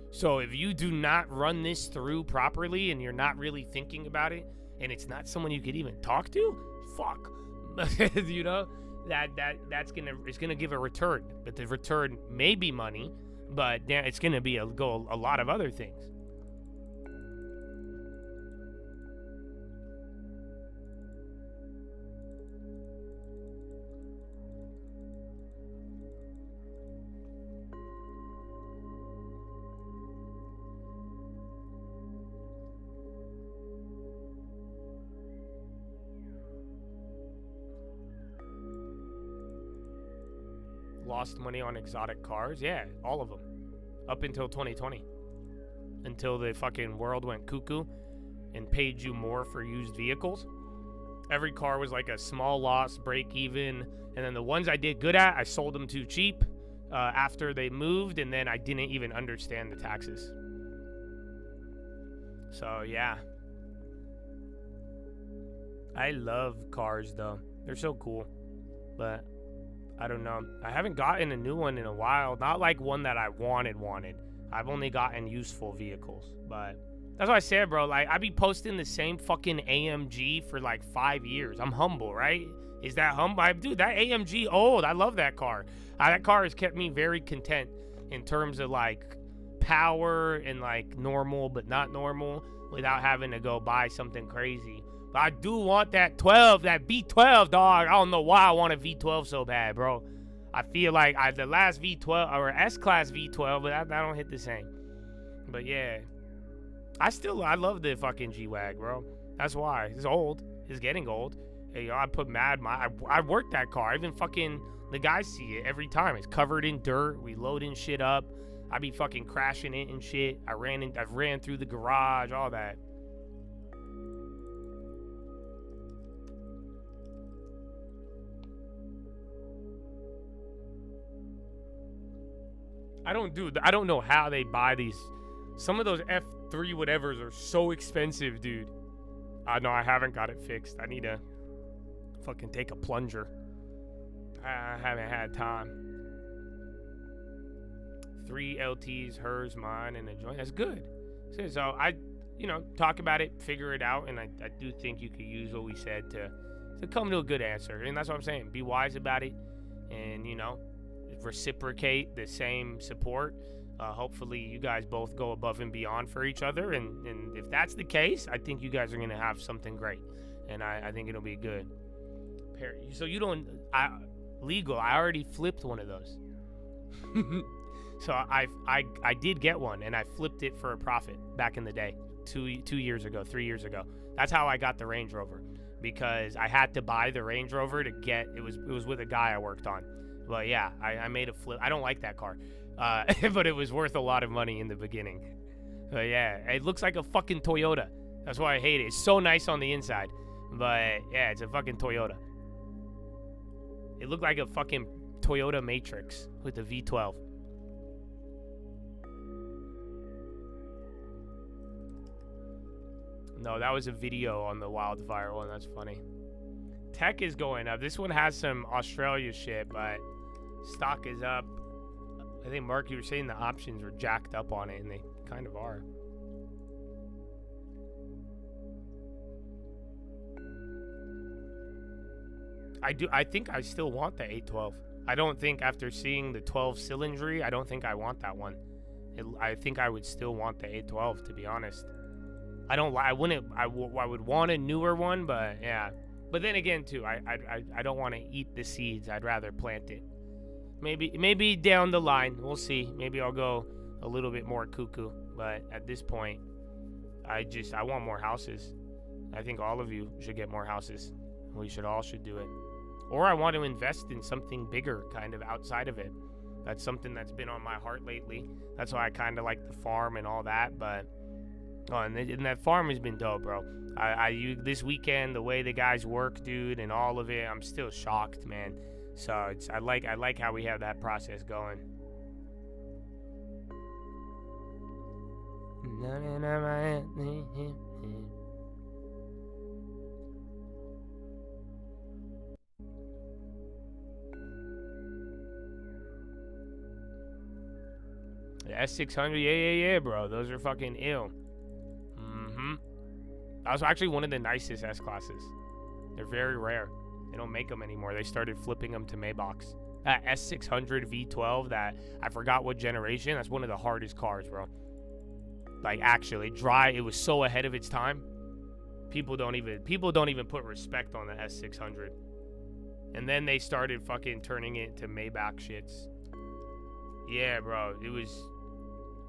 So if you do not run this through properly and you're not really thinking about it, and it's not someone you could even talk to, fuck. It's going to give a return, but the return may be money, but it's going to be a lot of other things. Lost money on exotic cars? Yeah, all of them. Up until 2020. Until the fucking world went cuckoo and paid you more for used vehicles. Every car was like a small loss, break even. And then the ones I did good at, I sold them too cheap after they moved, and then I didn't even understand the taxes. So, yeah. I love cars, though. They're so cool. But I don't know. I haven't gotten a new one in a while. Not like one that I wanted. I've only gotten useful vehicles. But that's what I said, bro. Like, I be posting the same fucking AMG for like 5 years. I'm humble, right? Is that humble? Dude, that AMG old. I love that car. That car has kept me very content in terms of like power and like normal but not normal, without having to go buy something crazy. But I do want that V12, dog. I don't know why I want a V12 so bad, bro. I feel like the last V12 or S-Class V12, but that don't hit the same. But yeah, I love the fucking G-Wag, bro. That's why. It's old. It's getting old. Hey, I put I worked that car. Even fucking the guys see it every time. It's covered in dirt. We loading shit up. I be fucking crashing it and shit. I've ran through the garage, all that. I don't know how they buy these. Some of those F3 whatevers are so expensive, dude. No, I haven't got it fixed. I need to fucking take a plunger. I haven't had time. 3 LTs, hers, mine, and a joint. That's good. So I, talk about it, figure it out, and I do think you could use what we said to come to a good answer. And that's what I'm saying. Be wise about it, and, reciprocate the same support. Hopefully you guys both go above and beyond for each other, and if that's the case, I think you guys are gonna have something great, and I think it'll be good. So you don't legal. I already flipped one of those. So I did get one, and I flipped it for a profit back in the day, 3 years ago. That's how I got the Range Rover, because I had to buy the Range Rover to get it was with a guy I worked on. But yeah, I made a flip. I don't like that car, but it was worth a lot of money in the beginning. But yeah, it looks like a fucking Toyota. That's why I hate it. It's so nice on the inside, but yeah, it's a fucking Toyota. It looked like a fucking Toyota Matrix with the V12. No, that was a video on the wildfire one. That's funny. Tech is going up. This one has some Australia shit, but stock is up. I think, Mark, you were saying the options were jacked up on it, and they kind of are. I think I still want the 812. I don't think, after seeing the 12 cylindry, I don't think I want that one I think I would still want the 812, to be honest. I would want a newer one, but yeah. But then again, too, I don't want to eat the seeds. I'd rather plant it. Maybe down the line, we'll see. Maybe I'll go a little bit more cuckoo. But at this point, I want more houses. I think all of you should get more houses. We should do it. Or I want to invest in something bigger, kind of outside of it. That's something that's been on my heart lately. That's why I kind of like the farm and all that. But and that farm has been dope, bro. This weekend, the way the guys work, dude, and all of it, I'm still shocked, man. So I like how we have that process going. The S600, yeah, bro. Those are fucking ill. That was actually one of the nicest S-classes. They're very rare. They don't make them anymore. They started flipping them to Maybachs. That S600 V12, that I forgot what generation. That's one of the hardest cars, bro. Like, actually, it was so ahead of its time. People don't even put respect on the S600. And then they started fucking turning it to Maybach shits. Yeah, bro. It was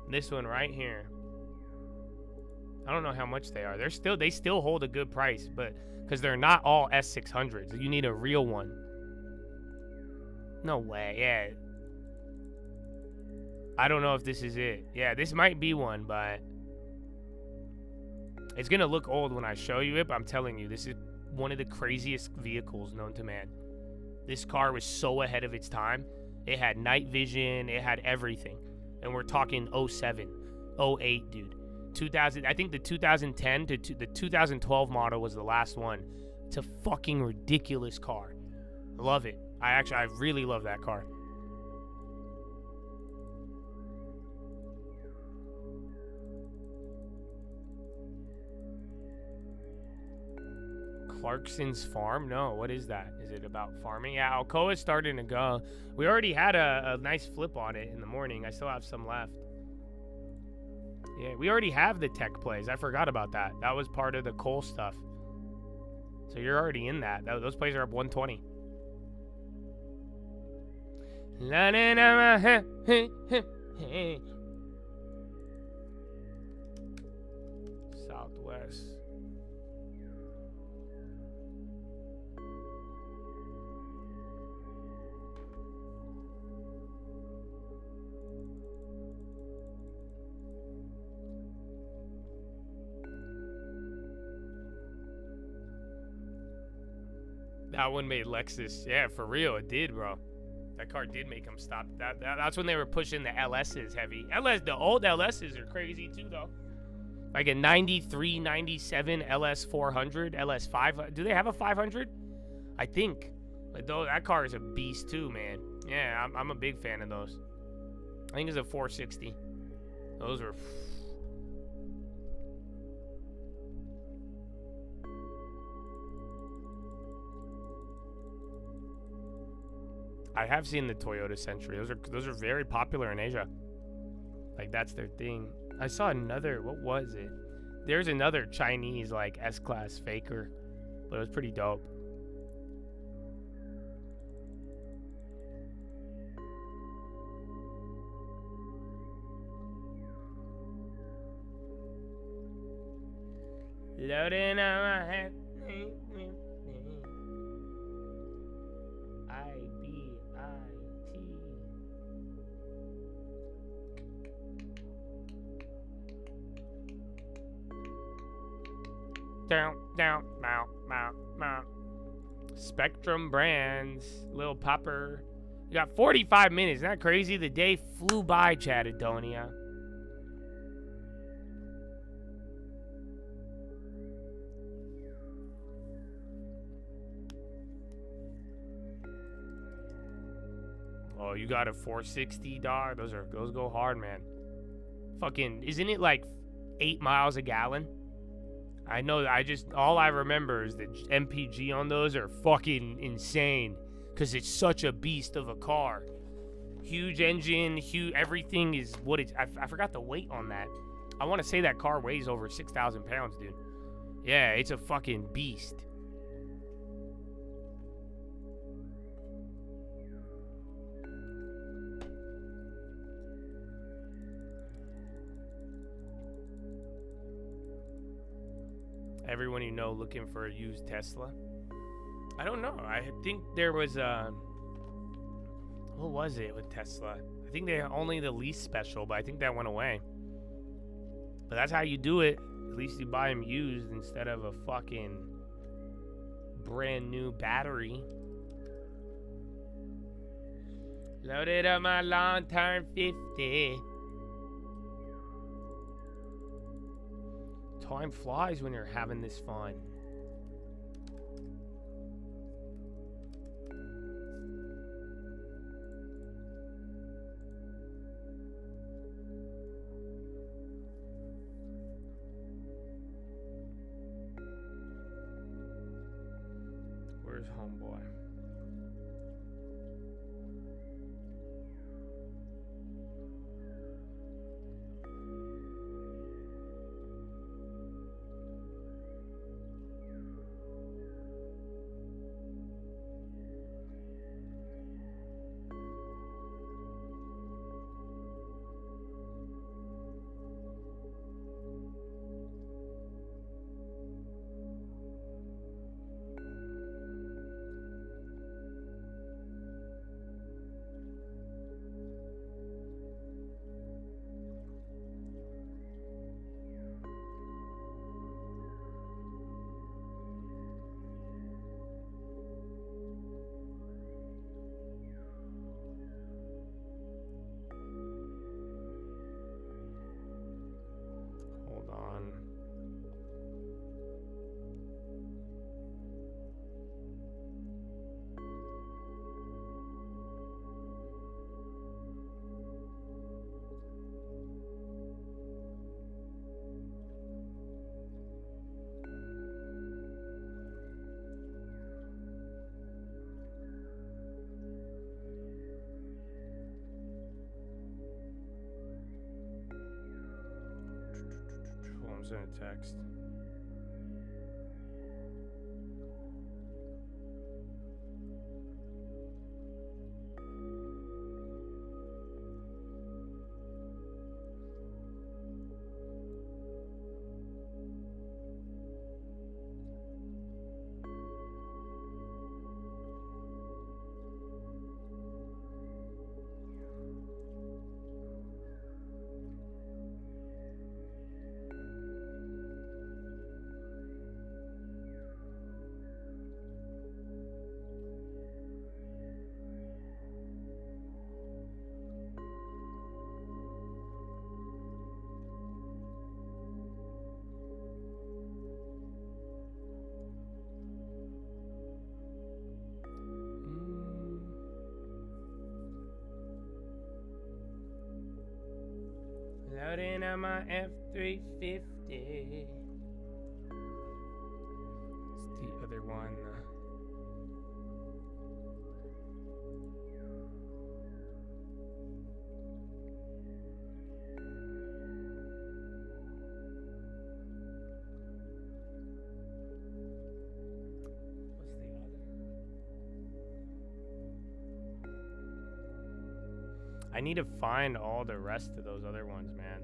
this one right here. I don't know how much they are. They still hold a good price, but because they're not all S600s. You need a real one. No way. Yeah. I don't know if this is it. Yeah, this might be one, but it's going to look old when I show you it, but I'm telling you, this is one of the craziest vehicles known to man. This car was so ahead of its time. It had night vision. It had everything. And we're talking 07, 08, dude. 2000, I think the 2010 to the 2012 model was the last one. It's a fucking ridiculous car. I love it. I really love that car. Clarkson's Farm? No, what is that? Is it about farming? Yeah, Alcoa's starting to go. We already had a nice flip on it in the morning. I still have some left. Yeah, we already have the tech plays. I forgot about that. That was part of the coal stuff. So you're already in that. Those plays are up 120. Southwest. That one made Lexus. Yeah, for real, it did, bro. That car did make them stop. That's when they were pushing the LSs heavy. The old LSs are crazy too, though. Like a 93, 97 LS 400, LS 500. Do they have a 500? I think. But though that car is a beast too, man. Yeah, I'm a big fan of those. I think it's a 460. Those were. I have seen the Toyota Century. Those are very popular in Asia. Like, that's their thing. I saw another, what was it? There's another Chinese like S-Class faker, but it was pretty dope. Loading on my head. Down. Spectrum Brands, Lil Popper. You got 45 minutes. Isn't that crazy? The day flew by, Chattadonia. Oh, you got a 460, dog. Those go hard, man. Fucking, isn't it like 8 miles a gallon? I know, all I remember is that MPG on those are fucking insane because it's such a beast of a car. Huge engine, huge, everything is what it's, I forgot the weight on that. I want to say that car weighs over 6,000 pounds, dude. Yeah, it's a fucking beast. Everyone you know looking for a used Tesla? I don't know. I think there was what was it with Tesla? I think they only the lease special, but I think that went away. But that's how you do it. At least you buy them used instead of a fucking brand new battery. Loaded up my long-term 50. Time flies when you're having this fun. Where's homeboy? In a text. Loading on my F-350. It's the other one. What's the other? I need to find all the rest of those other ones, man.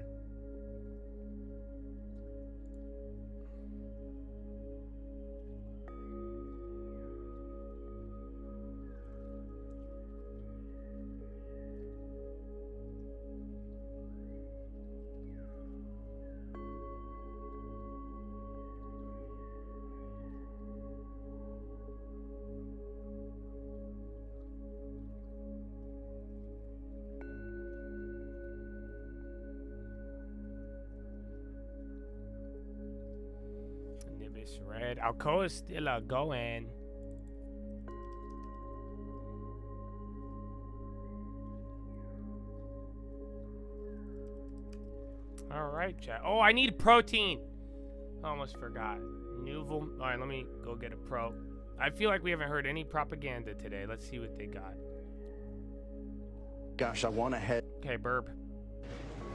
Red. Alcoa's still going. All right, chat. Oh, I need protein. Almost forgot. Nouveau. All right, let me go get a pro. I feel like we haven't heard any propaganda today. Let's see what they got. gosh, I want to head. Okay, burp.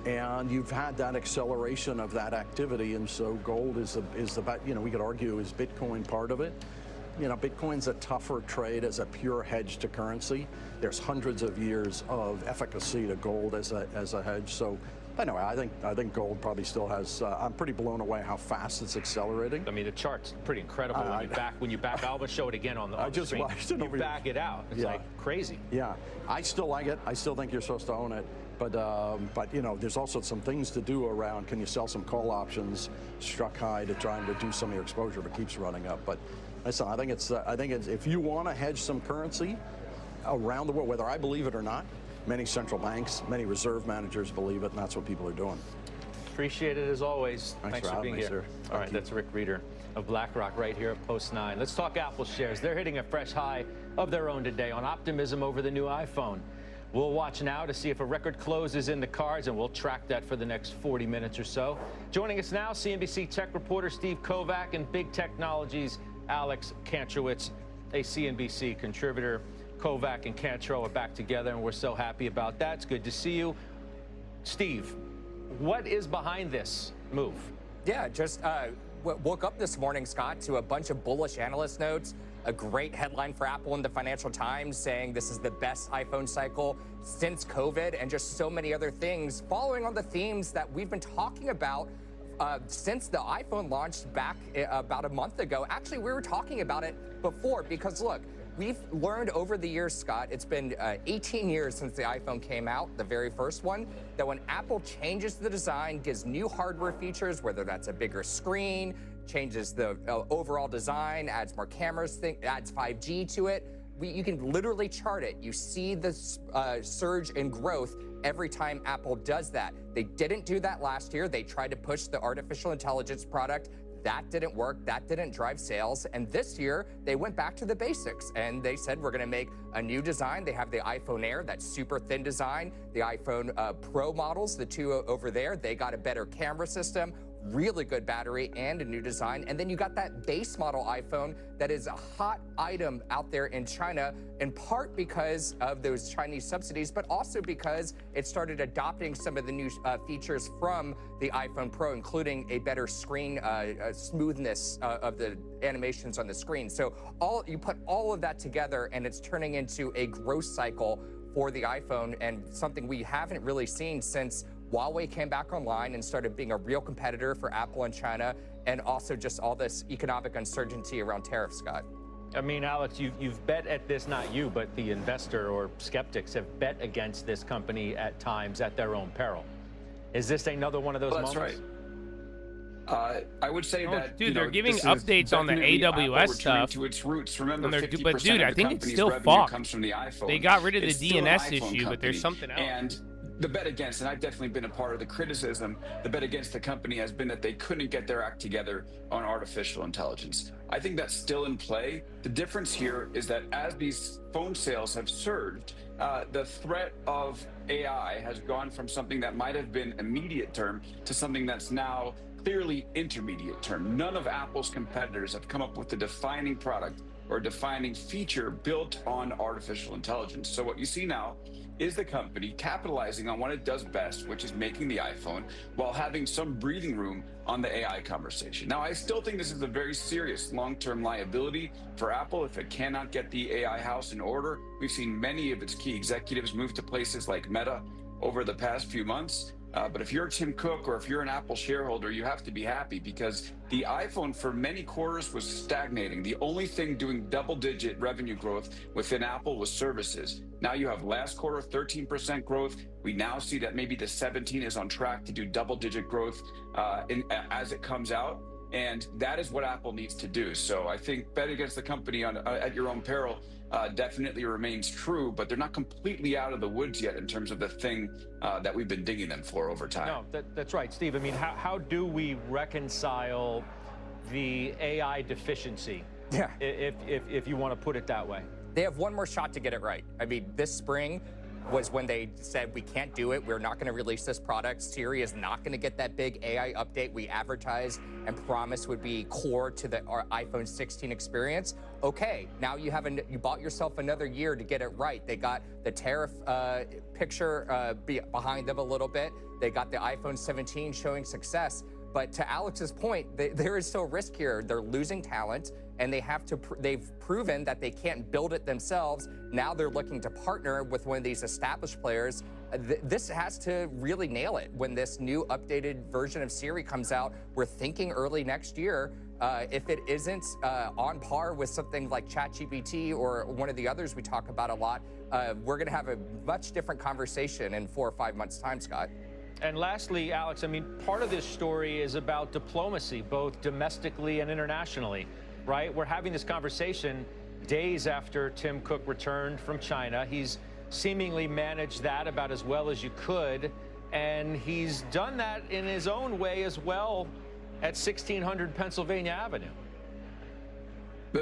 And you've had that acceleration of that activity, and so gold is about, we could argue, is Bitcoin part of it? Bitcoin's a tougher trade as a pure hedge to currency. There's hundreds of years of efficacy to gold as a hedge. So anyway, I think gold probably still has. I'm pretty blown away how fast it's accelerating. I mean, the chart's pretty incredible. When you back, I'll show it again on the. I just screen. watched it. You back it out. It's like crazy. Yeah, I still like it. I still think you're supposed to own it. But there's also some things to do around. Can you sell some call options, struck high, to try and reduce some of your exposure if it keeps running up? But listen, I think it's if you want to hedge some currency around the world, whether I believe it or not, many central banks, many reserve managers believe it, and that's what people are doing. Appreciate it as always. Thanks for being here. Sir. All right, that's Rick Reeder of BlackRock right here at Post 9. Let's talk Apple shares. They're hitting a fresh high of their own today on optimism over the new iPhone. We'll watch now to see if a record close is in the cards, and we'll track that for the next 40 minutes or so. Joining us now, CNBC tech reporter Steve Kovac and Big Technologies Alex Kantrowitz, a CNBC contributor. Kovac and Cantro are back together, and we're so happy about that. It's good to see you. Steve, what is behind this move? Yeah, just woke up this morning, Scott, to a bunch of bullish analyst notes. A great headline for Apple in the Financial Times saying this is the best iPhone cycle since COVID, and just so many other things following on the themes that we've been talking about since the iPhone launched back about a month ago. Actually, we were talking about it before because, look, we've learned over the years, Scott, it's been 18 years since the iPhone came out, the very first one, that when Apple changes the design, gives new hardware features, whether that's a bigger screen, changes the overall design, adds more cameras, adds 5G to it, you can literally chart it. You see the surge in growth every time Apple does that. They didn't do that last year. They tried to push the artificial intelligence product. That didn't work. That didn't drive sales. And this year, they went back to the basics and they said, we're going to make a new design. They have the iPhone Air, that super thin design, the iPhone Pro models, the two over there. They got a better camera system, really good battery, and a new design. And then you got that base model iPhone that is a hot item out there in China, in part because of those Chinese subsidies, but also because it started adopting some of the new features from the iPhone Pro, including a better screen smoothness of the animations on the screen. So you put all of that together, and it's turning into a growth cycle for the iPhone, and something we haven't really seen since Huawei came back online and started being a real competitor for Apple in China, and also just all this economic uncertainty around tariffs, Scott. I mean, Alex, you've bet at this, not you, but the investor or skeptics have bet against this company at times at their own peril. Is this another one of those moments? That's right. I would say that, dude, they're giving updates on the AWS stuff. To its roots. Remember, but dude, I think it's still fucked. Comes from the iPhone. They got rid of the DNS issue, company, but there's something else. And the bet against, and I've definitely been a part of the criticism, the bet against the company has been that they couldn't get their act together on artificial intelligence. I think that's still in play. The difference here is that as these phone sales have surged, the threat of AI has gone from something that might have been immediate term to something that's now clearly intermediate term. None of Apple's competitors have come up with a defining product or a defining feature built on artificial intelligence. So what you see now is the company capitalizing on what it does best, which is making the iPhone, while having some breathing room on the AI conversation. Now, I still think this is a very serious long-term liability for Apple if it cannot get the AI house in order. We've seen many of its key executives move to places like Meta over the past few months. But if you're Tim Cook or if you're an Apple shareholder, you have to be happy because the iPhone for many quarters was stagnating. The only thing doing double-digit revenue growth within Apple was services. Now you have last quarter 13% growth. We now see that maybe the 17 is on track to do double-digit growth as it comes out. And that is what Apple needs to do. So I think bet against the company at your own peril definitely remains true, but they're not completely out of the woods yet in terms of the thing that we've been digging them for over time. No, that's right, Steve. I mean, how do we reconcile the AI deficiency, if you want to put it that way? They have one more shot to get it right. I mean, this spring, was when they said we can't do it. We're not going to release this product. Siri is not going to get that big AI update we advertised and promised would be core to our iPhone 16 experience. Okay, now you bought yourself another year to get it right. They got the tariff picture behind them a little bit. They got the iPhone 17 showing success. But to Alex's point, there is still risk here. They're losing talent, and they've proven that they can't build it themselves. Now they're looking to partner with one of these established players. This has to really nail it when this new updated version of Siri comes out. We're thinking early next year. If it isn't on par with something like ChatGPT or one of the others we talk about a lot, we're going to have a much different conversation in 4 or 5 months' time, Scott. And lastly, Alex, I mean, part of this story is about diplomacy, both domestically and internationally, right? We're having this conversation days after Tim Cook returned from China. He's seemingly managed that about as well as you could, and he's done that in his own way as well at 1600 Pennsylvania Avenue.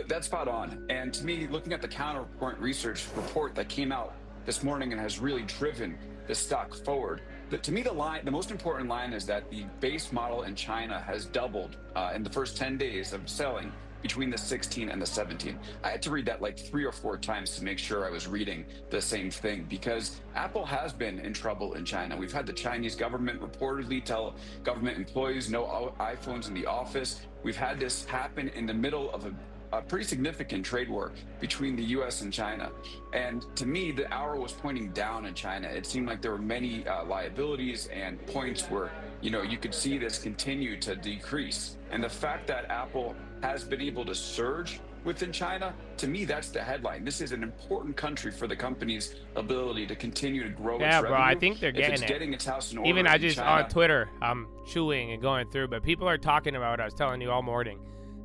That's spot on. And to me, looking at the Counterpoint Research report that came out this morning and has really driven the stock forward, to me, the most important line is that the base model in China has doubled in the first 10 days of selling between the 16 and the 17. I had to read that like 3 or 4 times to make sure I was reading the same thing, because Apple has been in trouble in China. We've had the Chinese government reportedly tell government employees no iPhones in the office. We've had this happen in the middle of a pretty significant trade war between the U.S. and China. And to me, the arrow was pointing down in China. It seemed like there were many liabilities and points where, you could see this continue to decrease. And the fact that Apple has been able to surge within China, to me, that's the headline. This is an important country for the company's ability to continue to grow its revenue. Yeah, bro, I think they're if it's it. getting its house in order. Even I just, China, on Twitter, I'm chewing and going through, but people are talking about what I was telling you all morning.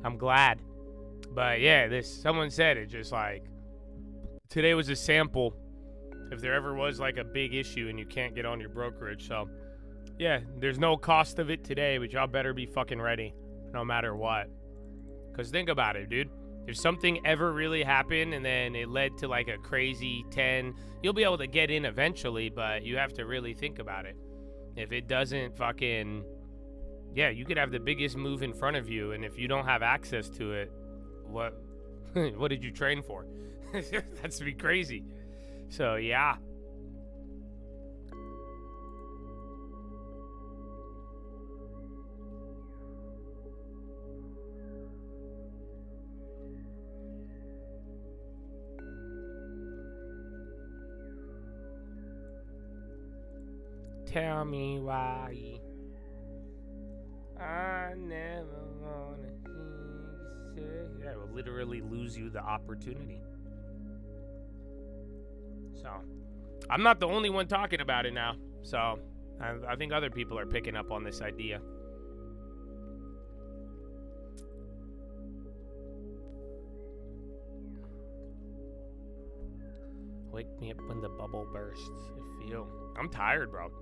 I'm glad. But yeah, someone said it just like, today was a sample if there ever was like a big issue and you can't get on your brokerage. So yeah, there's no cost of it today, but y'all better be fucking ready no matter what. Because think about it, dude. If something ever really happened and then it led to like a crazy 10, you'll be able to get in eventually, but you have to really think about it. If it doesn't fucking, yeah, you could have the biggest move in front of you, and if you don't have access to it, what did you train for? That's to be crazy. So yeah. Tell me why I never wanna hear you say. Yeah, it will literally lose you the opportunity. So, I'm not the only one talking about it now. So, I think other people are picking up on this idea. Wake me up when the bubble bursts. I feel. I'm tired, bro.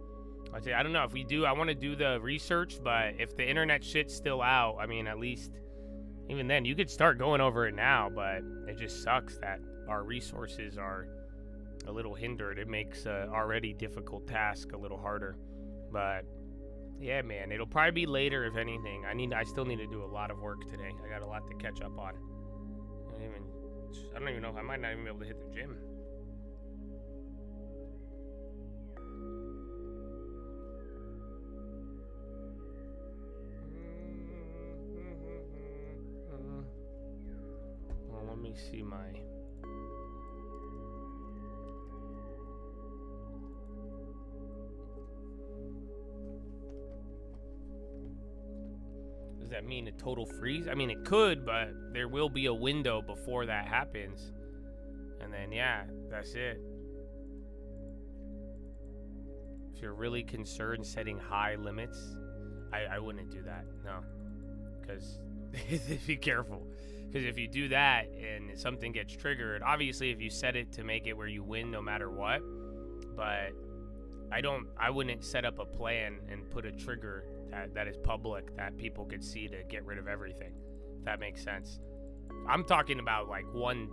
I don't know if we do. I want to do the research, but if the internet shit's still out, I mean, at least even then, you could start going over it now. But it just sucks that our resources are a little hindered. It makes a already difficult task a little harder. But yeah, man, it'll probably be later if anything. I still need to do a lot of work today. I got a lot to catch up on. I don't even know if I might not even be able to hit the gym. Well, let me see my... Does that mean a total freeze? I mean, it could, but there will be a window before that happens. And then, yeah, that's it. If you're really concerned setting high limits, I wouldn't do that, no. Because, be careful. Because if you do that and something gets triggered, obviously if you set it to make it where you win no matter what, but I wouldn't set up a plan and put a trigger that is public that people could see to get rid of everything. If that makes sense. I'm talking about like one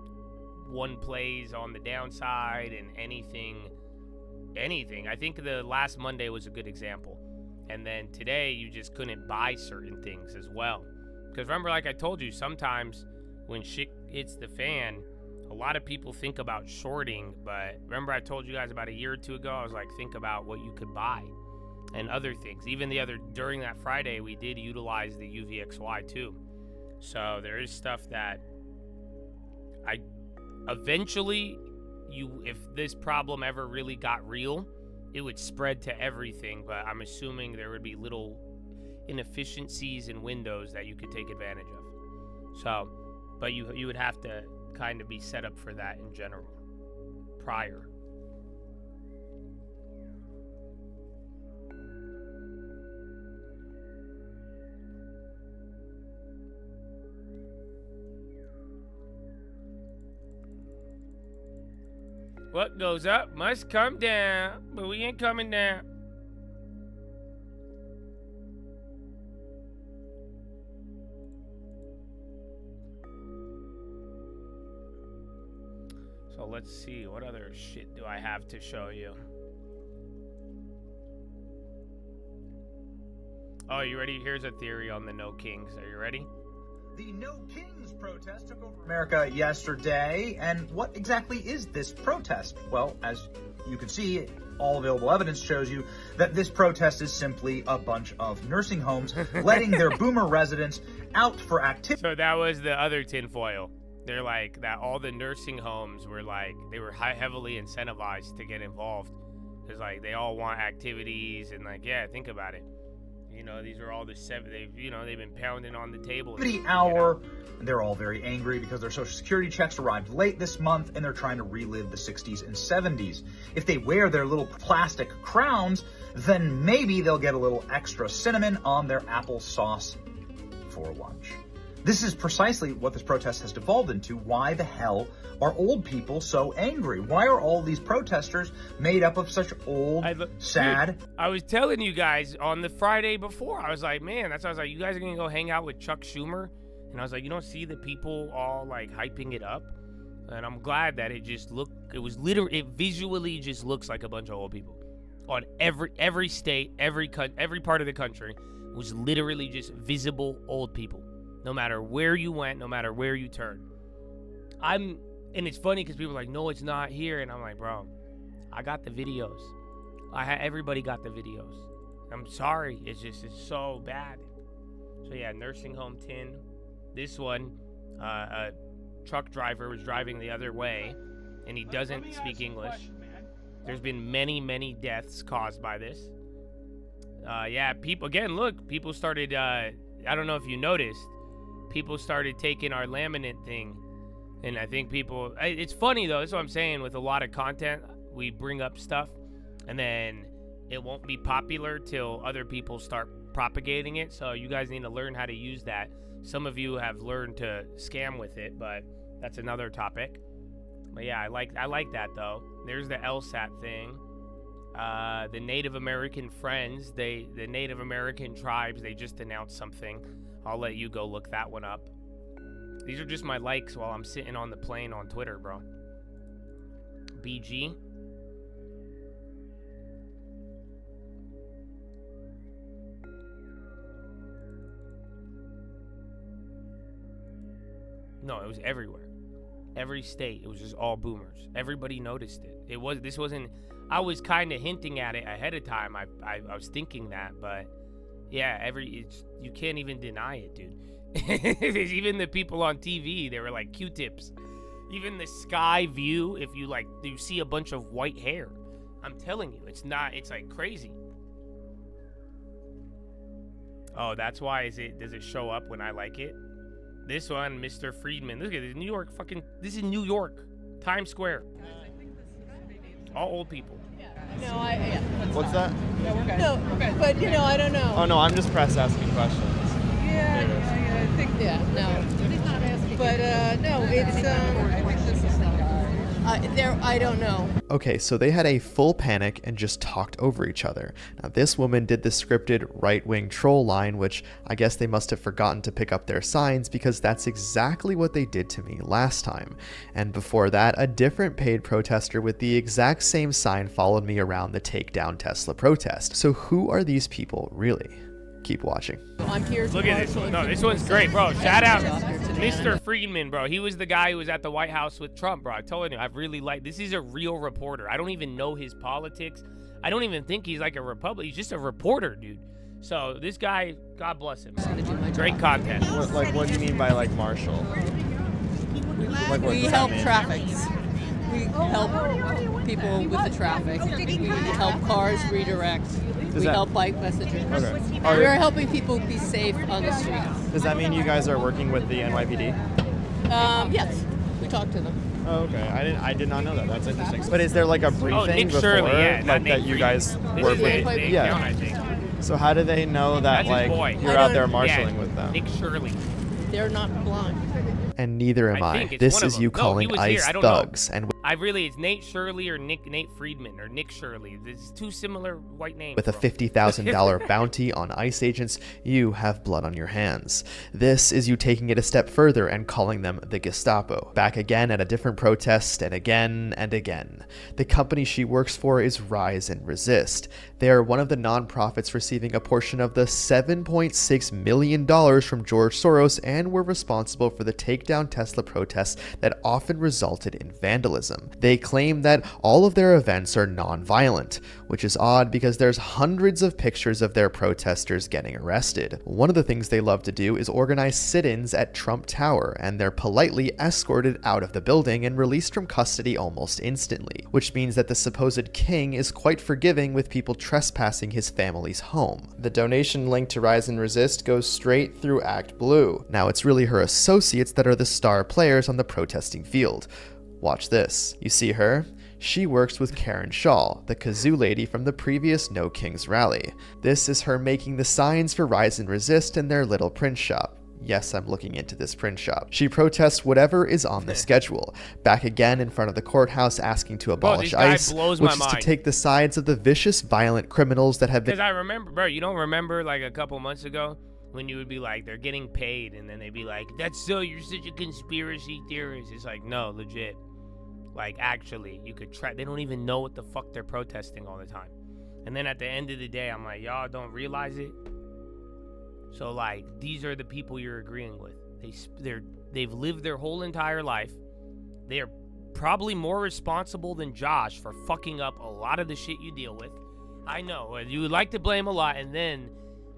plays on the downside and anything anything. I think the last Monday was a good example. And then today you just couldn't buy certain things as well. Because remember, like I told you, sometimes when shit hits the fan, a lot of people think about shorting. But remember I told you guys about a year or two ago, I was like, think about what you could buy and other things. Even during that Friday, we did utilize the UVXY too. So there is stuff that eventually, if this problem ever really got real, it would spread to everything. But I'm assuming there would be little inefficiencies in Windows that you could take advantage of. So, but you would have to kind of be set up for that in general prior. What goes up must come down, but we ain't coming down. So let's see, what other shit do I have to show you? Oh, you ready? Here's a theory on the No Kings. Are you ready? The No Kings protest took over America yesterday, and what exactly is this protest? Well, as you can see, all available evidence shows you that this protest is simply a bunch of nursing homes letting their boomer residents out for activity. So that was the other tinfoil. They're like that all the nursing homes were like, they were heavily incentivized to get involved. Because like they all want activities and like, yeah, think about it. You know, these are all the they've been pounding on the table. Hour. They're all very angry because their Social Security checks arrived late this month and they're trying to relive the 60s and 70s. If they wear their little plastic crowns, then maybe they'll get a little extra cinnamon on their applesauce for lunch. This is precisely what this protest has devolved into. Why the hell are old people so angry? Why are all these protesters made up of such old, sad... Dude, I was telling you guys on the Friday before, I was like, man, that's why I was like, you guys are going to go hang out with Chuck Schumer? And I was like, you don't see the people all like hyping it up? And I'm glad that it visually just looks like a bunch of old people. On every state, every part of the country was literally just visible old people. No matter where you went, no matter where you turned. And it's funny because people are like, no, it's not here. And I'm like, bro, I got the videos. Everybody got the videos. I'm sorry. It's so bad. So yeah, nursing home tin. This one, a truck driver was driving the other way and he doesn't speak English. There's been many, many deaths caused by this. Yeah, people started, I don't know if you noticed, people started taking our laminate thing. And I think it's funny though, that's what I'm saying, with a lot of content, we bring up stuff and then it won't be popular till other people start propagating it. So you guys need to learn how to use that. Some of you have learned to scam with it, but that's another topic. But yeah, I like that though. There's the LSAT thing. The Native American Friends, the Native American tribes, they just announced something. I'll let you go look that one up. These are just my likes while I'm sitting on the plane on Twitter, bro. BG. No, it was everywhere. Every state, it was just all boomers. Everybody noticed it. I was kind of hinting at it ahead of time. I was thinking that, but yeah, you can't even deny it, dude. Even the people on TV, they were like Q-tips. Even the sky view, if you see a bunch of white hair. I'm telling you, it's like crazy. Oh, that's why does it show up when I like it? This one, Mr. Friedman. Look at this, this is New York, Times Square. All old people. No, What's that? No, we're good. No, we're good. But, I don't know. Oh, no, I'm just press asking questions. Yeah, I think, no. He's not asking. But, no, it's, I don't know. Okay, so they had a full panic and just talked over each other. Now, this woman did the scripted right-wing troll line, which I guess they must have forgotten to pick up their signs, because that's exactly what they did to me last time. And before that, a different paid protester with the exact same sign followed me around the Take Down Tesla protest. So who are these people really? Keep watching. I'm here. Look at this one. No, this one's great, bro. Shout out Mr. Friedman, bro. He was the guy who was at the White House with Trump, bro. I told you, I really like this. Is a real reporter. I don't even know his politics. I don't even think he's like a Republican. He's just a reporter, dude. So this guy, God bless him. Great content. What do you mean by like Marshall? Like, We help traffic. We help people with the traffic. We help cars redirect. We help bike messengers. Okay. We are helping people be safe on the streets. Does that mean you guys are working with the NYPD? Yes, we talk to them. Oh, okay. I did not know that. That's interesting. But is there like a briefing Nick before, Shirley, yeah, like Nate that you Friedman. guys This work is with? the account, I think. So how do they know that That's his like boy. you're out there marshaling Yeah, with them? Nick Shirley. They're not blind. And neither am I I. think it's This one of is them. you No, he calling was here. ICE I don't know. thugs. And It's Nate Shirley or Nate Friedman or Nick Shirley. There's two similar white names. with a bro. $50,000 bounty on ICE agents, you have blood on your hands. This is you taking it a step further and calling them the Gestapo. Back again at a different protest, and again and again. The company she works for is Rise and Resist. They are one of the nonprofits receiving a portion of the $7.6 million from George Soros and were responsible for the takedown Tesla protests that often resulted in vandalism. They claim that all of their events are non-violent, which is odd because there's hundreds of pictures of their protesters getting arrested. One of the things they love to do is organize sit-ins at Trump Tower, and they're politely escorted out of the building and released from custody almost instantly, which means that the supposed king is quite forgiving with people trespassing his family's home. The donation link to Rise and Resist goes straight through Act Blue. Now it's really her associates that are the star players on the protesting field. Watch this. You see her? She works with Karen Shaw, the kazoo lady from the previous No Kings rally. This is her making the signs for Rise and Resist in their little print shop. Yes, I'm looking into this print shop. She protests whatever is on the schedule. Back again in front of the courthouse asking to abolish ICE, which is to take the sides of the vicious, violent criminals that have been... Because I remember, bro, you don't remember like a couple months ago when you would be like, they're getting paid, and then they'd be like, that's so, you're such a conspiracy theorist. It's like, no, legit. Like, actually, you could try. They don't even know what the fuck they're protesting all the time. And then at the end of the day, I'm like, y'all don't realize it? So, like, these are the people you're agreeing with. They've lived their whole entire life. They are probably more responsible than Josh for fucking up a lot of the shit you deal with. I know. You would like to blame a lot, and then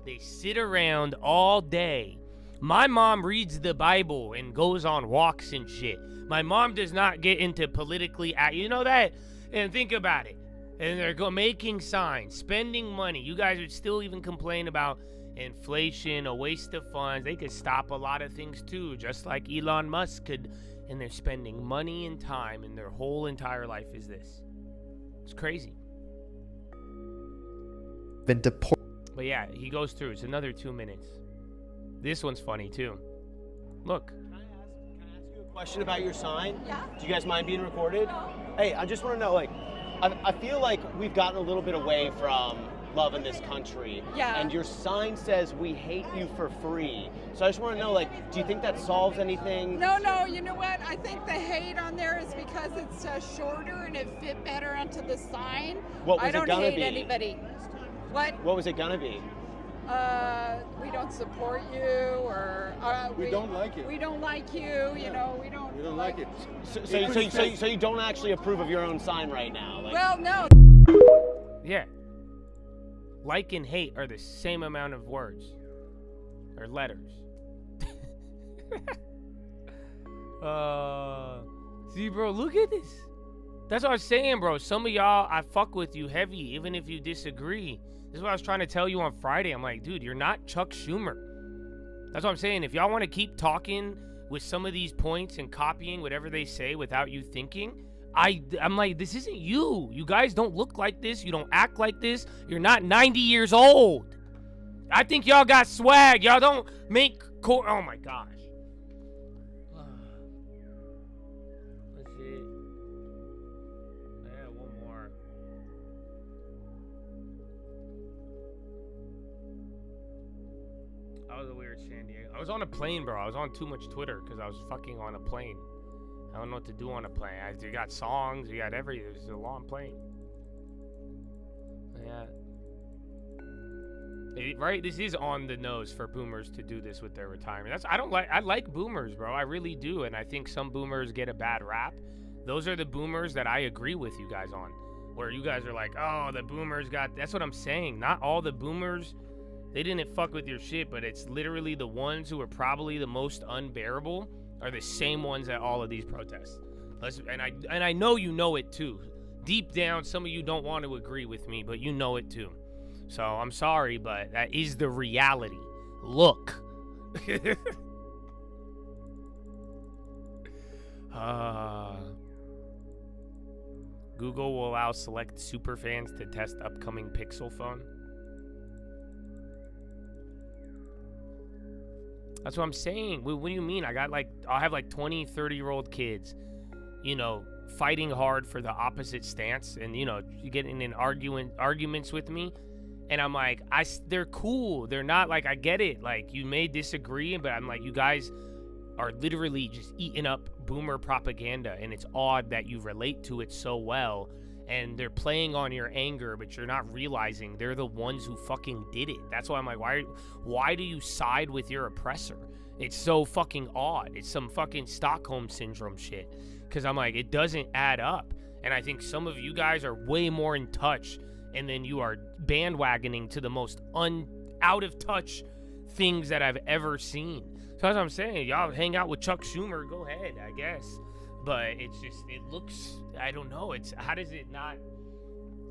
they sit around all day. My mom reads the Bible and goes on walks and shit. My mom does not get into politically... You know that? And think about it. And they're making signs, spending money. You guys would still even complain about inflation, a waste of funds. They could stop a lot of things too, just like Elon Musk could. And they're spending money and time, and their whole entire life is this. It's crazy. been deported. But yeah, he goes through. It's another 2 minutes. This one's funny too. Look. Can I ask you a question about your sign? Yeah. Do you guys mind being recorded? Hey, I just want to know, like, I feel like we've gotten a little bit away from love in this country. Yeah. And your sign says, "We hate you for free." So I just want to know, like, do you think that solves anything? No, you know what? I think the hate on there is because it's shorter and it fit better onto the sign. What was I don't it gonna hate be? Anybody. What was it gonna be? We don't support you, or we don't like it. We don't like you. You know, we don't. We don't like it. So you don't actually approve of your own sign right now? Like, well, no. Yeah. Like and hate are the same amount of words or letters. See, bro, look at this. That's what I was saying, bro. Some of y'all, I fuck with you heavy, even if you disagree. This is what I was trying to tell you on Friday. I'm like, dude, you're not Chuck Schumer. That's what I'm saying. If y'all want to keep talking with some of these points and copying whatever they say without you thinking, I'm like, this isn't you. You guys don't look like this. You don't act like this. You're not 90 years old. I think y'all got swag. Y'all don't make oh my gosh. That's it. was a weird San Diego. I was on a plane, bro. I was on too much Twitter because I was fucking on a plane. I don't know what to do on a plane. You got songs, you got everything. It was a long plane. Yeah. Right? This is on the nose for boomers to do this with their retirement. I like boomers, bro. I really do. And I think some boomers get a bad rap. Those are the boomers that I agree with you guys on. Where you guys are like, oh, the boomers got... That's what I'm saying. Not all the boomers, they didn't fuck with your shit, but it's literally the ones who are probably the most unbearable are the same ones at all of these protests. And I know you know it too. Deep down, some of you don't want to agree with me, but you know it too. So I'm sorry, but that is the reality. Look. Google will allow select superfans to test upcoming Pixel phone. That's what I'm saying. What do you mean? I'll have like 20, 30-year-old kids, you know, fighting hard for the opposite stance, and you know, you getting in arguments with me, and I'm like, they're cool. They're not like, I get it. Like, you may disagree, but I'm like, you guys are literally just eating up boomer propaganda, and it's odd that you relate to it so well, and they're playing on your anger, but you're not realizing they're the ones who fucking did it. That's why I'm like, why do you side with your oppressor? It's so fucking odd. It's some fucking Stockholm syndrome shit, because I'm like, it doesn't add up. And I think some of you guys are way more in touch, and then you are bandwagoning to the most out of touch things that I've ever seen. So that's what I'm saying. Y'all hang out with Chuck Schumer, go ahead, I guess. But it's just, it looks, I don't know. How does it not,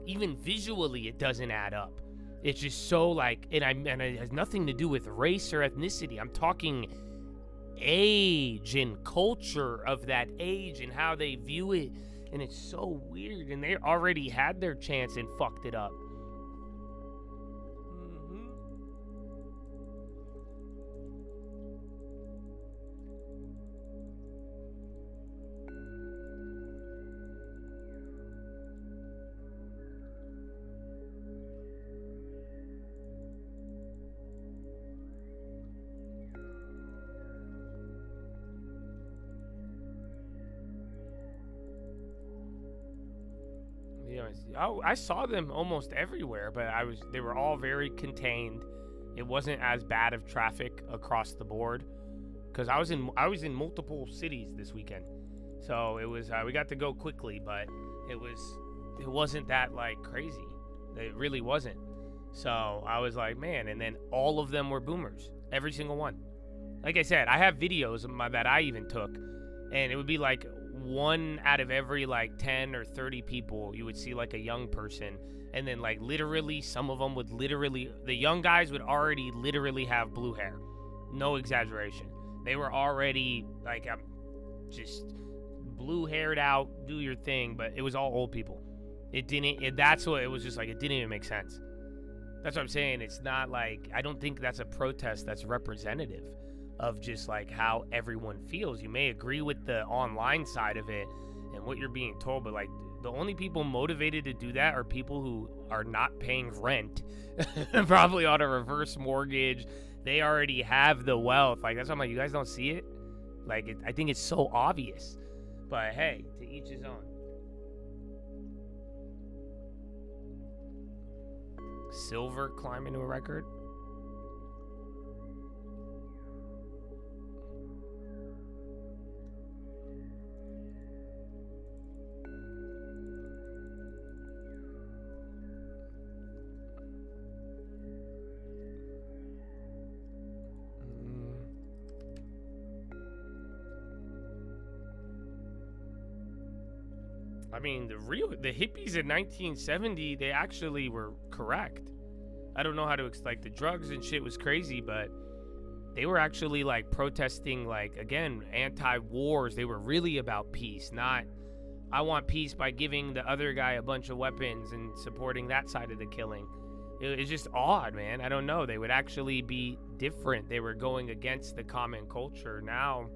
even visually, it doesn't add up. It's just so like, and it has nothing to do with race or ethnicity. I'm talking age and culture of that age and how they view it. And it's so weird. And they already had their chance and fucked it up. I saw them almost everywhere, but they were all very contained. It wasn't as bad of traffic across the board, because I was in multiple cities this weekend, so it was we got to go quickly, but it wasn't that like crazy. It really wasn't. So I was like, man, and then all of them were boomers, every single one. Like I said, I have videos that I even took, and it would be like 1 out of every like 10 or 30 people, you would see like a young person, and then like literally some of them would the young guys would already literally have blue hair. No exaggeration. They were already like, just blue haired out, do your thing, but it was all old people. That's what it was, just like, it didn't even make sense. That's what I'm saying. It's not like, I don't think that's a protest that's representative of just like how everyone feels. You may agree with the online side of it and what you're being told, but like the only people motivated to do that are people who are not paying rent, probably on a reverse mortgage. They already have the wealth. Like, that's why I'm like, you guys don't see it? Like, I think it's so obvious. But hey, to each his own. Silver climbing to a record. I mean, the hippies in 1970, they actually were correct. I don't know how to like, the drugs and shit was crazy, but they were actually like protesting, like, again, anti-wars. They were really about peace, not I want peace by giving the other guy a bunch of weapons and supporting that side of the killing. It's just odd, man. I don't know. They would actually be different. They were going against the common culture. Now,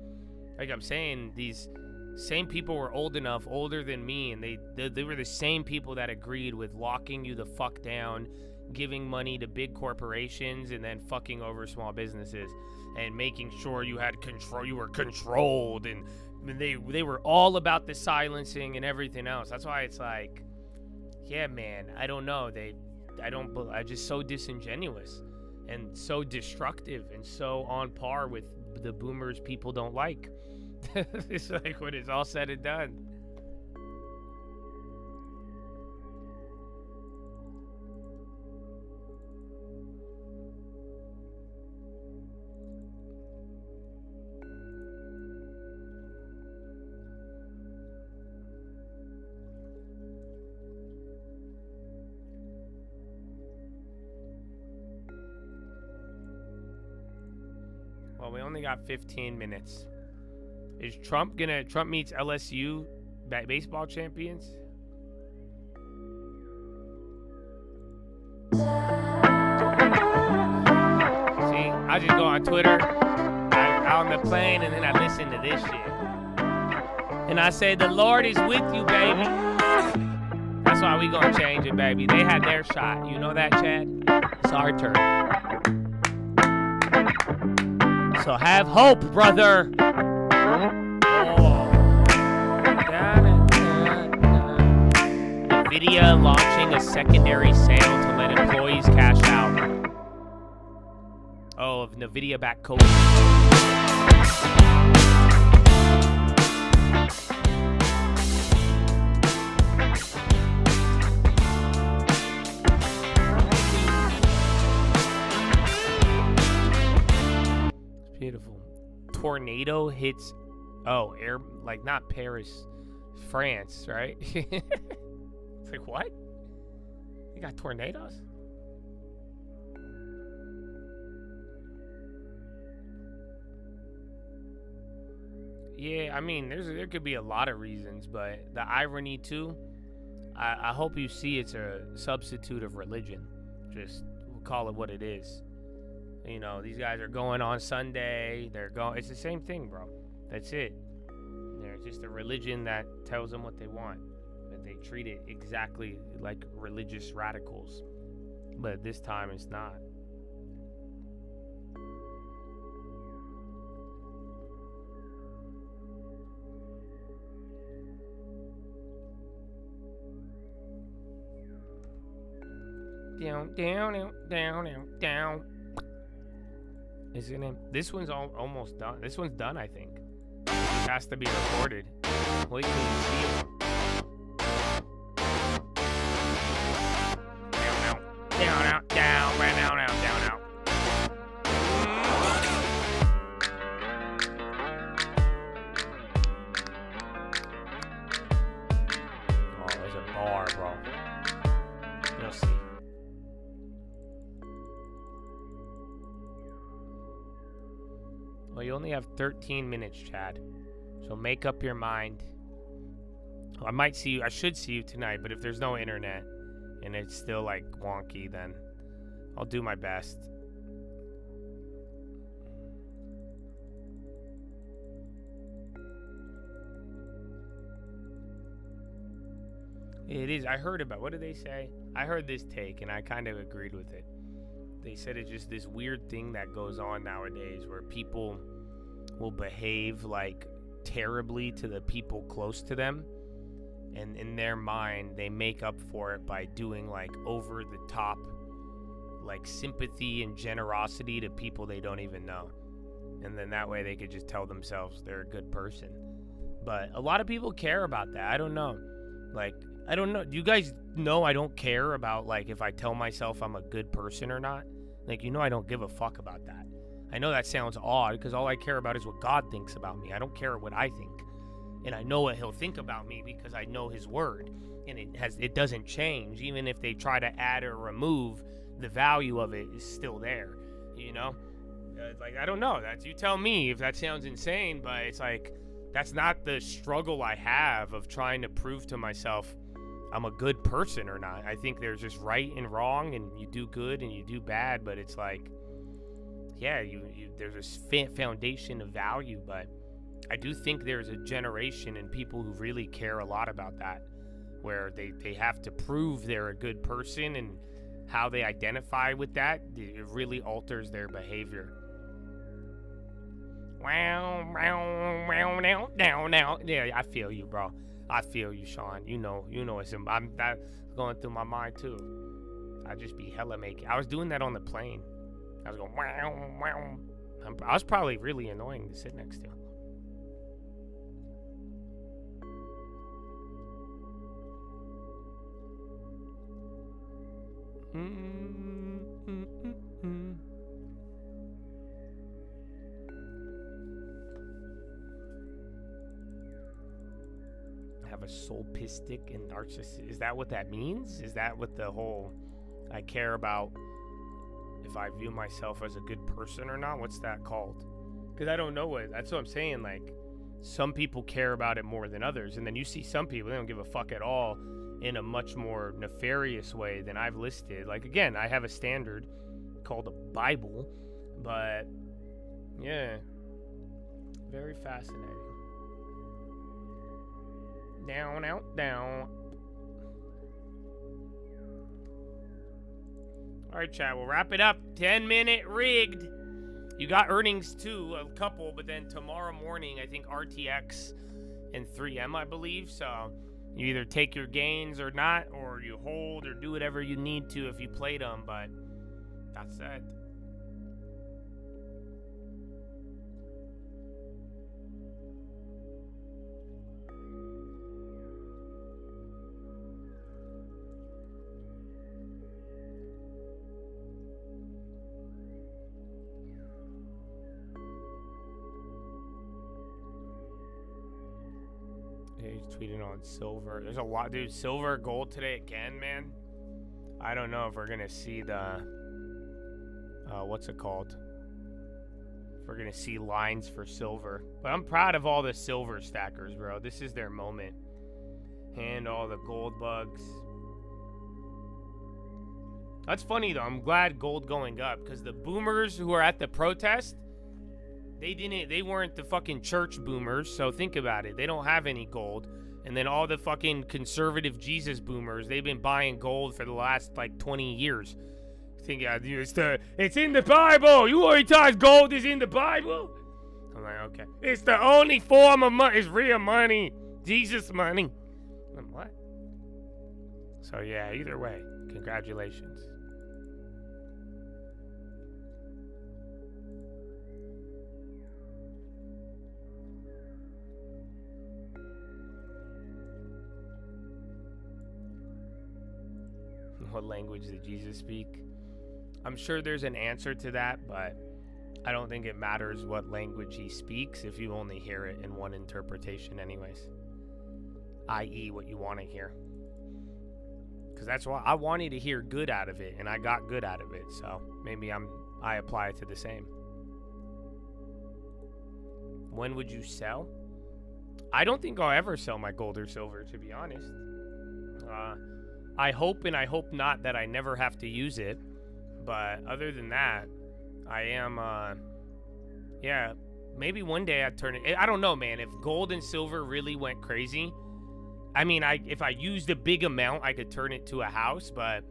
like I'm saying, these same people were older than me, and they were the same people that agreed with locking you the fuck down, giving money to big corporations and then fucking over small businesses and making sure you had control, you were controlled, and they were all about the silencing and everything else. That's why it's like, yeah, man, I don't know. I just so disingenuous and so destructive and so on par with the boomers people don't like. It's like when it's all said and done. Well, we only got 15 minutes. Is Trump meets LSU baseball champions? See, I just go on Twitter, out on the plane, and then I listen to this shit. And I say, the Lord is with you, baby. That's why we gonna change it, baby. They had their shot. You know that, Chad? It's our turn. So have hope, brother. NVIDIA launching a secondary sale to let employees cash out. Oh, of NVIDIA back code. It's beautiful. Tornado hits. Oh, air, like not Paris, France, right? It's like, what? You got tornadoes? Yeah, I mean, there could be a lot of reasons, but the irony too, I hope you see it's a substitute of religion. Just, we'll call it what it is. You know, these guys are going on Sunday. It's the same thing, bro. That's it. They're just a religion that tells them what they want. But they treat it exactly like religious radicals. But this time it's not. Down, down, down, down, down. Isn't it? This one's almost done. This one's done, I think. It has to be recorded. Wait till you see it. Down, out, down, right down, out, down, out. Oh, there's a bar, bro. You'll see. Well, you only have 13 minutes, Chad. So make up your mind. Well, I should see you tonight, but if there's no internet and it's still like wonky, then I'll do my best. It is. I heard about, what did they say? I heard this take and I kind of agreed with it. They said it's just this weird thing that goes on nowadays where people will behave like terribly to the people close to them, and in their mind they make up for it by doing like over the top like sympathy and generosity to people they don't even know, and then that way they could just tell themselves they're a good person. But a lot of people care about that. I don't know, like, I don't know, do you guys know I don't care about like if I tell myself I'm a good person or not? Like, you know, I don't give a fuck about that. I know that sounds odd because all I care about is what God thinks about me. I don't care what I think. And I know what he'll think about me because I know his word. And it doesn't change. Even if they try to add or remove, the value of it is still there. You know? Like, I don't know. You tell me if that sounds insane, but it's like, that's not the struggle I have of trying to prove to myself I'm a good person or not. I think there's just right and wrong, and you do good and you do bad, but it's like, yeah, there's this foundation of value, but I do think there's a generation and people who really care a lot about that, where they have to prove they're a good person, and how they identify with that, it really alters their behavior. Wow, wow, wow, now, now, now. Yeah, I feel you, bro. I feel you, Sean. You know, I'm that going through my mind too. I just be hella making. I was doing that on the plane. I was going wow, wow. I was probably really annoying to sit next to. Have a solpistic and narcissist. Is that what that means? Is that what the whole I care about if I view myself as a good person or not? What's that called? Because I don't know what. That's what I'm saying. Like, some people care about it more than others, and then you see some people, they don't give a fuck at all in a much more nefarious way than I've listed. Like, again, I have a standard called a Bible, but yeah, very fascinating. Down, out, down. All right, chat, we'll wrap it up. 10-minute rigged. You got earnings too, a couple, but then tomorrow morning, I think RTX and 3M, I believe. So you either take your gains or not, or you hold or do whatever you need to if you played them, but that's it. He's tweeting on silver. There's a lot, dude. Silver, gold today again, man. I don't know if we're gonna see the what's it called? If we're gonna see lines for silver. But I'm proud of all the silver stackers, bro. This is their moment. And all the gold bugs. That's funny though. I'm glad gold going up because the boomers who are at the protest, they weren't the fucking church boomers, so think about it. They don't have any gold. And then all the fucking conservative Jesus boomers, they've been buying gold for the last like 20 years. Think it's in the Bible. You already thought gold is in the Bible? I'm like, okay. It's the only form of money. It's real money. Jesus money. I'm what? So yeah, either way, congratulations. What language did Jesus speak? I'm sure there's an answer to that, but I don't think it matters what language he speaks if you only hear it in one interpretation anyways. I.e. what you want to hear. Because that's why I wanted to hear good out of it, and I got good out of it, so maybe I apply it to the same. When would you sell? I don't think I'll ever sell my gold or silver, to be honest. I hope and I hope not that I never have to use it. But other than that, I am, yeah, maybe one day I'd turn it. I don't know, man. If gold and silver really went crazy, I mean, if I used a big amount, I could turn it to a house. But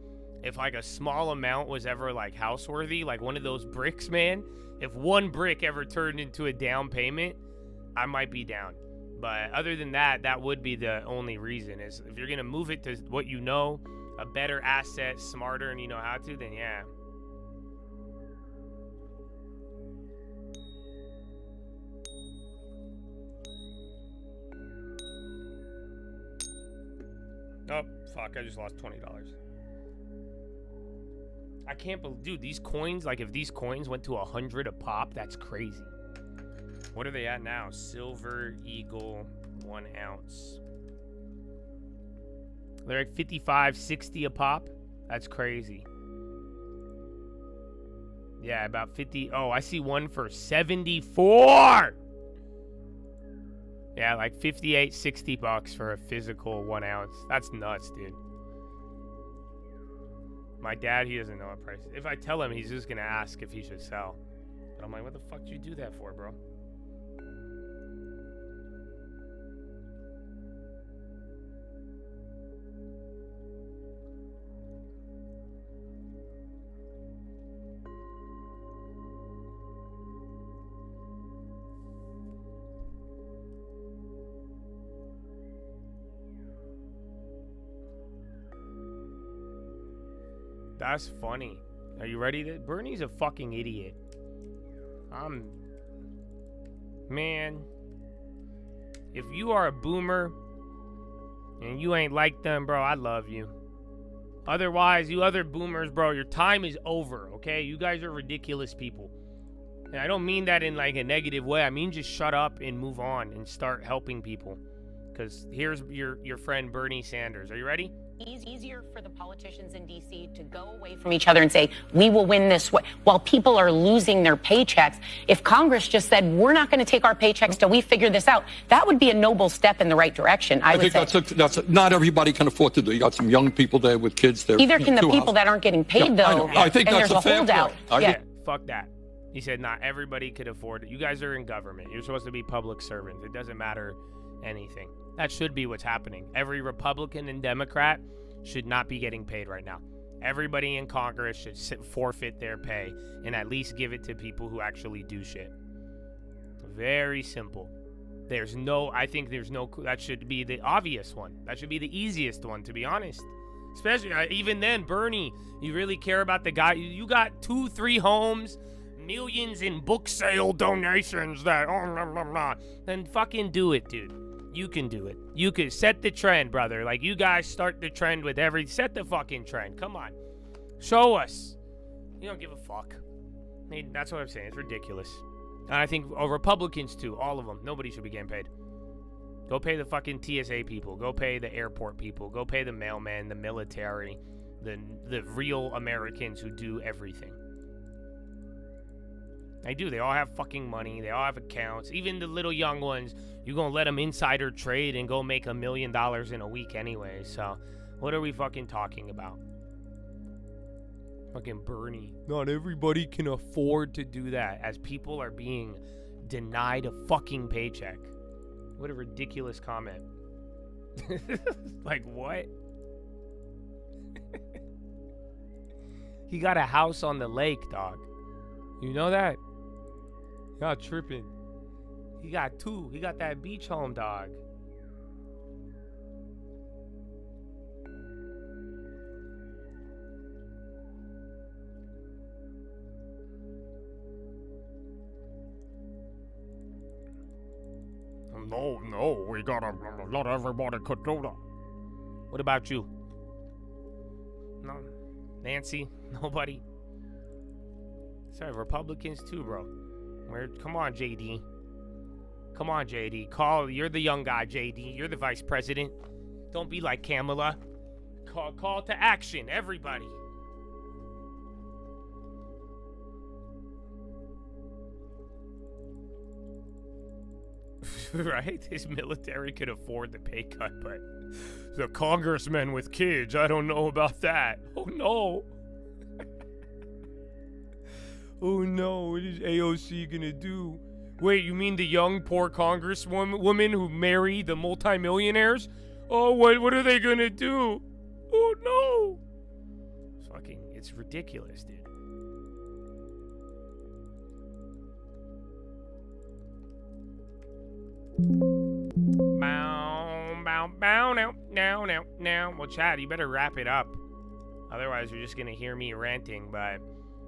if like a small amount was ever like house worthy, like one of those bricks, man, if one brick ever turned into a down payment, I might be down. But other than that, that would be the only reason is if you're going to move it to what you know, a better asset, smarter, and you know how to, then yeah. Oh, fuck, I just lost $20. I can't believe, dude, these coins, like if these coins went to 100 a pop, that's crazy. What are they at now? Silver Eagle 1 ounce. They're like 55, 60 a pop. That's crazy. Yeah, about 50. Oh, I see one for 74. Yeah, like 58, 60 bucks for a physical 1 ounce. That's nuts, dude. My dad, he doesn't know what price. If I tell him, he's just gonna ask if he should sell. But I'm like, what the fuck did you do that for, bro? That's funny. Are you ready? Bernie's a fucking idiot. Man, if you are a boomer and you ain't like them, bro, I love you. Otherwise, you other boomers, bro, your time is over, okay? You guys are ridiculous people. And I don't mean that in like a negative way. I mean just shut up and move on and start helping people. Because here's your friend Bernie Sanders. Are you ready? Easier for the politicians in D.C. to go away from each other and say, we will win this way, while people are losing their paychecks. If Congress just said, we're not going to take our paychecks till we figure this out, that would be a noble step in the right direction, I would say. Not everybody can afford to do. You got some young people there with kids there. Either can the people that aren't getting paid, though, I think and that's there's a fair holdout. point. Yeah, fuck that. He said not everybody could afford it. You guys are in government. You're supposed to be public servants. It doesn't matter anything. That should be what's happening. Every Republican and Democrat should not be getting paid right now. Everybody in Congress should forfeit their pay and at least give it to people who actually do shit. Very simple. That should be the obvious one. That should be the easiest one, to be honest. Especially, even then, Bernie, you really care about the guy. You got 2-3 homes, millions in book sale donations then fucking do it, dude. You can do it. You can set the trend, brother. Like, you guys start the trend with set the fucking trend. Come on. Show us. You don't give a fuck. I mean, that's what I'm saying. It's ridiculous. And I think Republicans, too. All of them. Nobody should be getting paid. Go pay the fucking TSA people. Go pay the airport people. Go pay the mailman, the military, the real Americans who do everything. They do. They all have fucking money. They all have accounts. Even the little young ones, you're going to let them insider trade and go make $1 million in a week anyway. So, what are we fucking talking about? Fucking Bernie. Not everybody can afford to do that as people are being denied a fucking paycheck. What a ridiculous comment. Like, what? He got a house on the lake, dog. You know that? Y'all tripping. He got 2. He got that beach home, dog. No, we gotta, not everybody could do that. What about you? No, Nancy? Nobody? Sorry, Republicans too, bro. Come on, JD. Come on, JD. You're the young guy, JD. You're the vice president. Don't be like Kamala. Call to action, everybody. Right? His military could afford the pay cut, but the congressmen with kids, I don't know about that. Oh, no. Oh, no. What is AOC gonna do? Wait, you mean the young, poor congresswoman who married the multimillionaires? Oh, what are they gonna do? Oh, no. It's ridiculous, dude. Now. Well, Chad, you better wrap it up. Otherwise, you're just going to hear me ranting. But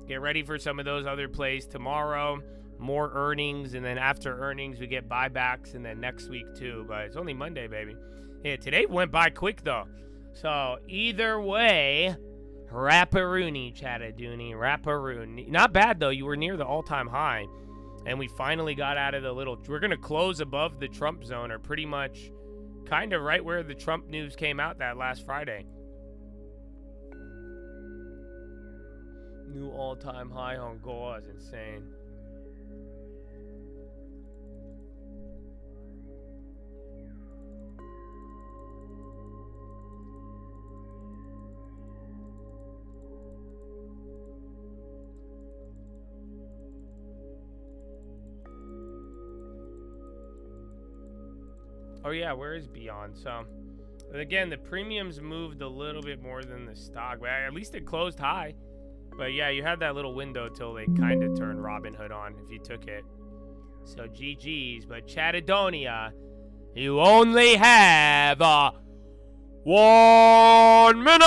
get ready for some of those other plays tomorrow. More earnings. And then after earnings, we get buybacks. And then next week, too. But it's only Monday, baby. Yeah, today went by quick, though. So, either way, Rapparoony, Chattadoony. Rapparoony. Not bad, though. You were near the all-time high. And we finally got out of the little... We're going to close above the Trump zone, or pretty much kind of right where the Trump news came out that last Friday. New all-time high on gold is insane. Oh yeah, where is Beyond? So, again, the premiums moved a little bit more than the stock, but at least it closed high. But yeah, you had that little window till they kind of turned Robinhood on if you took it. So GG's, but Chattadonia, you only have 1 minute!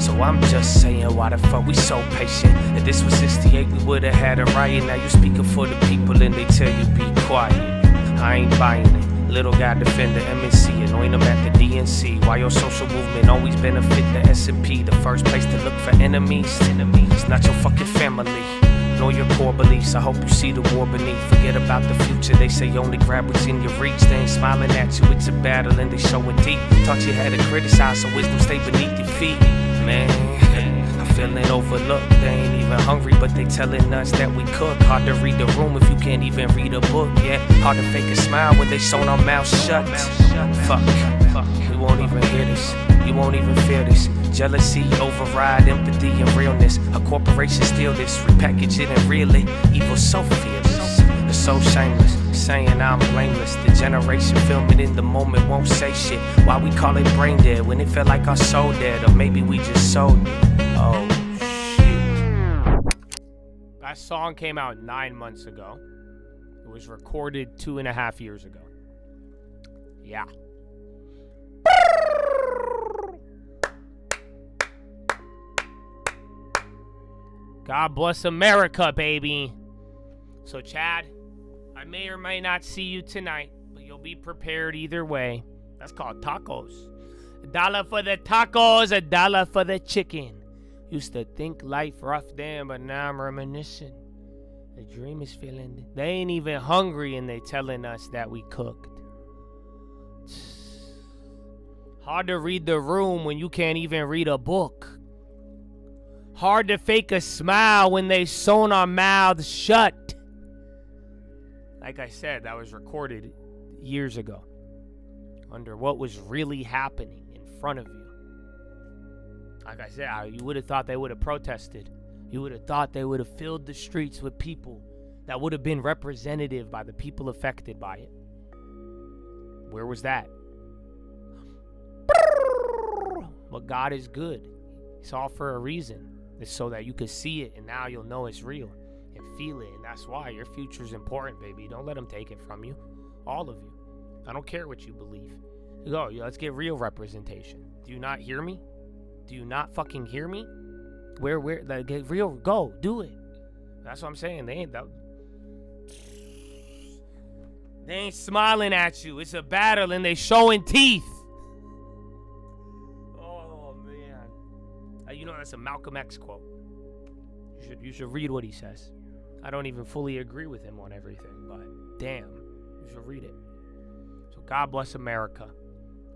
So I'm just saying, why the fuck we so patient? If this was 68, we would've had a riot. Now you speaking for the people and they tell you be quiet. I ain't buying it. Little guy defend the MNC, anoint him at the DNC. Why your social movement always benefit the S&P? The first place to look for enemies. Enemies, not your fucking family. Know your core beliefs, I hope you see the war beneath. Forget about the future, they say only grab what's in your reach. They ain't smiling at you, it's a battle and they showing deep. Taught you how to criticize, so wisdom stay beneath your feet. Man, I'm feeling overlooked. They ain't even hungry, but they telling us that we cook. Hard to read the room if you can't even read a book. Yeah, hard to fake a smile when they sewn our mouths shut. Fuck, we won't even hear this. You won't even feel this. Jealousy override empathy and realness. A corporation steal this, repackage it and reel it. Evil so fearless, it's so shameless. Saying I'm blameless. The generation filming in the moment won't say shit. Why we call it brain dead when it felt like our soul dead? Or maybe we just sold it. Oh shit. That song came out 9 months ago. It was recorded 2.5 years ago. Yeah. God bless America, baby. So, Chad, I may or may not see you tonight, but you'll be prepared either way. That's called tacos. $1 for the tacos, $1 for the chicken. Used to think life rough then, but now I'm reminiscing. The dream is feeling. They ain't even hungry and they telling us that we cooked. Hard to read the room when you can't even read a book. Hard to fake a smile when they sewn our mouths shut. Like I said, that was recorded years ago. Under what was really happening in front of you. Like I said, you would have thought they would have protested. You would have thought they would have filled the streets with people that would have been representative by the people affected by it. Where was that? But God is good. It's all for a reason. It's so that you can see it and now you'll know it's real and feel it. And that's why your future is important, baby. Don't let them take it from you. All of you. I don't care what you believe. Go, let's get real representation. Do you not hear me? Do you not fucking hear me? Where, like, get real, go, do it. That's what I'm saying. They ain't smiling at you. It's a battle and they showing teeth. Oh, man. You know, that's a Malcolm X quote. You should read what he says. I don't even fully agree with him on everything, but damn, you should read it. So God bless America.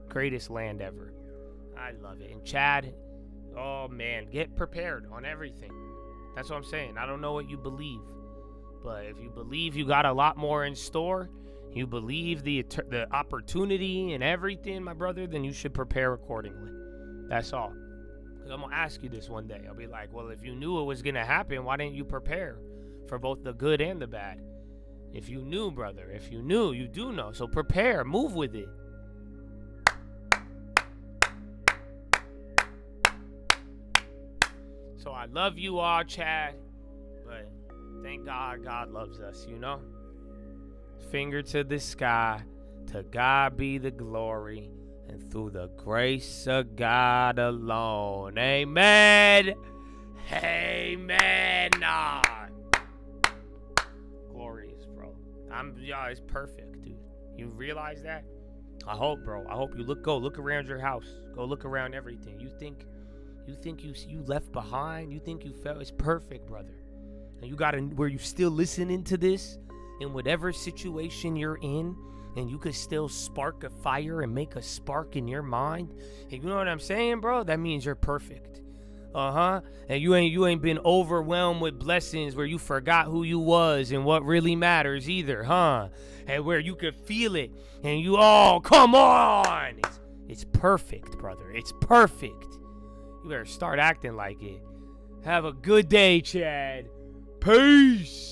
Greatest land ever. I love it. And Chad, oh man, get prepared on everything. That's what I'm saying. I don't know what you believe, but if you believe you got a lot more in store, you believe the opportunity and everything, my brother, then you should prepare accordingly. That's all. Because I'm going to ask you this one day. I'll be like, well, if you knew it was going to happen, why didn't you prepare for both the good and the bad? If you knew, brother, if you knew, you do know. So prepare, move with it. So I love you all, Chad, but thank God God loves us, you know? Finger to the sky, to God be the glory, and through the grace of God alone. Amen. Amen. Nah. Glorious, bro. Y'all, it's perfect, dude. You realize that? I hope, bro. I hope you go look around your house. Go look around everything. You think you left behind? You think you fell? It's perfect, brother. And you got where you still listening to this in whatever situation you're in, and you could still spark a fire and make a spark in your mind. And you know what I'm saying, bro? That means you're perfect. And you ain't been overwhelmed with blessings where you forgot who you was and what really matters either, huh? And where you could feel it and you, oh, come on. It's perfect, brother. It's perfect. You better start acting like it. Have a good day, Chad. Peace.